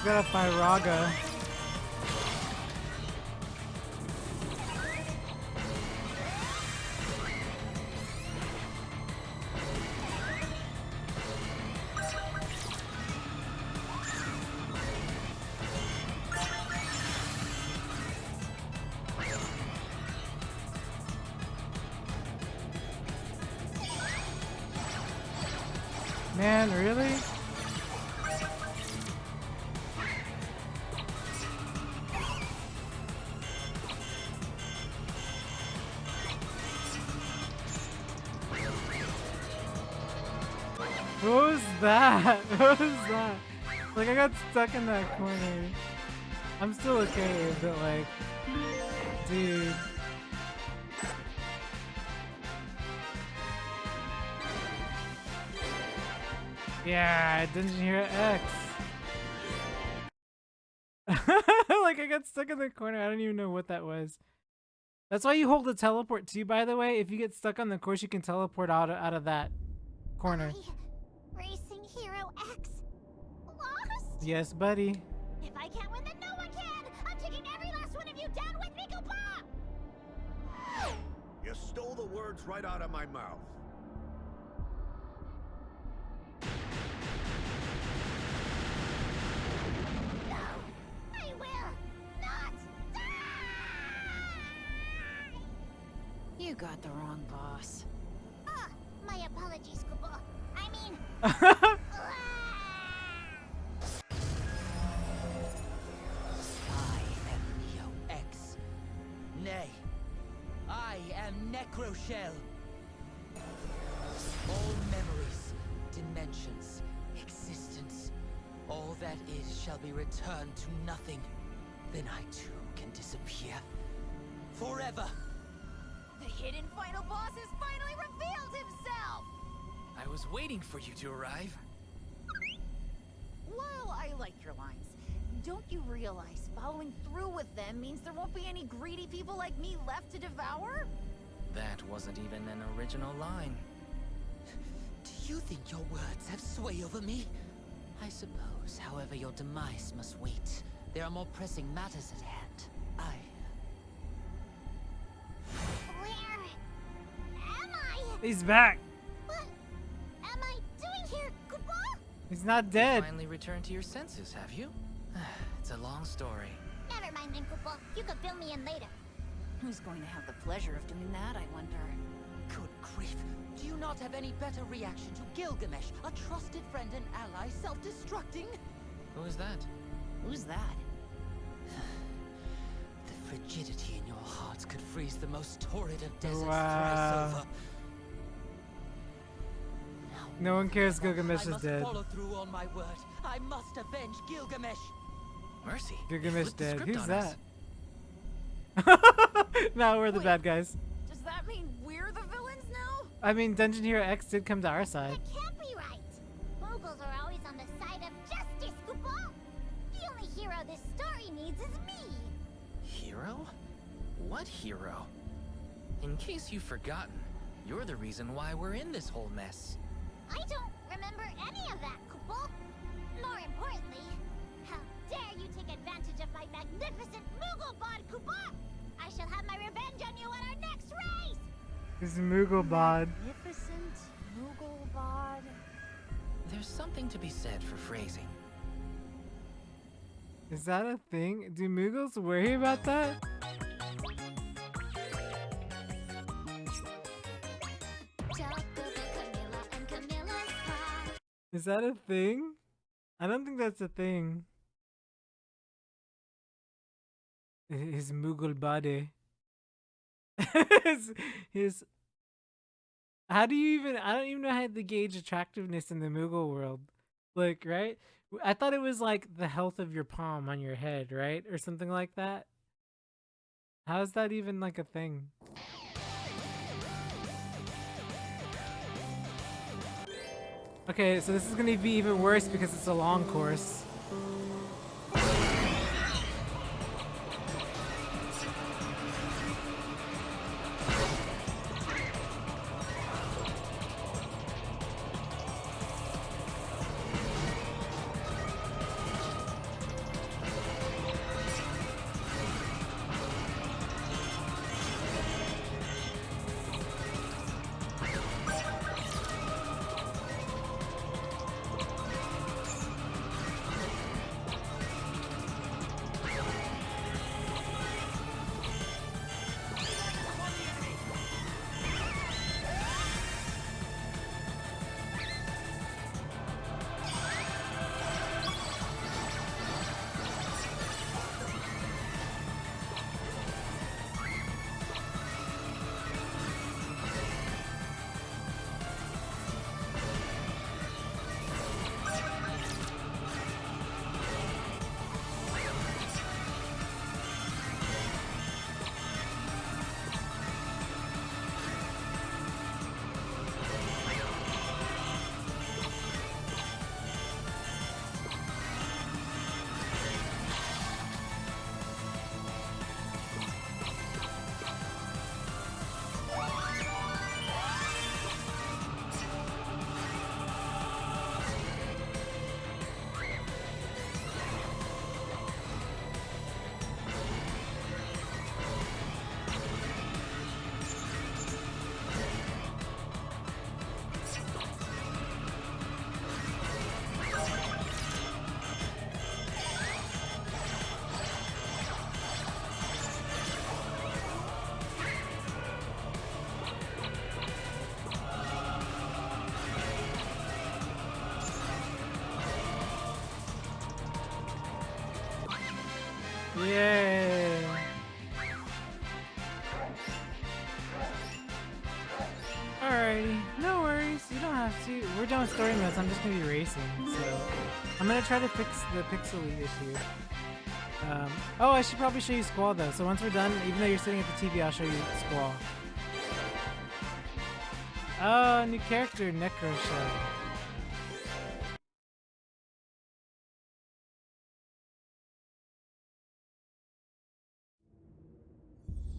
Got a Raga. Man, really? What was that? What was that? Like, I got stuck in that corner. I'm still okay, but like, dude. Yeah, Dungeon Hero X. Like, I got stuck in the corner. I don't even know what that was. That's why you hold the teleport too, by the way. If you get stuck on the course, you can teleport out of that corner. Racing Hero X lost? Yes, buddy. If I can't win, then no one can! I'm taking every last one of you down with me, Koopa! You stole the words right out of my mouth. I will not die! You got the wrong boss. Ah, my apologies, Koopa. I mean... I am Neo X. Nay, I am Necroshell. All memories, dimensions, existence, all that is shall be returned to nothing. Then I too can disappear. Forever. The hidden final boss has finally revealed himself! I was waiting for you to arrive. While I like your lines, don't you realize following through with them means there won't be any greedy people like me left to devour? That wasn't even an original line. Do you think your words have sway over me? I suppose, however, your demise must wait. There are more pressing matters at hand. Where am I? He's back. What am I doing here, Koopa? He's not You dead. finally returned to your senses, have you? It's a long story. Never mind then, Koopa. You can fill me in later. Who's going to have the pleasure of doing that, I wonder? Good grief. Do you not have any better reaction to Gilgamesh, a trusted friend and ally self-destructing? Who is that? Who's that? The frigidity in your hearts could freeze the most torrid of deserts Wow. thrice over. No one cares Gilgamesh I is must dead. follow through on my word. I must avenge Gilgamesh. Mercy. Gilgamesh Flip the dead. script Who's on us. that? Now we're the bad guys. Does that mean we're the villains now? I mean, Dungeon Hero X did come to our side. It can't be right. Moogles are always on the side of justice, Koopa. The only hero this story needs is me. Hero? What hero? In case you've forgotten, you're the reason why we're in this whole mess. I don't remember any of that, Koopa. More importantly, how dare you take advantage of my magnificent Moogle bod, Koopa! I shall have my revenge on you at our next race! This Moogle bod. Magnificent Moogle bod. There's something to be said for phrasing. Is that a thing? Do Moogles worry about that? Is that a thing? I don't think that's a thing. His Moogle body. his How do you even, I don't even know how to gauge attractiveness in the Moogle world. Like, right? I thought it was like the health of your palm on your head, right? Or something like that. How is that even like a thing? Okay, so this is gonna be even worse because it's a long course. Alrighty, no worries. You don't have to. We're done with story modes. I'm just gonna be racing, so I'm gonna try to fix the pixely issue. Oh, I should probably show you Squall though. So once we're done, even though you're sitting at the TV, I'll show you Squall. Oh, new character, Necro Shell.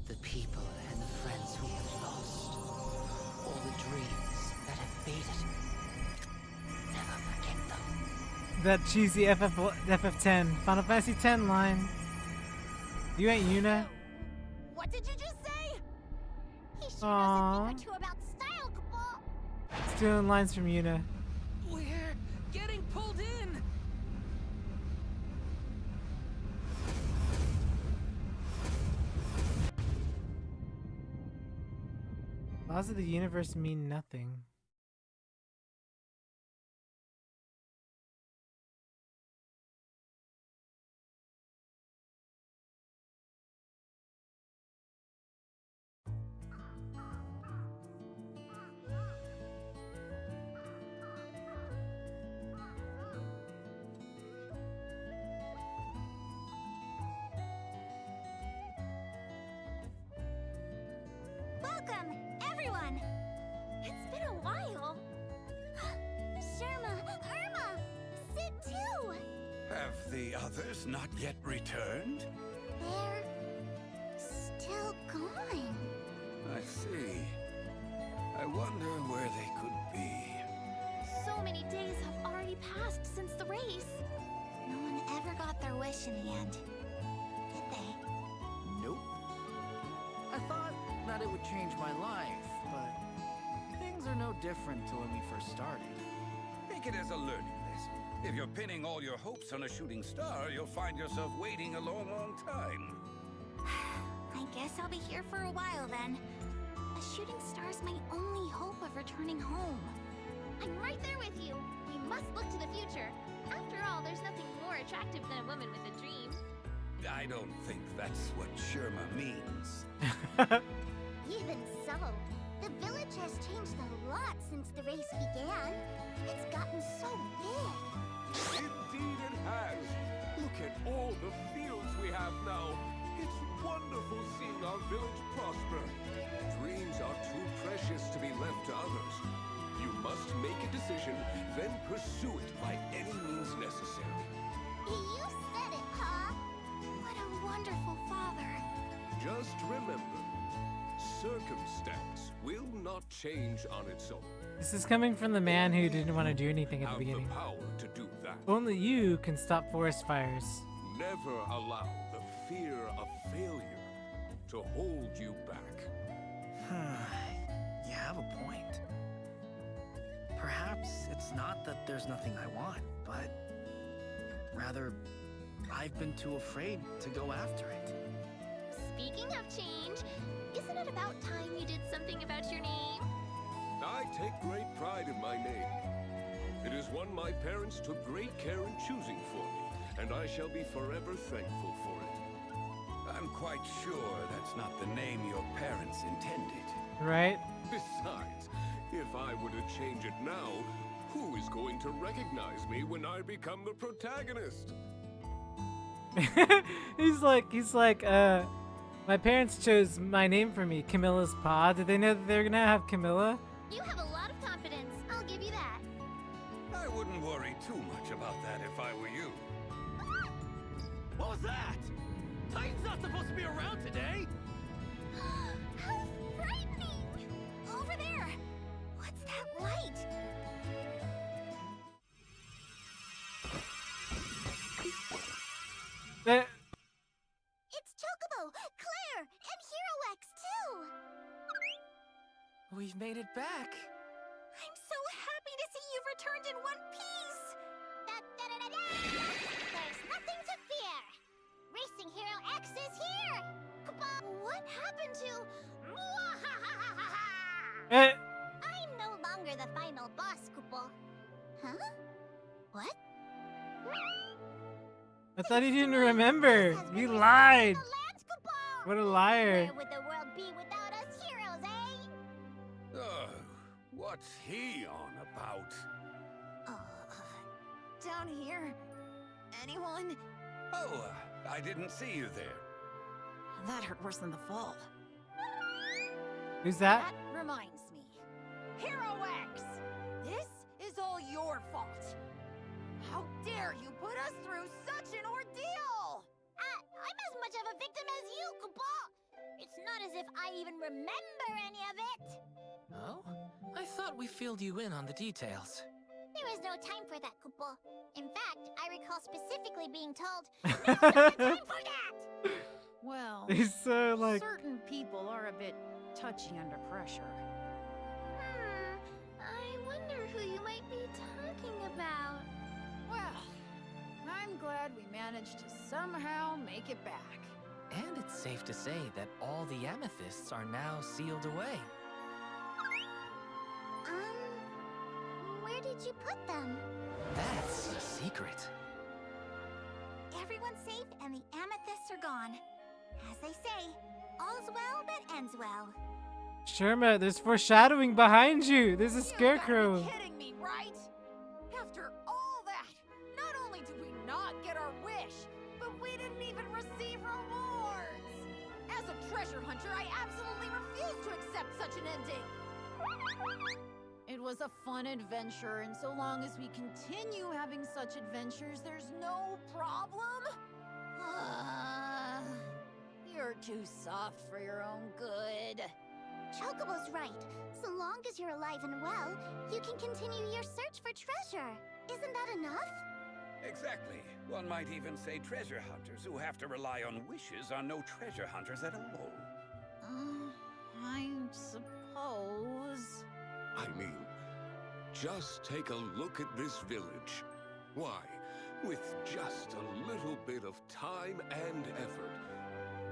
The people and the friends we have lost. All the dreams that have faded. Never forget them. That cheesy FF10 Final Fantasy X line. You ain't Yuna. What did you just say? He sure knows a thing or two about style, Cabal. Stealing lines from Yuna. We're getting pulled in. Laws of the universe mean nothing. Welcome, everyone. It's been a while. Sherma, Irma, Sid too. Have the others not yet returned? They're still gone. I see. I wonder where they could be. So many days have already passed since the race. No one ever got their wish in the end, did they? Nope. I thought that it would change my life, but things are no different to when we first started. Take it as a learning lesson. If you're pinning all your hopes on a shooting star, you'll find yourself waiting a long, long time. I guess I'll be here for a while then. A shooting star's my only hope of returning home. I'm right there with you. We must look to the future. After all, there's nothing more attractive than a woman with a dream. I don't think that's what Sherma means. Even so, the village has changed a lot since the race began. It's gotten so big. Indeed it has. Look at all the fields we have now. It's wonderful seeing our village prosper. Dreams are too precious to be left to others. You must make a decision, then pursue it by any means necessary. You said it, Pa. What a wonderful father. Just remember, circumstance will not change on its own. This is coming from the man who didn't want to do anything at the beginning. Have the power to do that. Only you can stop forest fires. Never allow the fear of failure to hold you back. You have a point. Perhaps it's not that there's nothing I want, but rather I've been too afraid to go after it. Speaking of change, isn't it about time you did something about your name? I take great pride in my name. It is one my parents took great care in choosing for me, and I shall be forever thankful for it. I'm quite sure that's not the name your parents intended. Right? Besides, if I were to change it now, who is going to recognize me when I become the protagonist? he's like, my parents chose my name for me, Camilla's Pa. Did they know that they're gonna have Camilla? You have a lot of confidence. I'll give you that. I wouldn't worry too much about that if I were you. What was that? Titan's not supposed to be around today. How frightening! Over there! What's that light? It's Chocobo, Claire, and Hero X too! We've made it back. I'm so happy to see you've returned in one piece! There's nothing to fear! Racing Hero X is here! What happened to... I'm no longer the final boss, Kupo. Huh? What? I thought he didn't remember. You lied. What a liar. Where would the world be without us heroes, eh? Oh, What's he on about? Down here. Anyone? Oh, I didn't see you there. That hurt worse than the fall. Who's that? That reminds me. Hero X! This is all your fault. How dare you put us through such an ordeal! I'm as much of a victim as you, Kupo! It's not as if I even remember any of it! Oh? I thought we filled you in on the details. There is no time for that, Kupo. In fact, I recall specifically being told, "Now's not the time for that!" Well, He's so like. certain people are a bit touchy under pressure. I wonder who you might be talking about. Well, I'm glad we managed to somehow make it back. And it's safe to say that all the amethysts are now sealed away. Where did you put them? That's a secret. Everyone's safe and the amethysts are gone. As they say, all's well that ends well. Sherma, there's foreshadowing behind you. There's a scarecrow. You're kidding me, right? After all that, not only did we not get our wish, but we didn't even receive rewards. As a treasure hunter, I absolutely refuse to accept such an ending. It was a fun adventure, and so long as we continue having such adventures, there's no problem. You're too soft for your own good. Chocobo's right. So long as you're alive and well, you can continue your search for treasure. Isn't that enough? Exactly. One might even say treasure hunters who have to rely on wishes are no treasure hunters at all. I suppose. I mean, just take a look at this village. Why, with just a little bit of time and effort,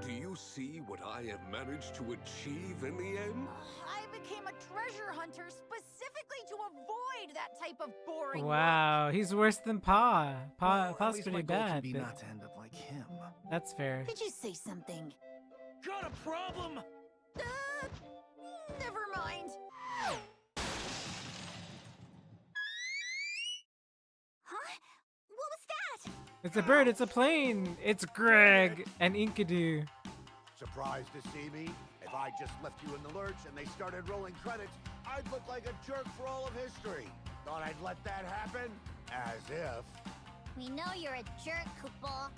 do you see what I have managed to achieve in the end? I became a treasure hunter specifically to avoid that type of boring Wow, he's worse than Pa. Well, Pa's at least pretty my goal can bad. be but not to end up like him. That's fair. Did you say something? Got a problem? Never mind. Huh? What was that? It's a bird, it's a plane. It's Greg and Inkadu. Surprised to see me? If I just left you in the lurch and they started rolling credits, I'd look like a jerk for all of history. Thought I'd let that happen? As if. We know you're a jerk, Kupo.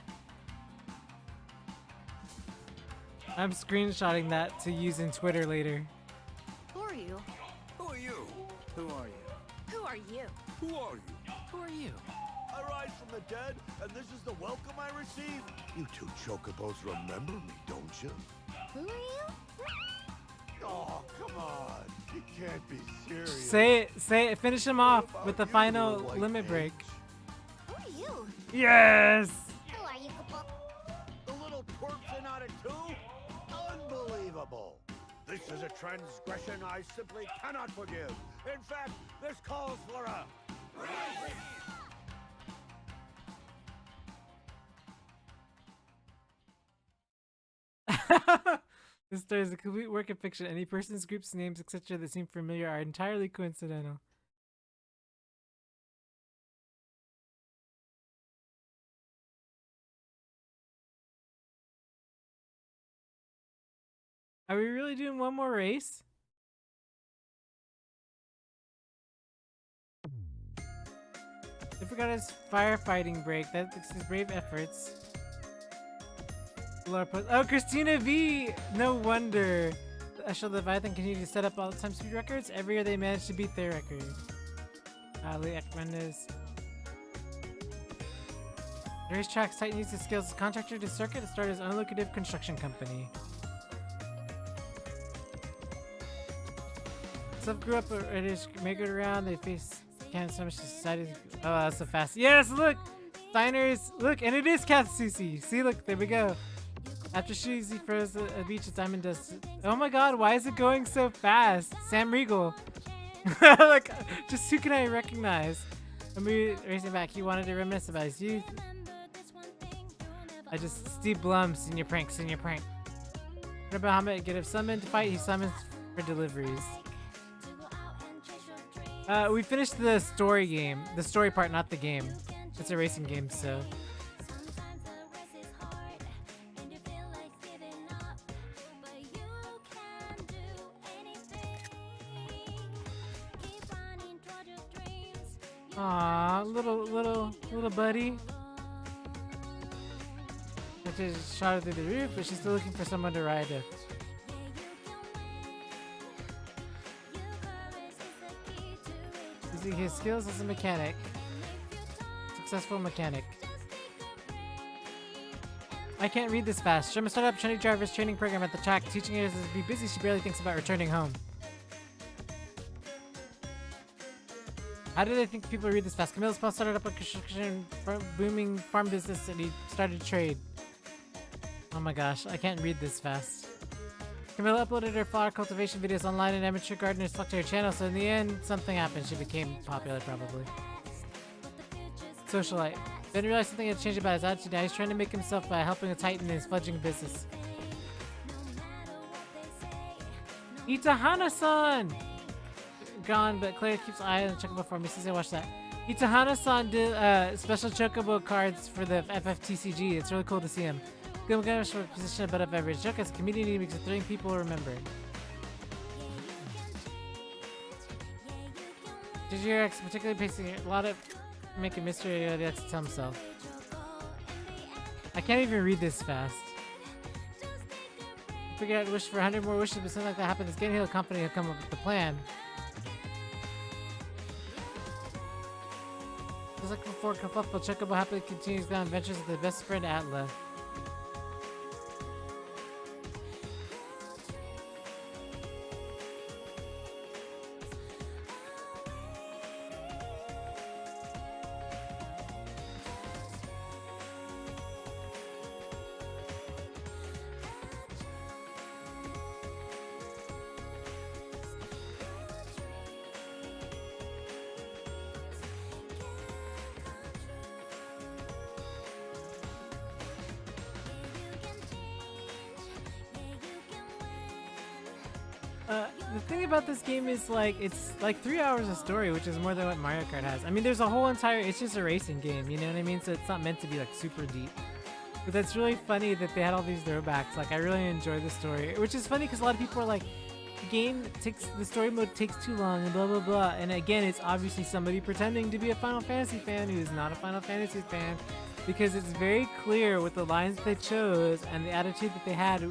I'm screenshotting that to use in Twitter later. Who are you? Who are you? Who are you? Who are you? Who are you? Who are you? I rise from the dead, and this is the welcome I receive. You two chocobos remember me, don't you? Who are you? Oh, come on. You can't be serious. Say it, finish him off with the final little white limit break. Who are you? Yes! Who are you, Kupo? The little twerps in out of two? Unbelievable. This is a transgression I simply cannot forgive. In fact, this calls for a... This story is a complete work of fiction. Any persons, groups, names, etc. that seem familiar are entirely coincidental. Are we really doing one more race? I forgot his firefighting break. That's his brave efforts. Oh, Christina V! No wonder. The Eshel Leviathan continue to set up all-time speed records. Every year they manage to beat their record. Ali Ekmendez. The racetrack's Titan used his skills as a contractor to circuit to start his own lucrative construction company. Some grew up make it around. They face can't so much decided. Oh, that's so fast. Yes, look! Steiner's. Look, and it is Katsushi. See, look, there we go. After she froze a beach of diamond dust. Oh my god, why is it going so fast? Sam Riegel. Like, just who can I recognize? I'm racing back. He wanted to reminisce about his youth. Steve Blum, senior prank. When Bahamut get a summon to fight, he summons for deliveries. We finished the story game. The story part, not the game. It's a racing game, so. Aw, little buddy. I just shot her through the roof, but she's still looking for someone to ride her. Using his skills as a mechanic. Successful mechanic. I can't read this fast. Sherman started up Trinity Driver's training program at the track, teaching her to be busy. She barely thinks about returning home. How did I think people read this fast? Camilla's pa started up a construction booming farm business and he started to trade. Oh my gosh, I can't read this fast. Camilla uploaded her flower cultivation videos online and amateur gardeners flocked to her channel, so in the end, something happened. She became popular, probably. Socialite. Then realized something had changed about his attitude. Now he's trying to make himself by helping a titan in his fledgling business. Itahana-san! Gone, but Claire keeps an eye on the Chocobo for me since I watched that. Itahana-san did special Chocobo cards for the FFTCG. It's really cool to see him. Good guys for a position above average. Joke as a comedian he makes a thrilling people remember. Did your ex particularly pacing a lot of make a mystery of the ex to tell himself? I can't even read this fast. Figure out wish for 100 more wishes, but something like that happens. Getting healed company will come up with the plan. Just like before, Kerfuffle Chocobo happily continues down adventures with the best friend Atla. The thing about this game is like it's like 3 hours of story, which is more than what Mario Kart has. I mean, there's a whole entire, it's just a racing game, you know what I mean? So it's not meant to be like super deep. But that's really funny that they had all these throwbacks. Like I really enjoy the story, which is funny because a lot of people are like, the story mode takes too long and blah blah blah. And again, it's obviously somebody pretending to be a Final Fantasy fan who is not a Final Fantasy fan, because it's very clear with the lines they chose and the attitude that they had,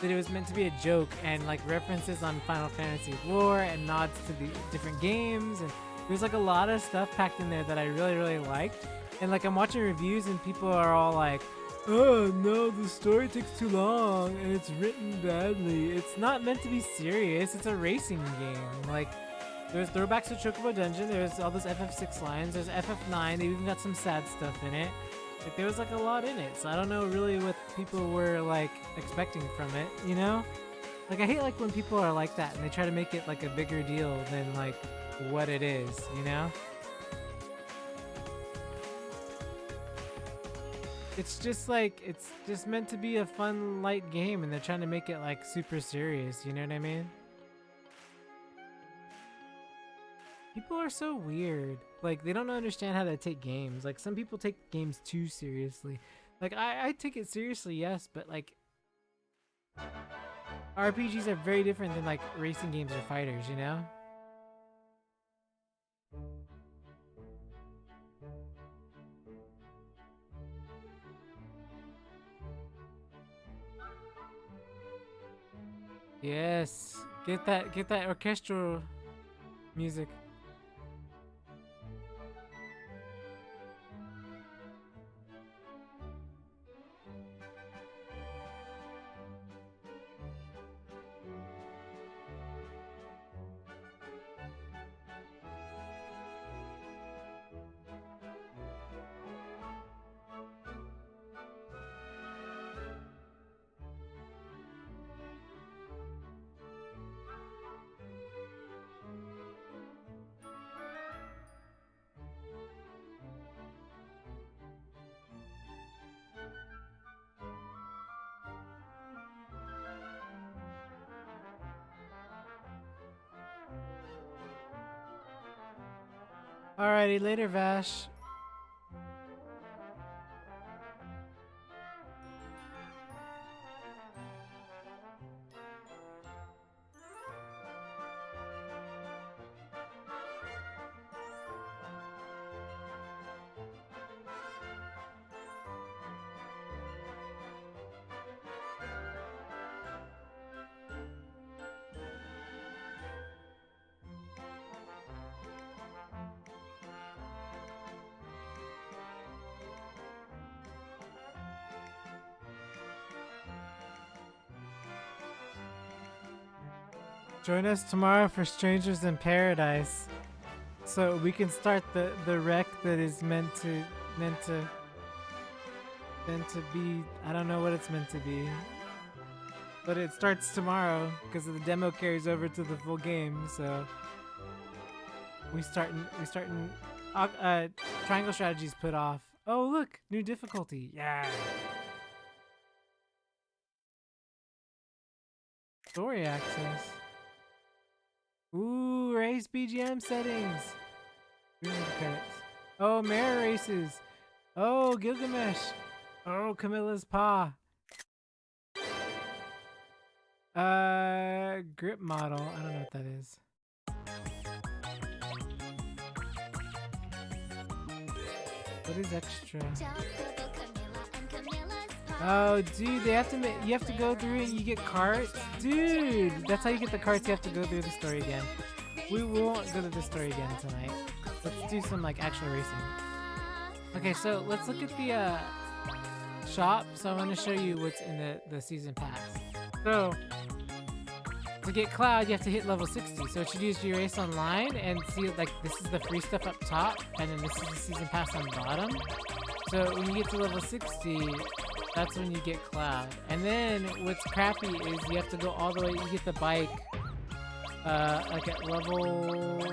that it was meant to be a joke and like references on Final Fantasy lore and nods to the different games, and there's like a lot of stuff packed in there that I really liked. And like I'm watching reviews and people are all like, oh no, the story takes too long and it's written badly. It's not meant to be serious. It's a racing game. Like there's throwbacks to Chocobo Dungeon, there's all those FF6 lines, there's FF9, they even got some sad stuff in it. Like there was like a lot in it, so I don't know really what people were like expecting from it, you know? Like I hate like when people are like that and they try to make it like a bigger deal than like what it is, you know? It's just like, it's just meant to be a fun, light game and they're trying to make it like super serious, you know what I mean? People are so weird. Like, they don't understand how to take games. Like, some people take games too seriously. Like, I take it seriously, yes, but like, RPGs are very different than like racing games or fighters, you know? Yes, get that orchestral music. Alrighty, later, Vash. Join us tomorrow for Strangers in Paradise, so we can start the wreck that is meant to be. I don't know what it's meant to be, but it starts tomorrow because the demo carries over to the full game. So we starting. Triangle strategies put off. Oh look, new difficulty. Yeah. Story access. Ooh, race BGM settings. Credits. Oh, mirror races. Oh, Gilgamesh. Oh, Camilla's paw. Grip model. I don't know what that is. What is extra? Oh, dude, they have to you have to go through and you get carts? Dude, that's how you get the carts. You have to go through the story again. We won't go to the story again tonight. Let's do some like actual racing. Okay, so let's look at the shop. So I want to show you what's in the season pass. So to get Cloud, you have to hit level 60. So what you do is you race online and see like this is the free stuff up top, and then this is the season pass on the bottom. So when you get to level 60, that's when you get Cloud. And then what's crappy is you have to go all the way. You get the bike like at level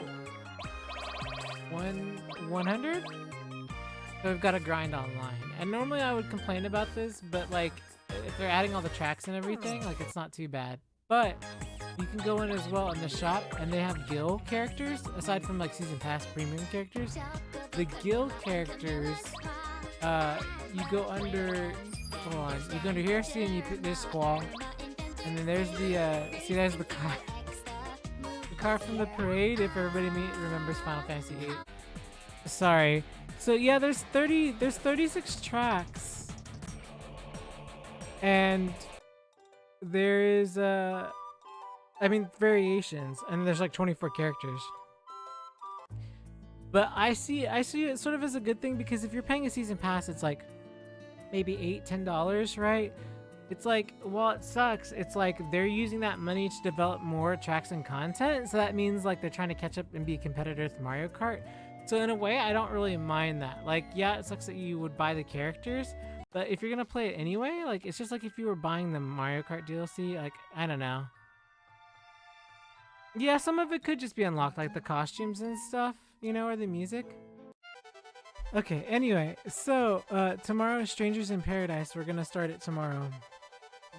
100. So we've got to grind online. And normally I would complain about this, but like if they're adding all the tracks and everything, like it's not too bad. But you can go in as well in the shop, and they have guild characters aside from like season pass premium characters. The guild characters, you go under. Hold on, you go under here, see, and you put this squall, and then there's the see, there's the car. The car from the parade. If everybody remembers Final Fantasy VIII. Sorry. So yeah, there's 36 tracks, and there is I mean variations, and there's like 24 characters. But I see it sort of as a good thing, because if you're paying a season pass, it's like maybe $8-10, right? It's like, while it sucks, it's like they're using that money to develop more tracks and content. So that means like they're trying to catch up and be a competitor with Mario Kart. So in a way, I don't really mind that. Like, yeah, it sucks that you would buy the characters, but if you're gonna play it anyway, like it's just like if you were buying the Mario Kart DLC, like, I don't know. Yeah, some of it could just be unlocked, like the costumes and stuff, you know, or the music. Okay, anyway, so tomorrow is Strangers in Paradise. We're gonna start it tomorrow.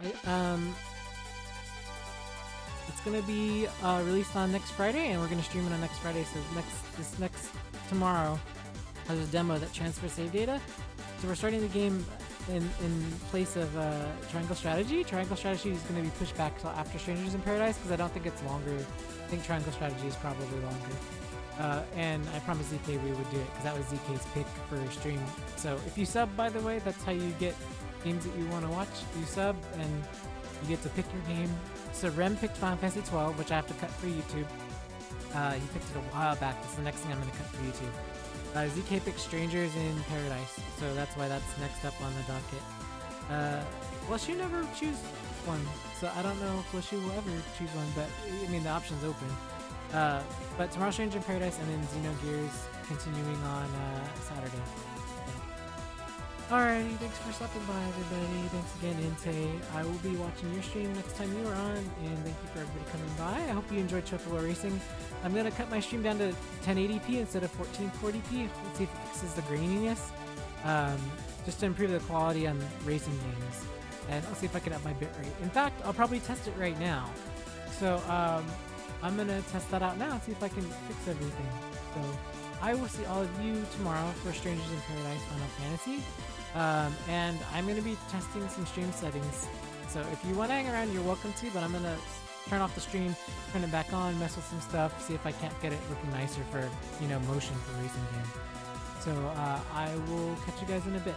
It's gonna be released on next Friday, and we're gonna stream it on next Friday. So next tomorrow has a demo that transfers save data. So we're starting the game in place of Triangle Strategy. Triangle Strategy is gonna be pushed back till after Strangers in Paradise, because I don't think it's longer. I think Triangle Strategy is probably longer. And I promised ZK we would do it, because that was ZK's pick for stream. So if you sub, by the way, that's how you get games that you want to watch. You sub and you get to pick your game. So Rem picked Final Fantasy 12, which I have to cut for YouTube. He picked it a while back. That's the next thing I'm going to cut for YouTube. ZK picked Strangers in Paradise, so that's why that's next up on the docket. Flushy never choose one, so I don't know if Flushy will ever choose one, but I mean the option's open. But tomorrow Stranger in Paradise, and then Xenogears continuing on Saturday. Alrighty, thanks for stopping by, everybody. Thanks again, Inte. I will be watching your stream next time you are on, and thank you for everybody coming by. I hope you enjoyed Chocobo Racing. I'm gonna cut my stream down to 1080p instead of 1440p. Let's see if it fixes the graininess, just to improve the quality on racing games. And I'll see if I can up my bitrate. In fact, I'll probably test it right now. So I'm gonna test that out now and see if I can fix everything. So I will see all of you tomorrow for Strangers in Paradise Final Fantasy. And I'm going to be testing some stream settings. So if you want to hang around, you're welcome to, but I'm going to turn off the stream, turn it back on, mess with some stuff, see if I can't get it looking nicer for, motion for racing game. So I will catch you guys in a bit.